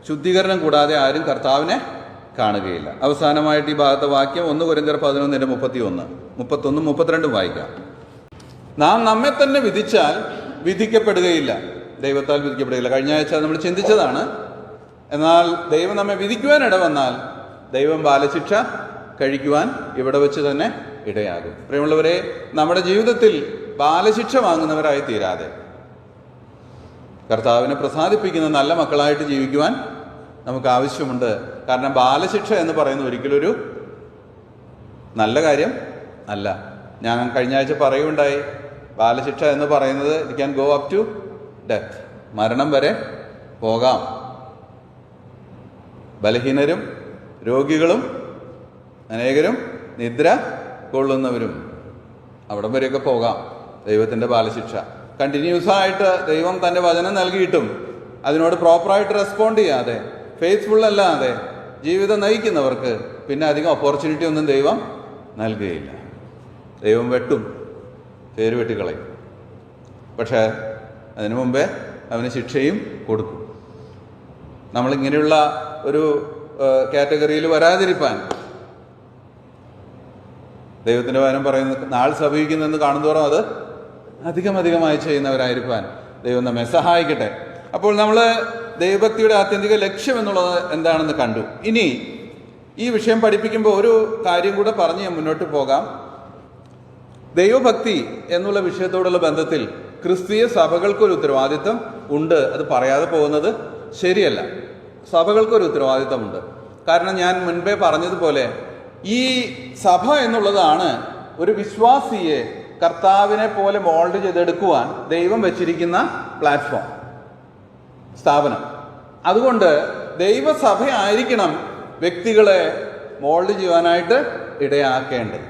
ശുദ്ധീകരണം കൂടാതെ ആരും കർത്താവിനെ കാണുകയില്ല. അവസാനമായിട്ട് ഈ ഭാഗത്തെ വാക്യം 1 കൊരിന്ത്യർ 11:31, 32 വായിക്കാം. നാം നമ്മെ തന്നെ വിധിച്ചാൽ വിധിക്കപ്പെടുകയില്ല, ദൈവത്താൽ വിധിക്കപ്പെടുകയില്ല. കഴിഞ്ഞ ആഴ്ച നമ്മൾ ചിന്തിച്ചതാണ്. എന്നാൽ ദൈവം നമ്മെ വിധിക്കുവാൻ ഇടവന്നാൽ ദൈവം ബാലശിക്ഷ കഴിക്കുവാൻ ഇവിടെ വെച്ച് തന്നെ ഇടയാകും. പ്രിയമുള്ളവരെ, നമ്മുടെ ജീവിതത്തിൽ ബാലശിക്ഷ വാങ്ങുന്നവരായി തീരാതെ കർത്താവിനെ പ്രസാദിപ്പിക്കുന്ന നല്ല മക്കളായിട്ട് ജീവിക്കുവാൻ നമുക്ക് ആവശ്യമുണ്ട്. കാരണം ബാലശിക്ഷ എന്ന് പറയുന്നത് ഒരിക്കലൊരു നല്ല കാര്യം അല്ല. ഞാൻ കഴിഞ്ഞ ആഴ്ച പറയുകയുണ്ടായി, ബാലശിക്ഷ എന്ന് പറയുന്നത് it can go up to death, മരണം വരെ പോകാം. ബലഹീനരും രോഗികളും അനേകരും നിദ്ര കൊള്ളുന്നവരും അവിടം വരെയൊക്കെ പോകാം. ദൈവത്തിൻ്റെ ബാലശിക്ഷ കണ്ടിന്യൂസായിട്ട് ദൈവം തൻ്റെ വചനം നൽകിയിട്ടും അതിനോട് പ്രോപ്പറായിട്ട് റെസ്പോണ്ട് ചെയ്യാതെ, ഫെയ്ത്ത്ഫുൾ അല്ലാതെ ജീവിതം നയിക്കുന്നവർക്ക് പിന്നെ അധികം ഓപ്പർച്യൂണിറ്റി ഒന്നും ദൈവം നൽകുകയില്ല. ദൈവം വെട്ടും, പേര് വെട്ടിക്കളയും. പക്ഷേ അതിനു മുമ്പേ അവന് ശിക്ഷയും കൊടുക്കും. നമ്മളിങ്ങനെയുള്ള ഒരു കാറ്റഗറിയിൽ വരാതിരിപ്പാൻ ദൈവത്തിൻ്റെ വചനം പറയുന്നത്, നാൾ സമീപിക്കുന്നെന്ന് കാണുന്തോറും അത് അധികമായി ചെയ്യുന്നവരായിരിക്കാൻ ദൈവം നമ്മെ സഹായിക്കട്ടെ. അപ്പോൾ നമ്മൾ ദൈവഭക്തിയുടെ ആത്യന്തിക ലക്ഷ്യം എന്നുള്ളത് എന്താണെന്ന് കണ്ടു. ഇനി ഈ വിഷയം പഠിപ്പിക്കുമ്പോൾ ഒരു കാര്യം കൂടെ പറഞ്ഞ് ഞാൻ മുന്നോട്ട് പോകാം. ദൈവഭക്തി എന്നുള്ള വിഷയത്തോടുള്ള ബന്ധത്തിൽ ക്രിസ്തീയ സഭകൾക്കൊരു ഉത്തരവാദിത്വം ഉണ്ട്. അത് പറയാതെ പോകുന്നത് ശരിയല്ല. സഭകൾക്കൊരു ഉത്തരവാദിത്വമുണ്ട്. കാരണം ഞാൻ മുൻപേ പറഞ്ഞതുപോലെ ഈ സഭ എന്നുള്ളതാണ് ഒരു വിശ്വാസിയെ കർത്താവിനെ പോലെ മോൾഡ് ചെയ്തെടുക്കുവാൻ ദൈവം വെച്ചിരിക്കുന്ന പ്ലാറ്റ്ഫോം, സ്ഥാപനം. അതുകൊണ്ട് ദൈവസഭയായിരിക്കണം വ്യക്തികളെ മോൾഡ് ചെയ്യുവാനായിട്ട് ഇടയാക്കേണ്ടത്.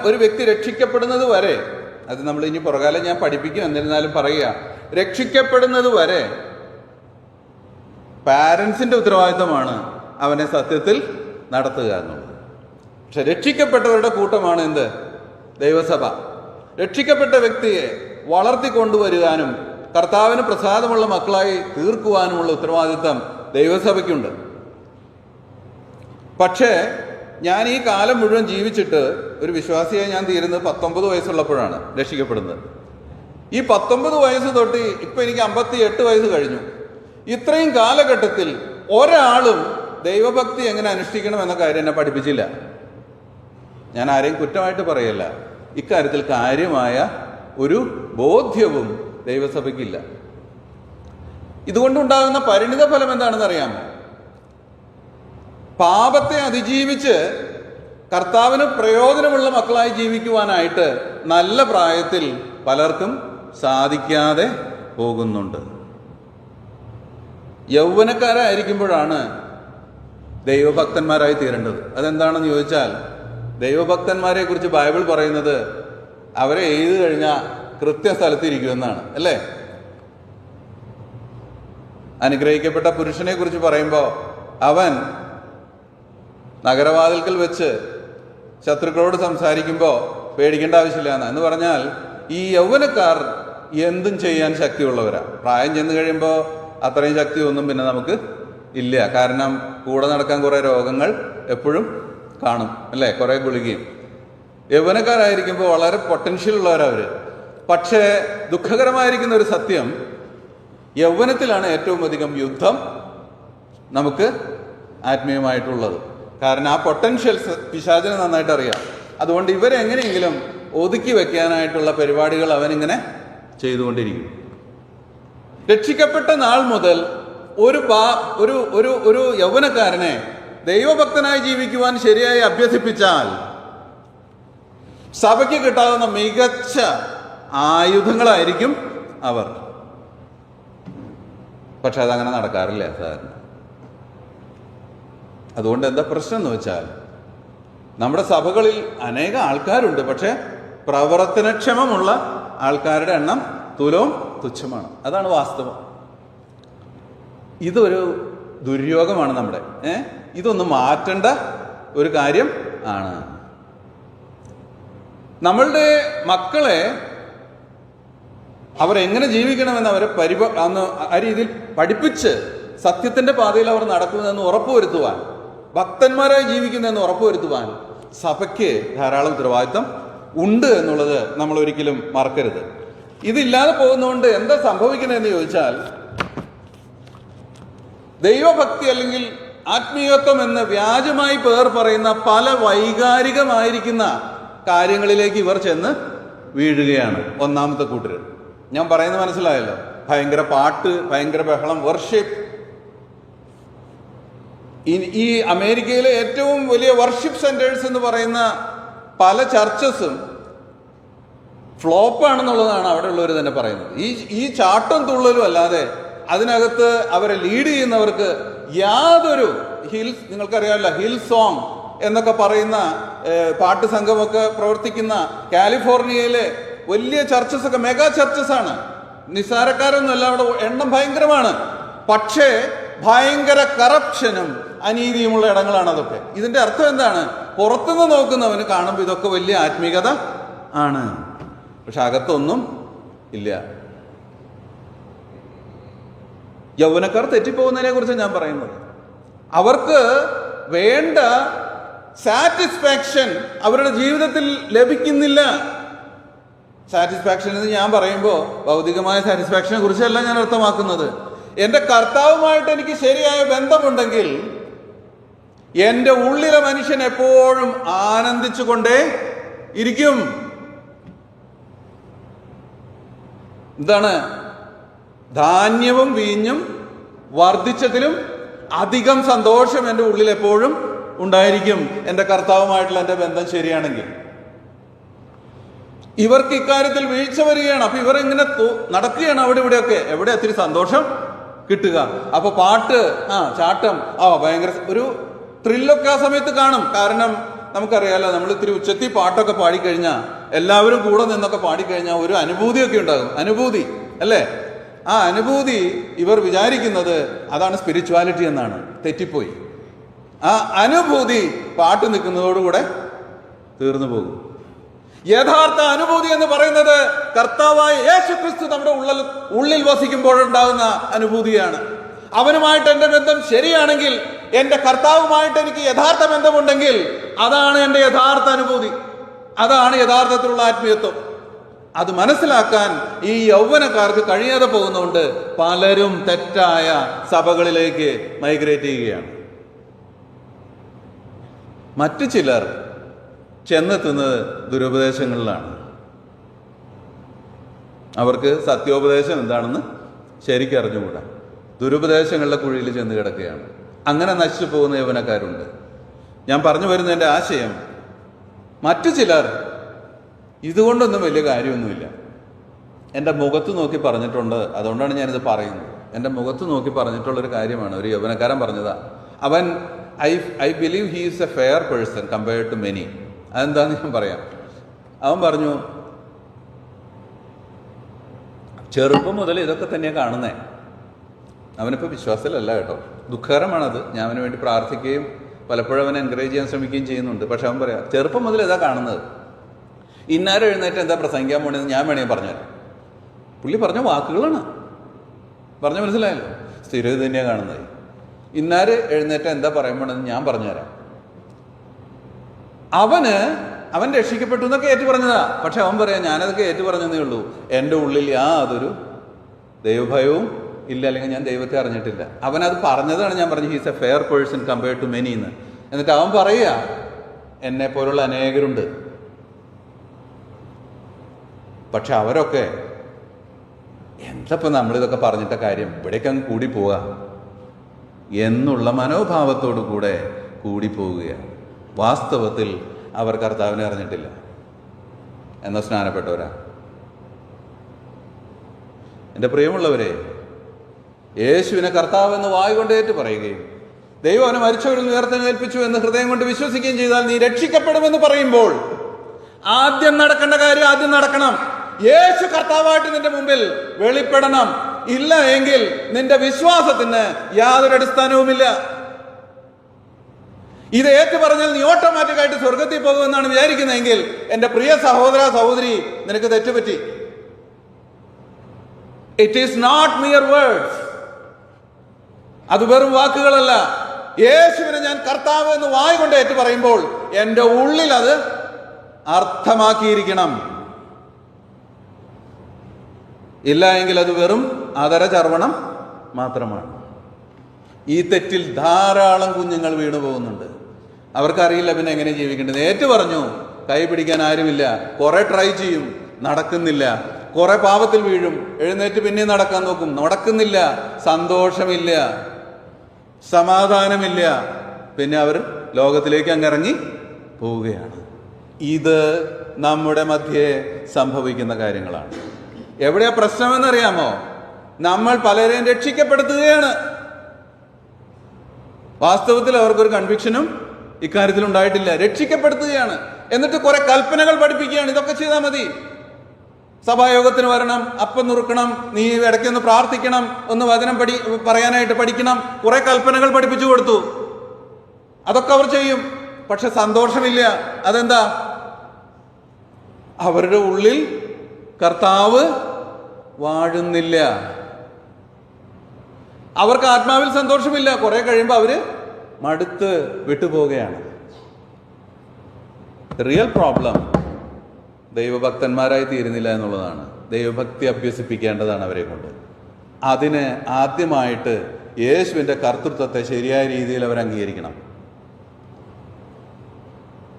ഒരു വ്യക്തി രക്ഷിക്കപ്പെടുന്നത് വരെ, അത് നമ്മൾ ഇനി പുറകാലം ഞാൻ പഠിപ്പിക്കും, എന്നിരുന്നാലും പറയുക, രക്ഷിക്കപ്പെടുന്നത് വരെ പാരൻസിൻ്റെ ഉത്തരവാദിത്തമാണ് അവനെ സത്യത്തിൽ നടത്തുക എന്നുള്ളത്. പക്ഷെ രക്ഷിക്കപ്പെട്ടവരുടെ കൂട്ടമാണ് എന്ത്? ദൈവസഭ. രക്ഷിക്കപ്പെട്ട വ്യക്തിയെ വളർത്തിക്കൊണ്ടുവരുവാനും കർത്താവിന് പ്രസാദമുള്ള മക്കളായി തീർക്കുവാനുമുള്ള ഉത്തരവാദിത്തം ദൈവസഭയ്ക്കുണ്ട്. പക്ഷേ ഞാൻ ഈ കാലം മുഴുവൻ ജീവിച്ചിട്ട് ഒരു വിശ്വാസിയായി ഞാൻ തീരുന്നത് 19 വയസ്സുള്ളപ്പോഴാണ് രക്ഷിക്കപ്പെടുന്നത്. ഈ 19 വയസ്സ് തൊട്ട് ഇപ്പം എനിക്ക് 58 വയസ്സ് കഴിഞ്ഞു. ഇത്രയും കാലഘട്ടത്തിൽ ഒരാളും ദൈവഭക്തി എങ്ങനെ അനുഷ്ഠിക്കണം എന്ന കാര്യം എന്നെ പഠിപ്പിച്ചില്ല. ഞാൻ ആരെയും കുറ്റമായിട്ട് പറയല്ല. ഇക്കാര്യത്തിൽ കാര്യമായ ഒരു ബോധ്യവും ദൈവസഭയ്ക്കില്ല. ഇതുകൊണ്ടുണ്ടാകുന്ന പരിണിത ഫലം എന്താണെന്ന് അറിയാമോ? പാപത്തെ അതിജീവിച്ച് കർത്താവിന് പ്രയോജനമുള്ള മക്കളായി ജീവിക്കുവാനായിട്ട് നല്ല പ്രായത്തിൽ പലർക്കും സാധിക്കാതെ പോകുന്നുണ്ട്. യൗവനക്കാരായിരിക്കുമ്പോഴാണ് ദൈവഭക്തന്മാരായി തീരേണ്ടത്. അതെന്താണെന്ന് ചോദിച്ചാൽ, ദൈവഭക്തന്മാരെ കുറിച്ച് ബൈബിൾ പറയുന്നത് അവരെ എഴുതി കഴിഞ്ഞാൽ കൃത്യസ്ഥലത്തിരിക്കുമെന്നാണ്, അല്ലേ? അനുഗ്രഹിക്കപ്പെട്ട പുരുഷനെ കുറിച്ച് പറയുമ്പോൾ അവൻ നഗരവാതിൽക്കൽ വെച്ച് ശത്രുക്കളോട് സംസാരിക്കുമ്പോൾ പേടിക്കേണ്ട ആവശ്യമില്ല എന്ന് പറഞ്ഞാൽ, ഈ യൗവനക്കാർ എന്തും ചെയ്യാൻ ശക്തിയുള്ളവരാണ്. പ്രായം ചെന്ന് കഴിയുമ്പോൾ അത്രയും ശക്തി ഒന്നും പിന്നെ നമുക്ക് ഇല്ല. കാരണം കൂടെ നടക്കാൻ കുറേ രോഗങ്ങൾ എപ്പോഴും കാണും, അല്ലേ? കുറേ ഗുളികയും. യൗവനക്കാരായിരിക്കുമ്പോൾ വളരെ പൊട്ടൻഷ്യൽ ഉള്ളവരവർ. പക്ഷേ ദുഃഖകരമായിരിക്കുന്ന ഒരു സത്യം, യൗവനത്തിലാണ് ഏറ്റവും അധികം യുദ്ധം നമുക്ക് ആത്മീയമായിട്ടുള്ളത്. കാരണം ആ പൊട്ടൻഷ്യൽ പിശാചിനെ നന്നായിട്ട് അറിയാം. അതുകൊണ്ട് ഇവരെ എങ്ങനെയെങ്കിലും ഒതുക്കി വെക്കാനായിട്ടുള്ള പരിപാടികൾ അവനിങ്ങനെ ചെയ്തുകൊണ്ടിരിക്കും. രക്ഷിക്കപ്പെട്ട നാൾ മുതൽ ഒരു യൗവനക്കാരനെ ദൈവഭക്തനായി ജീവിക്കുവാൻ ശരിയായി അഭ്യസിപ്പിച്ചാൽ സഭയ്ക്ക് കിട്ടാവുന്ന മികച്ച ആയുധങ്ങളായിരിക്കും അവർ. പക്ഷെ അതങ്ങനെ നടക്കാറില്ല സാധാരണ. അതുകൊണ്ട് എന്താ പ്രശ്നം എന്ന് വെച്ചാൽ, നമ്മുടെ സഭകളിൽ അനേക ആൾക്കാരുണ്ട്, പക്ഷെ പ്രവർത്തനക്ഷമമുള്ള ആൾക്കാരുടെ എണ്ണം തുലവും തുച്ഛമാണ്. അതാണ് വാസ്തവം. ഇതൊരു ദുര്യോഗമാണ് നമ്മുടെ. ഇതൊന്ന് മാറ്റേണ്ട ഒരു കാര്യം ആണ്. നമ്മളുടെ മക്കളെ അവരെങ്ങനെ ജീവിക്കണമെന്ന് അവരെ ആ രീതിയിൽ പഠിപ്പിച്ച് സത്യത്തിന്റെ പാതയിൽ അവർ നടക്കുന്നതെന്ന് ഉറപ്പുവരുത്തുവാൻ, ഭക്തന്മാരായി ജീവിക്കുന്നതെന്ന് ഉറപ്പുവരുത്തുവാൻ സഭയ്ക്ക് ധാരാളം ഉത്തരവാദിത്തം ഉണ്ട് എന്നുള്ളത് നമ്മൾ ഒരിക്കലും മറക്കരുത്. ഇതില്ലാതെ പോകുന്നതുകൊണ്ട് എന്താ സംഭവിക്കുന്നതെന്ന് ചോദിച്ചാൽ, ദൈവഭക്തി അല്ലെങ്കിൽ ആത്മീയത്വം എന്ന് വ്യാജമായി പേർ പറയുന്ന പല വൈകാരികമായിരിക്കുന്ന കാര്യങ്ങളിലേക്ക് ഇവർ ചെന്ന് വീഴുകയാണ്. ഒന്നാമത്തെ കൂട്ടർ ഞാൻ പറയുന്നത് മനസ്സിലായല്ലോ. ഭയങ്കര പാട്ട്, ഭയങ്കര ബഹളം, വർഷിപ്പ്. ഈ അമേരിക്കയിലെ ഏറ്റവും വലിയ വർഷിപ്പ് സെന്റേഴ്സ് എന്ന് പറയുന്ന പല ചർച്ചസും ഫ്ലോപ്പാണെന്നുള്ളതാണ് അവിടെ ഉള്ളവർ തന്നെ പറയുന്നത്. ഈ ചാട്ടം തുള്ളലും അല്ലാതെ അതിനകത്ത് അവരെ ലീഡ് ചെയ്യുന്നവർക്ക് യാതൊരു നിങ്ങൾക്കറിയാമല്ലോ, ഹിൽ സോങ് എന്നൊക്കെ പറയുന്ന പാട്ട് സംഘമൊക്കെ പ്രവർത്തിക്കുന്ന കാലിഫോർണിയയിലെ വലിയ ചർച്ചസ് ഒക്കെ മെഗാ ചർച്ചസ് ആണ്. നിസ്സാരക്കാരൊന്നുമല്ല, അവിടെ എണ്ണം ഭയങ്കരമാണ്. പക്ഷേ ഭയങ്കര കറപ്ഷനും അനീതിയുമുള്ള ഇടങ്ങളാണ് അതൊക്കെ. ഇതിന്റെ അർത്ഥം എന്താണ്? പുറത്തുനിന്ന് നോക്കുന്നവന് കാണുമ്പോൾ ഇതൊക്കെ വലിയ ആത്മീകത ആണ്, പക്ഷെ അകത്തൊന്നും ഇല്ല. യൗവനക്കാർ തെറ്റിപ്പോകുന്നതിനെ കുറിച്ച് ഞാൻ പറയുന്നത്. അവർക്ക് വേണ്ട സാറ്റിസ്ഫാക്ഷൻ അവരുടെ ജീവിതത്തിൽ ലഭിക്കുന്നില്ല. സാറ്റിസ്ഫാക്ഷൻ എന്ന് ഞാൻ പറയുമ്പോൾ ഭൗതികമായ സാറ്റിസ്ഫാക്ഷനെ കുറിച്ചല്ല ഞാൻ അർത്ഥമാക്കുന്നത്. എൻ്റെ കർത്താവുമായിട്ട് എനിക്ക് ശരിയായ ബന്ധമുണ്ടെങ്കിൽ എൻ്റെ ഉള്ളിലെ മനുഷ്യൻ എപ്പോഴും ആനന്ദിച്ചുകൊണ്ടേ ഇരിക്കും. എന്താണ്? ധാന്യവും വീഞ്ഞും വർദ്ധിച്ചതിലും അധികം സന്തോഷം എൻ്റെ ഉള്ളിൽ എപ്പോഴും ഉണ്ടായിരിക്കും എൻ്റെ കർത്താവുമായിട്ടുള്ള എൻ്റെ ബന്ധം ശരിയാണെങ്കിൽ. ഇവർക്ക് ഇക്കാര്യത്തിൽ വീഴ്ച വരികയാണ്. അപ്പൊ ഇവർ ഇങ്ങനെ നടക്കുകയാണ് അവിടെ ഇവിടെയൊക്കെ. എവിടെ ഒത്തിരി സന്തോഷം കിട്ടുക? അപ്പൊ പാട്ട്, ചാട്ടം, ഭയങ്കര ഒരു ത്രില്ലൊക്കെ ആ സമയത്ത് കാണും. കാരണം നമുക്കറിയാലോ, നമ്മൾ ഇത്തിരി ഉച്ചത്തിൽ പാട്ടൊക്കെ പാടിക്കഴിഞ്ഞാൽ, എല്ലാവരും കൂടെ നിന്നൊക്കെ പാടിക്കഴിഞ്ഞാൽ ഒരു അനുഭൂതിയൊക്കെ ഉണ്ടാകും. അനുഭൂതി അല്ലേ? ആ അനുഭൂതി ഇവർ വിചാരിക്കുന്നത് അതാണ് സ്പിരിച്വാലിറ്റി എന്നാണ്. തെറ്റിപ്പോയി. ആ അനുഭൂതി പാട്ട് നിൽക്കുന്നതോടുകൂടെ തീർന്നു പോകും. യഥാർത്ഥ അനുഭൂതി എന്ന് പറയുന്നത് കർത്താവായ യേശു ക്രിസ്തു നമ്മുടെ ഉള്ളിൽ വസിക്കുമ്പോഴുണ്ടാകുന്ന അനുഭൂതിയാണ്. അവനുമായിട്ട് എൻ്റെ ബന്ധം ശരിയാണെങ്കിൽ, എൻ്റെ കർത്താവുമായിട്ട് എനിക്ക് യഥാർത്ഥ ബന്ധമുണ്ടെങ്കിൽ, അതാണ് എൻ്റെ യഥാർത്ഥ അനുഭൂതി. അതാണ് യഥാർത്ഥത്തിലുള്ള ആത്മീയത്വം. അത് മനസ്സിലാക്കാൻ ഈ യൗവനക്കാർക്ക് കഴിയാതെ പോകുന്നതുകൊണ്ട് പലരും തെറ്റായ സഭകളിലേക്ക് മൈഗ്രേറ്റ് ചെയ്യുകയാണ്. മറ്റു ചിലർ ചെന്നെത്തുന്നത് ദുരുപദേശങ്ങളിലാണ്. അവർക്ക് സത്യോപദേശം എന്താണെന്ന് ശരിക്കും അറിഞ്ഞുകൂടാ. ദുരുപദേശങ്ങളുടെ കുഴിയിൽ ചെന്ന് കിടക്കുകയാണ്. അങ്ങനെ നശിച്ചു പോകുന്ന യൗവനക്കാരുണ്ട്. ഞാൻ പറഞ്ഞു വരുന്നതിൻ്റെ ആശയം, മറ്റു ചിലർ ഇതുകൊണ്ടൊന്നും വലിയ കാര്യമൊന്നുമില്ല. എൻ്റെ മുഖത്ത് നോക്കി പറഞ്ഞിട്ടുണ്ട്, അതുകൊണ്ടാണ് ഞാനിത് പറയുന്നത്. എൻ്റെ മുഖത്ത് നോക്കി പറഞ്ഞിട്ടുള്ളൊരു കാര്യമാണ്. ഒരു യൗവനക്കാരൻ പറഞ്ഞതാ. അവൻ I believe he is a fair person compared to many. അതെന്താന്ന് ഞാൻ പറയാം. അവൻ പറഞ്ഞു, ചെറുപ്പം മുതൽ ഇതൊക്കെ തന്നെയാണ് കാണുന്നേ. അവനിപ്പോൾ വിശ്വാസത്തിലല്ല കേട്ടോ, ദുഃഖകരമാണത്. ഞാൻ അവന് വേണ്ടി പ്രാർത്ഥിക്കുകയും പലപ്പോഴും അവനെ എൻകറേജ് ചെയ്യാൻ ശ്രമിക്കുകയും ചെയ്യുന്നുണ്ട്. പക്ഷെ അവൻ പറയാം, ചെറുപ്പം മുതൽ ഇതാ കാണുന്നത്. ഇന്നാരും എഴുന്നേറ്റ് എന്താ പ്രസംഗിക്കാൻ പോണെന്ന് ഞാൻ വേണമെങ്കിൽ പറഞ്ഞുതരാം. പുള്ളി പറഞ്ഞ വാക്കുകളാണ്. പറഞ്ഞ മനസ്സിലായല്ലോ? സ്ഥിരം ഇത് തന്നെയാണ് കാണുന്നത്. ഇന്നാര് എഴുന്നേറ്റ് എന്താ പറയാൻ പോണെന്ന് ഞാൻ പറഞ്ഞുതരാം. അവൻ രക്ഷിക്കപ്പെട്ടു എന്നൊക്കെ ഏറ്റു പറഞ്ഞതാ. പക്ഷെ അവൻ പറയാം, ഞാനതൊക്കെ ഏറ്റു പറഞ്ഞതേ ഉള്ളൂ, എൻ്റെ ഉള്ളിൽ യാതൊരു ദൈവഭയവും ഇല്ല, അല്ലെങ്കിൽ ഞാൻ ദൈവത്തെ അറിഞ്ഞിട്ടില്ല. അവനത് പറഞ്ഞതാണ്. ഞാൻ പറഞ്ഞു he's a fair person compared to many എന്ന്. എന്നിട്ട് അവൻ പറയുക, എന്നെ പോലുള്ള അനേകരുണ്ട്, പക്ഷെ അവരൊക്കെ എന്തപ്പോൾ നമ്മളിതൊക്കെ പറഞ്ഞിട്ട കാര്യം, ഇവിടേക്ക് അങ്ങ് കൂടി പോവുക എന്നുള്ള മനോഭാവത്തോടു കൂടെ കൂടിപ്പോവുകയാണ്. വാസ്തവത്തിൽ അവർ കർത്താവിനെ അറിഞ്ഞിട്ടില്ല എന്ന സ്നാനപ്പെട്ടവരാ. എൻ്റെ പ്രിയമുള്ളവരെ, യേശുവിനെ കർത്താവെന്ന് വായുകൊണ്ടേറ്റ് പറയുകയും ദൈവം അവനെ മരിച്ചവരിൽ ഉയർത്തെഴുന്നേൽപ്പിച്ചു എന്ന് ഹൃദയം കൊണ്ട് വിശ്വസിക്കുകയും ചെയ്താൽ നീ രക്ഷിക്കപ്പെടുമെന്ന് പറയുമ്പോൾ ആദ്യം നടക്കേണ്ട കാര്യം ആദ്യം നടക്കണം. യേശു കർത്താവായിട്ട് നിന്റെ മുമ്പിൽ വെളിപ്പെടണം. ഇല്ല എങ്കിൽ നിന്റെ വിശ്വാസത്തിന് യാതൊരു അടിസ്ഥാനവുമില്ല. ഇത് ഏറ്റു പറഞ്ഞാൽ നീ ഓട്ടോമാറ്റിക്കായിട്ട് സ്വർഗത്തിൽ പോകുമെന്നാണ് വിചാരിക്കുന്നതെങ്കിൽ എൻ്റെ പ്രിയ സഹോദര സഹോദരി, നിനക്ക് തെറ്റുപറ്റി. It is not mere words. അത് വെറും വാക്കുകളല്ല. യേശുവിനെ ഞാൻ കർത്താവ് എന്ന് വായ് കൊണ്ട് ഏറ്റു പറയുമ്പോൾ എൻ്റെ ഉള്ളിൽ അത് അർത്ഥമാക്കിയിരിക്കണം. ഇല്ല എങ്കിൽ അത് വെറും അതര ചർവണം മാത്രമാണ്. ഈ തെറ്റിൽ ധാരാളം കുഞ്ഞുങ്ങൾ വീണു പോകുന്നുണ്ട്. അവർക്കറിയില്ല പിന്നെ എങ്ങനെ ജീവിക്കേണ്ടത്. ഏറ്റു പറഞ്ഞു, കൈ പിടിക്കാൻ ആരുമില്ല. കുറെ ട്രൈ ചെയ്യും, നടക്കുന്നില്ല. കുറെ പാപത്തിൽ വീഴും, എഴുന്നേറ്റ് പിന്നെ നടക്കാൻ നോക്കും, നടക്കുന്നില്ല. സന്തോഷമില്ല, സമാധാനമില്ല. പിന്നെ അവർ ലോകത്തിലേക്ക് അങ്ങിറങ്ങി പോവുകയാണ്. ഇത് നമ്മുടെ മധ്യേ സംഭവിക്കുന്ന കാര്യങ്ങളാണ്. എവിടെയാ പ്രശ്നമെന്നറിയാമോ? നമ്മൾ പലരെയും രക്ഷിക്കപ്പെടുത്തുകയാണ്. വാസ്തവത്തിൽ അവർക്കൊരു കൺവിക്ഷനും ഇക്കാര്യത്തിൽ ഉണ്ടായിട്ടില്ല. രക്ഷിക്കപ്പെടുത്തുകയാണ്. എന്നിട്ട് കുറെ കൽപ്പനകൾ പഠിപ്പിക്കുകയാണ്. ഇതൊക്കെ ചെയ്താൽ മതി, സഭായോഗത്തിന് വരണം, അപ്പം നുറുക്കണം, നീ ഇടയ്ക്കൊന്ന് പ്രാർത്ഥിക്കണം, ഒന്ന് വചനം പറയാനായിട്ട് പഠിക്കണം, കുറെ കൽപ്പനകൾ പഠിപ്പിച്ചു കൊടുത്തു. അതൊക്കെ അവർ ചെയ്യും. പക്ഷെ സന്തോഷമില്ല. അതെന്താ? അവരുടെ ഉള്ളിൽ കർത്താവ് വാഴുന്നില്ല. അവർക്ക് ആത്മാവിൽ സന്തോഷമില്ല. കുറെ കഴിയുമ്പോൾ അവര് മടുത്ത് വിട്ടുപോവുകയാണ്. റിയൽ പ്രോബ്ലം ദൈവഭക്തന്മാരായി തീരുന്നില്ല എന്നുള്ളതാണ്. ദൈവഭക്തി അഭ്യസിപ്പിക്കേണ്ടതാണ് അവരെ കൊണ്ട്. അതിന് ആദ്യമായിട്ട് യേശുവിൻ്റെ കർത്തൃത്വത്തെ ശരിയായ രീതിയിൽ അവർ അംഗീകരിക്കണം.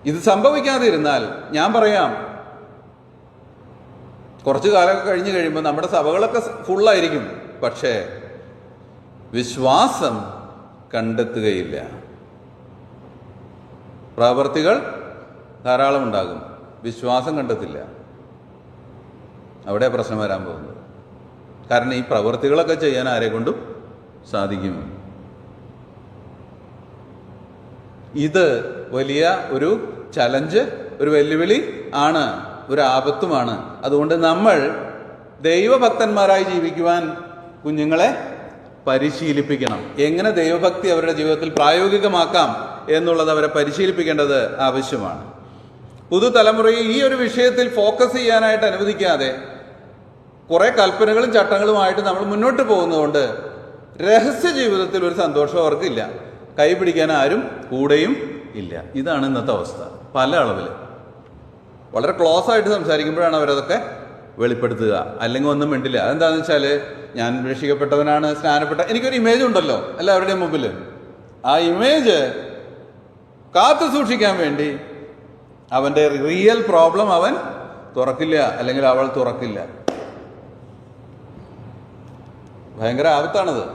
ഇത് സംഭവിക്കാതിരുന്നാൽ ഞാൻ പറയാം, കുറച്ചു കാലമൊക്കെ കഴിഞ്ഞ് കഴിയുമ്പോൾ നമ്മുടെ സഭകളൊക്കെ ഫുള്ളായിരിക്കും, പക്ഷേ വിശ്വാസം കണ്ടെത്തുകയില്ല. പ്രവൃത്തികൾ ധാരാളം ഉണ്ടാകും, വിശ്വാസം കണ്ടെത്തില്ല. അവിടെ പ്രശ്നം വരാൻ പോകുന്നത്. കാരണം ഈ പ്രവൃത്തികളൊക്കെ ചെയ്യാൻ ആരെ കൊണ്ടും സാധിക്കും. ഇത് വലിയ ഒരു ചലഞ്ച്, ഒരു വെല്ലുവിളി ആണ്, ഒരു ആപത്തുമാണ്. അതുകൊണ്ട് നമ്മൾ ദൈവഭക്തന്മാരായി ജീവിക്കുവാൻ കുഞ്ഞുങ്ങളെ പരിശീലിപ്പിക്കണം. എങ്ങനെ ദൈവഭക്തി അവരുടെ ജീവിതത്തിൽ പ്രായോഗികമാക്കാം എന്നുള്ളത് അവരെ പരിശീലിപ്പിക്കേണ്ടത് ആവശ്യമാണ്. പുതുതലമുറയെ ഈ ഒരു വിഷയത്തിൽ ഫോക്കസ് ചെയ്യാനായിട്ട് അനുവദിക്കാതെ കുറെ കൽപ്പനകളും ചട്ടങ്ങളുമായിട്ട് നമ്മൾ മുന്നോട്ട് പോകുന്നതുകൊണ്ട് രഹസ്യ ജീവിതത്തിൽ ഒരു സന്തോഷം അവർക്കില്ല. കൈ പിടിക്കാൻ ആരും കൂടെയും ഇല്ല. ഇതാണ് ഇന്നത്തെ അവസ്ഥ. പല അളവിൽ വളരെ ക്ലോസ് ആയിട്ട് സംസാരിക്കുമ്പോഴാണ് അവരതൊക്കെ വെളിപ്പെടുത്തുക. അല്ലെങ്കിൽ ഒന്നും മിണ്ടില്ല. അതെന്താണെന്ന് വെച്ചാൽ, ഞാൻ രക്ഷിക്കപ്പെട്ടവനാണ്, സ്നാനപ്പെട്ട, എനിക്കൊരു ഇമേജ് ഉണ്ടല്ലോ എല്ലാവരുടെയും മുമ്പിൽ. ആ ഇമേജ് കാത്തു സൂക്ഷിക്കാൻ വേണ്ടി അവൻ്റെ റിയൽ പ്രോബ്ലം അവൻ തുറക്കില്ല, അല്ലെങ്കിൽ അവൾ തുറക്കില്ല. ഭയങ്കര ആപത്താണത്,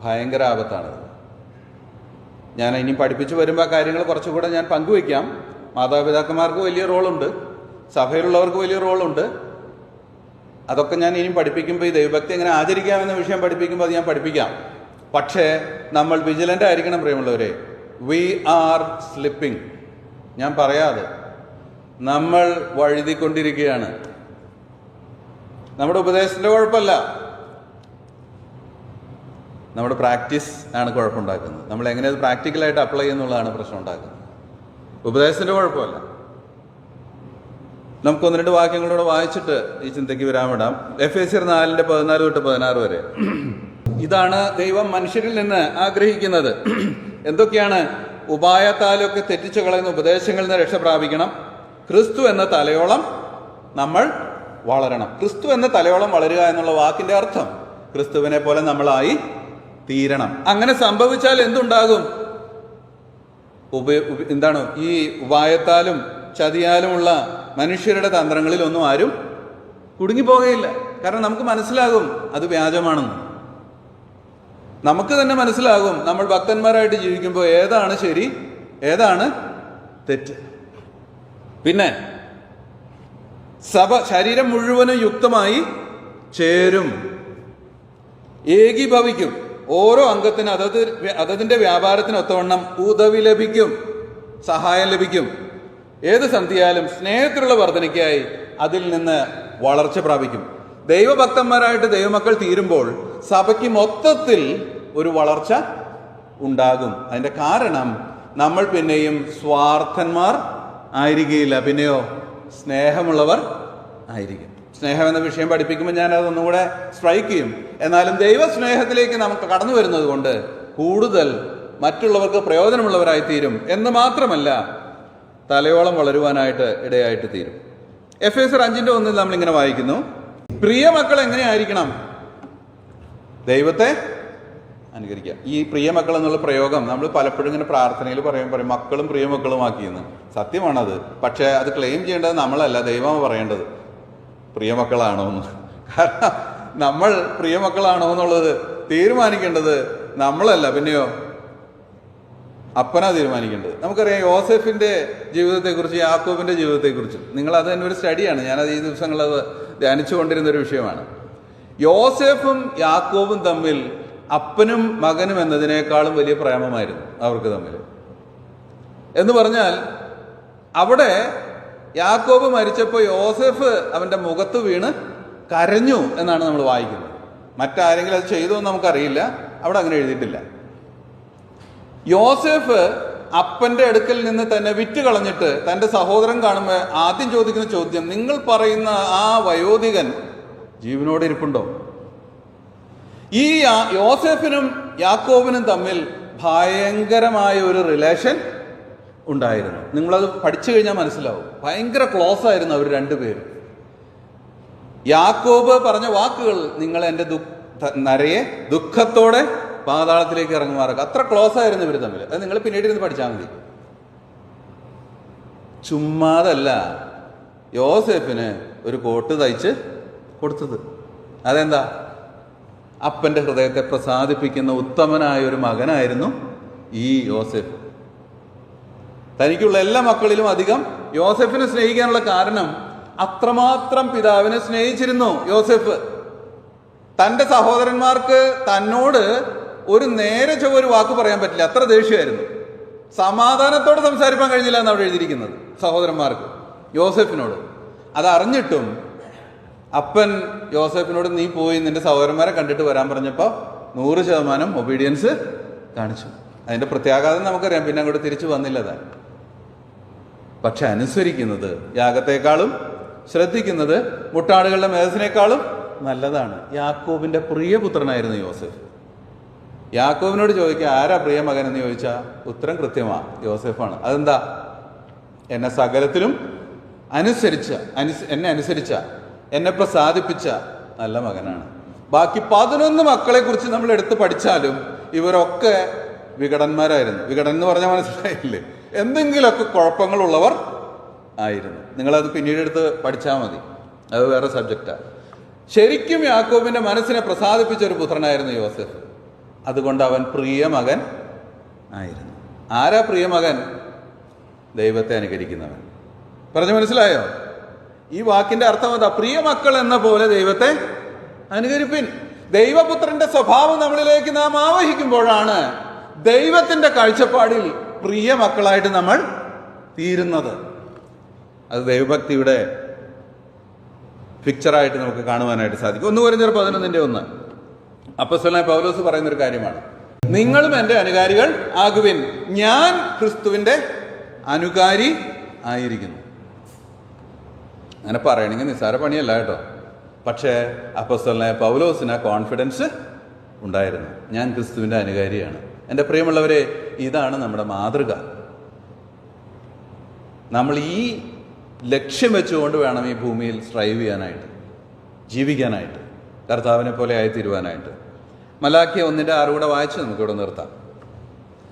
ഭയങ്കര ആപത്താണത്. ഞാൻ ഇനി പഠിപ്പിച്ചു വരുമ്പോൾ ആ കാര്യങ്ങൾ കുറച്ചുകൂടെ ഞാൻ പങ്കുവയ്ക്കാം. മാതാപിതാക്കന്മാർക്ക് വലിയ റോളുണ്ട്, സഭയിലുള്ളവർക്ക് വലിയ റോളുണ്ട്. അതൊക്കെ ഞാൻ ഇനിയും പഠിപ്പിക്കുമ്പോൾ, ഈ ദൈവഭക്തി എങ്ങനെ ആചരിക്കാമെന്ന വിഷയം പഠിപ്പിക്കുമ്പോൾ അത് ഞാൻ പഠിപ്പിക്കാം. പക്ഷേ നമ്മൾ വിജിലൻ്റ് ആയിരിക്കണം പ്രിയമുള്ളവരെ. We are slipping. ഞാൻ പറയാതെ നമ്മൾ വഴുതിക്കൊണ്ടിരിക്കുകയാണ്. നമ്മുടെ ഉപദേശത്തിൻ്റെ കുഴപ്പമല്ല, നമ്മുടെ പ്രാക്ടീസ് ആണ് കുഴപ്പമുണ്ടാക്കുന്നത്. നമ്മൾ എങ്ങനെ അത് പ്രാക്ടിക്കലായിട്ട് അപ്ലൈ ചെയ്യുന്നുള്ളതാണ് പ്രശ്നം ഉണ്ടാക്കുന്നത്. ഉപദേശത്തിൻ്റെ കുഴപ്പമല്ല. നമുക്ക് 1-2 വാക്യങ്ങളോടെ വായിച്ചിട്ട് ഈ ചിന്തയ്ക്ക് വിരാമിടാം. എഫേസ്യർ 4:14-16 വരെ. ഇതാണ് ദൈവം മനുഷ്യരിൽ നിന്ന് ആഗ്രഹിക്കുന്നത്. എന്തൊക്കെയാണ്? ഉപായത്താലൊക്കെ തെറ്റിച്ചു കളയുന്ന ഉപദേശങ്ങളിൽ നിന്ന് രക്ഷ പ്രാപിക്കണം. ക്രിസ്തു എന്ന തലയോളം നമ്മൾ വളരണം. ക്രിസ്തു എന്ന തലയോളം വളരുക എന്നുള്ള വാക്കിന്റെ അർത്ഥം ക്രിസ്തുവിനെ പോലെ നമ്മളായി തീരണം. അങ്ങനെ സംഭവിച്ചാൽ എന്തുണ്ടാകും? എന്താണ്? ഈ ഉപായത്താലും ചതിയാലുമുള്ള മനുഷ്യരുടെ തന്ത്രങ്ങളിൽ ഒന്നും ആരും കുടുങ്ങിപ്പോകുകയില്ല. കാരണം നമുക്ക് മനസ്സിലാകും അത് വ്യാജമാണെന്ന്. നമുക്ക് തന്നെ മനസ്സിലാകും നമ്മൾ ഭക്തന്മാരായിട്ട് ജീവിക്കുമ്പോൾ ഏതാണ് ശരി, ഏതാണ് തെറ്റ്. പിന്നെ സഭ ശരീരം മുഴുവനും യുക്തമായി ചേരും, ഏകീഭവിക്കും. ഓരോ അംഗത്തിന് അതതിൻ്റെ വ്യാപാരത്തിനൊത്തവണ്ണം ഉദവി ലഭിക്കും, സഹായം ലഭിക്കും. ഏത് സന്ധിയാലും സ്നേഹത്തിലുള്ള വർധനയ്ക്കായി അതിൽ നിന്ന് വളർച്ച പ്രാപിക്കും. ദൈവഭക്തന്മാരായിട്ട് ദൈവമക്കൾ തീരുമ്പോൾ സഭയ്ക്ക് മൊത്തത്തിൽ ഒരു വളർച്ച ഉണ്ടാകും. അതിൻ്റെ കാരണം നമ്മൾ പിന്നെയും സ്വാർത്ഥന്മാർ ആയിരിക്കുകയില്ല, പിന്നെയോ സ്നേഹമുള്ളവർ ആയിരിക്കും. സ്നേഹം എന്ന വിഷയം പഠിപ്പിക്കുമ്പോൾ ഞാൻ അതൊന്നും കൂടെ സ്ട്രൈക്ക് ചെയ്യും. എന്നാലും ദൈവസ്നേഹത്തിലേക്ക് നമുക്ക് കടന്നു വരുന്നത് കൊണ്ട് കൂടുതൽ മറ്റുള്ളവർക്ക് പ്രയോജനമുള്ളവരായി തീരും എന്ന് മാത്രമല്ല, തലയോളം വളരുവാനായിട്ട് ഇടയായിട്ട് തീരും. എഫേസ്യർ 5:1 നമ്മളിങ്ങനെ വായിക്കുന്നു, പ്രിയ മക്കൾ എങ്ങനെയായിരിക്കണം? ദൈവത്തെ അനുകരിക്കുക. ഈ പ്രിയ മക്കൾ എന്നുള്ള പ്രയോഗം നമ്മൾ പലപ്പോഴും ഇങ്ങനെ പ്രാർത്ഥനയിൽ പറയും മക്കളും പ്രിയമക്കളുമാക്കിയെന്ന്. സത്യമാണത്. പക്ഷേ അത് ക്ലെയിം ചെയ്യേണ്ടത് നമ്മളല്ല, ദൈവമാണ് പറയേണ്ടത് പ്രിയമക്കളാണോ എന്ന്. കാരണം നമ്മൾ പ്രിയമക്കളാണോ എന്നുള്ളത് തീരുമാനിക്കേണ്ടത് നമ്മളല്ല, പിന്നെയോ അപ്പനാ തീരുമാനിക്കേണ്ടത്. നമുക്കറിയാം യോസെഫിന്റെ ജീവിതത്തെക്കുറിച്ച്, യാക്കോബിന്റെ ജീവിതത്തെക്കുറിച്ച്. നിങ്ങളത് തന്നെ ഒരു സ്റ്റഡിയാണ്. ഞാനത് ഈ ദിവസങ്ങളത് ധ്യാനിച്ചു കൊണ്ടിരുന്ന ഒരു വിഷയമാണ്. യോസെഫും യാക്കോബും തമ്മിൽ അപ്പനും മകനും എന്നതിനേക്കാളും വലിയ പ്രേമമായിരുന്നു അവർക്ക് തമ്മിൽ. എന്ന് പറഞ്ഞാൽ അവിടെ യാക്കോബ് മരിച്ചപ്പോൾ യോസെഫ് അവൻ്റെ മുഖത്ത് വീണ് കരഞ്ഞു എന്നാണ് നമ്മൾ വായിക്കുന്നത്. മറ്റാരെങ്കിലും അത് ചെയ്തോ എന്ന് നമുക്കറിയില്ല, അവിടെ അങ്ങനെ എഴുതിയിട്ടില്ല. യോസെഫ് അപ്പൻ്റെ അടുക്കൽ നിന്ന് തന്നെ വിറ്റ് കളഞ്ഞിട്ട് തൻ്റെ സഹോദരൻ കാണുമ്പോൾ ആദ്യം ചോദിക്കുന്ന ചോദ്യം, നിങ്ങൾ പറയുന്ന ആ വയോധികൻ ജീവനോടെ ഇരിപ്പുണ്ടോ? ഈ യോസെഫിനും യാക്കോബിനും തമ്മിൽ ഭയങ്കരമായ ഒരു റിലേഷൻ ഉണ്ടായിരുന്നു. നിങ്ങളത് പഠിച്ചു കഴിഞ്ഞാൽ മനസ്സിലാവും. ഭയങ്കര ക്ലോസ് ആയിരുന്നു അവർ രണ്ടുപേരും. യാക്കോബ് പറഞ്ഞ വാക്കുകൾ, നിങ്ങൾ എൻ്റെ നരയെ ദുഃഖത്തോടെ പാതാളത്തിലേക്ക് ഇറങ്ങുമാറാക്കുക. അത്ര ക്ലോസ് ആയിരുന്നു ഇവർ തമ്മിൽ. അത് നിങ്ങൾ പിന്നീട് ഇരുന്ന് പഠിച്ചാൽ മതി. ചുമ്മാതല്ല യോസെഫിന് ഒരു കോട്ട് തയ്ച്ച് കൊടുത്തത്. അതെന്താ? അപ്പൻ്റെ ഹൃദയത്തെ പ്രസാദിപ്പിക്കുന്ന ഉത്തമനായ ഒരു മകനായിരുന്നു ഈ യോസെഫ്. തനിക്കുള്ള എല്ലാ മക്കളിലും അധികം യോസെഫിനെ സ്നേഹിക്കാനുള്ള കാരണം അത്രമാത്രം പിതാവിനെ സ്നേഹിച്ചിരുന്നു യോസെഫ്. തൻ്റെ സഹോദരന്മാർക്ക് തന്നോട് ഒരു നേരെ ചൊവ്വൊരു വാക്ക് പറയാൻ പറ്റില്ല, അത്ര ദേഷ്യമായിരുന്നു. സമാധാനത്തോടെ സംസാരിക്കാൻ കഴിഞ്ഞില്ല എന്ന് അവിടെ എഴുതിയിരിക്കുന്നത് സഹോദരന്മാർക്ക്, യോസെഫിനോട്. അതറിഞ്ഞിട്ടും അപ്പൻ യോസെഫിനോട് നീ പോയി നിന്റെ സഹോദരന്മാരെ കണ്ടിട്ട് വരാൻ പറഞ്ഞപ്പോൾ 100% ഒബീഡിയൻസ് കാണിച്ചു. അതിൻ്റെ പ്രത്യാഘാതം നമുക്കറിയാം. പിന്നെ അങ്ങോട്ട് തിരിച്ചു വന്നില്ല താൻ. പക്ഷെ അനുസരിക്കുന്നത് യാഗത്തെക്കാളും ശ്രദ്ധിക്കുന്നത് മുട്ടാടുകളുടെ മേധസ്സിനേക്കാളും നല്ലതാണ്. യാക്കോബിന്റെ പ്രിയപുത്രനായിരുന്നു യോസെഫ്. യാക്കോബിനോട് ചോദിക്കുക ആരാ പ്രിയ മകൻ എന്ന് ചോദിച്ചാൽ ഉത്തരം കൃത്യമാണ്, യോസെഫാണ്. അതെന്താ? എന്നെ സകലത്തിലും എന്നെ അനുസരിച്ച എന്നെ പ്രസാദിപ്പിച്ച നല്ല മകനാണ്. ബാക്കി 11 മക്കളെ കുറിച്ച് നമ്മൾ എടുത്ത് പഠിച്ചാലും ഇവരൊക്കെ വികടന്മാരായിരുന്നു. വികടൻ എന്ന് പറഞ്ഞാൽ മനസ്സിലായില്ലേ? എന്തെങ്കിലുമൊക്കെ കുഴപ്പങ്ങളുള്ളവർ ആയിരുന്നു. നിങ്ങളത് പിന്നീട് എടുത്ത് പഠിച്ചാൽ മതി, അത് വേറെ സബ്ജക്റ്റാണ്. ശരിക്കും യാക്കോബിന്റെ മനസ്സിനെ പ്രസാദിപ്പിച്ച ഒരു പുത്രനായിരുന്നു യോസെഫ്. അതുകൊണ്ട് അവൻ പ്രിയമകൻ ആയിരുന്നു. ആരാ പ്രിയമകൻ? ദൈവത്തെ അനുകരിക്കുന്നവൻ. പറഞ്ഞു മനസ്സിലായോ? ഈ വാക്കിന്റെ അർത്ഥം എന്താ? പ്രിയമക്കൾ എന്ന പോലെ ദൈവത്തെ അനുകരിപ്പിൻ. ദൈവപുത്രന്റെ സ്വഭാവം നമ്മളിലേക്ക് നാം ആവഹിക്കുമ്പോഴാണ് ദൈവത്തിന്റെ കാഴ്ചപ്പാടിൽ പ്രിയ മക്കളായിട്ട് നമ്മൾ തീരുന്നത്. അത് ദൈവഭക്തിയുടെ പിക്ചറായിട്ട് നമുക്ക് കാണുവാനായിട്ട് സാധിക്കും. 1 കൊരിന്ത്യർ 11:1 അപ്പോസ്തലനായ പൗലോസ് പറയുന്നൊരു കാര്യമാണ്, നിങ്ങളും എൻ്റെ അനുകാരികൾ ആകുവിൻ, ഞാൻ ക്രിസ്തുവിൻ്റെ അനുകാരി ആയിരിക്കുന്നു. അങ്ങനെ പറയണമെങ്കിൽ നിസ്സാര പണിയല്ല കേട്ടോ. പക്ഷേ അപ്പോസ്തലനായ പൗലോസിന് കോൺഫിഡൻസ് ഉണ്ടായിരുന്നു, ഞാൻ ക്രിസ്തുവിൻ്റെ അനുകാരിയാണ്. എൻ്റെ പ്രിയമുള്ളവരെ, ഇതാണ് നമ്മുടെ മാതൃക. നമ്മൾ ഈ ലക്ഷ്യം വെച്ചുകൊണ്ട് വേണം ഈ ഭൂമിയിൽ സ്ട്രൈവ് ചെയ്യാനായിട്ട്, ജീവിക്കാനായിട്ട്, കർത്താവിനെ പോലെ ആയിത്തീരുവാനായിട്ട്. മലാക്കി 1:6 കൂടെ വായിച്ച് നമുക്കിവിടെ നിർത്താം.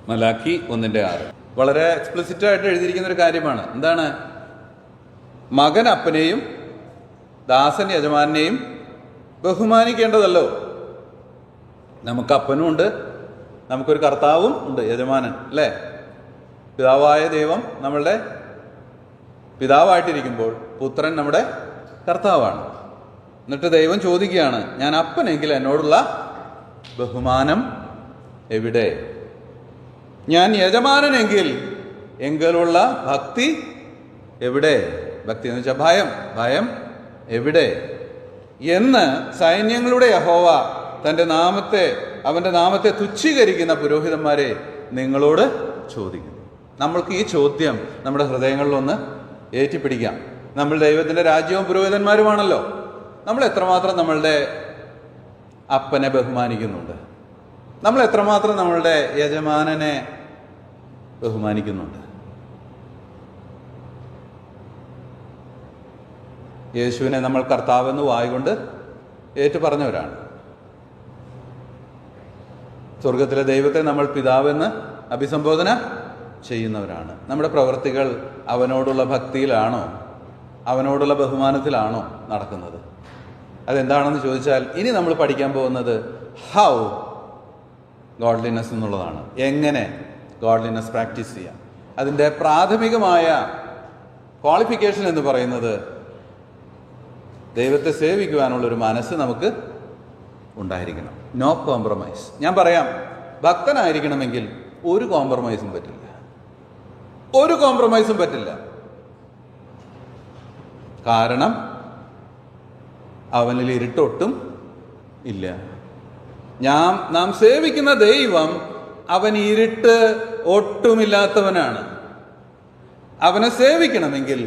മലാക്കി 1:6 വളരെ എക്സ്പ്ലിസിറ്റായിട്ട് എഴുതിയിരിക്കുന്ന ഒരു കാര്യമാണ്. എന്താണ്? മകൻ അപ്പനെയും ദാസൻ യജമാനെയും ബഹുമാനിക്കേണ്ടതല്ലോ. നമുക്ക് അപ്പനും ഉണ്ട്, നമുക്കൊരു കർത്താവും ഉണ്ട്, യജമാനൻ അല്ലേ? പിതാവായ ദൈവം നമ്മളുടെ പിതാവായിട്ടിരിക്കുമ്പോൾ പുത്രൻ നമ്മുടെ കർത്താവാണ്. എന്നിട്ട് ദൈവം ചോദിക്കുകയാണ്, ഞാൻ അപ്പനെങ്കിൽ എന്നോടുള്ള ബഹുമാനം എവിടെ? ഞാൻ യജമാനനെങ്കിൽ എങ്കിലുള്ള ഭക്തി എവിടെ? ഭക്തി എന്ന് വെച്ചാൽ ഭയം എവിടെ എന്ന് സൈന്യങ്ങളുടെ യഹോവ അവൻ്റെ നാമത്തെ തുച്ഛീകരിക്കുന്ന പുരോഹിതന്മാരെ നിങ്ങളോട് ചോദിക്കുന്നു. നമ്മൾക്ക് ഈ ചോദ്യം നമ്മുടെ ഹൃദയങ്ങളിലൊന്ന് ഏറ്റിപ്പിടിക്കാം. നമ്മൾ ദൈവത്തിൻ്റെ രാജ്യവും പുരോഹിതന്മാരുമാണല്ലോ. നമ്മൾ എത്രമാത്രം നമ്മളുടെ അപ്പനെ ബഹുമാനിക്കുന്നുണ്ട്? നമ്മൾ എത്രമാത്രം നമ്മളുടെ യജമാനനെ ബഹുമാനിക്കുന്നുണ്ട്? യേശുവിനെ നമ്മൾ കർത്താവെന്ന് വായുകൊണ്ട് ഏറ്റു പറഞ്ഞവരാണ്. സ്വർഗത്തിലെ ദൈവത്തെ നമ്മൾ പിതാവെന്ന് അഭിസംബോധന ചെയ്യുന്നവരാണ്. നമ്മുടെ പ്രവൃത്തികൾ അവനോടുള്ള ഭക്തിയിലാണോ, അവനോടുള്ള ബഹുമാനത്തിലാണോ നടക്കുന്നത്? അതെന്താണെന്ന് ചോദിച്ചാൽ ഇനി നമ്മൾ പഠിക്കാൻ പോകുന്നത് ഹൗ ഗോഡ്ലിനെസ് എന്നുള്ളതാണ്. എങ്ങനെ ഗോഡ്ലിനെസ് പ്രാക്ടീസ് ചെയ്യാം. അതിൻ്റെ പ്രാഥമികമായ ക്വാളിഫിക്കേഷൻ എന്ന് പറയുന്നത് ദൈവത്തെ സേവിക്കുവാനുള്ളൊരു മനസ്സ് നമുക്ക് ഉണ്ടായിരിക്കണം. No compromise. ഞാൻ പറയാം, ഭക്തനായിരിക്കണമെങ്കിൽ ഒരു കോംപ്രമൈസും പറ്റില്ല. കാരണം അവനിൽ ഇരുട്ടൊട്ടും ഇല്ല. നാം സേവിക്കുന്ന ദൈവം അവൻ ഇരുട്ട് ഒട്ടുമില്ലാത്തവനാണ്. അവനെ സേവിക്കണമെങ്കിൽ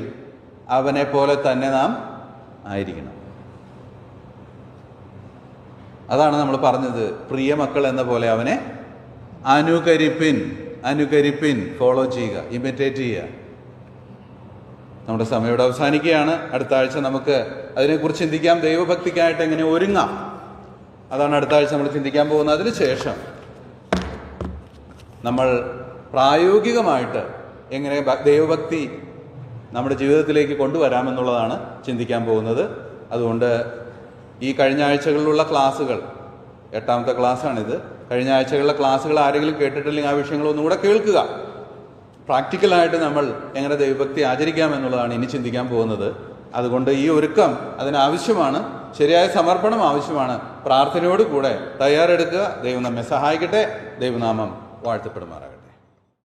അവനെ പോലെ തന്നെ നാം ആയിരിക്കണം. അതാണ് നമ്മൾ പറഞ്ഞത്, പ്രിയ മക്കൾ എന്ന പോലെ അവനെ അനുകരിപ്പിൻ, ഫോളോ ചെയ്യുക, ഇമിറ്റേറ്റ് ചെയ്യുക. നമ്മുടെ സമയം ഇവിടെ അവസാനിക്കുകയാണ്. അടുത്ത ആഴ്ച നമുക്ക് അതിനെക്കുറിച്ച് ചിന്തിക്കാം. ദൈവഭക്തിക്കായിട്ട് എങ്ങനെ ഒരുങ്ങാം, അതാണ് അടുത്ത ആഴ്ച നമ്മൾ ചിന്തിക്കാൻ പോകുന്നത്. അതിനുശേഷം നമ്മൾ പ്രായോഗികമായിട്ട് എങ്ങനെ ദൈവഭക്തി നമ്മുടെ ജീവിതത്തിലേക്ക് കൊണ്ടുവരാമെന്നുള്ളതാണ് ചിന്തിക്കാൻ പോകുന്നത്. അതുകൊണ്ട് ഈ കഴിഞ്ഞ ആഴ്ചകളിലുള്ള ക്ലാസ്സുകൾ, 8ാമത്തെ ക്ലാസ്സാണിത്. കഴിഞ്ഞ ആഴ്ചകളിലെ ക്ലാസ്സുകൾ ആരെങ്കിലും കേട്ടിട്ടില്ലെങ്കിൽ ആ വിഷയങ്ങളൊന്നുകൂടെ കേൾക്കുക. പ്രാക്ടിക്കലായിട്ട് നമ്മൾ എങ്ങനെ ദൈവഭക്തി ആചരിക്കാമെന്നുള്ളതാണ് ഇനി ചിന്തിക്കാൻ പോകുന്നത്. അതുകൊണ്ട് ഈ ഒരുക്കം അതിനാവശ്യമാണ്, ശരിയായ സമർപ്പണം ആവശ്യമാണ്. പ്രാർത്ഥനയോട് കൂടെ തയ്യാറെടുക്കുക. ദൈവം നമ്മെ സഹായിക്കട്ടെ. ദൈവനാമം വാഴ്ത്തപ്പെടുമാറാകട്ടെ.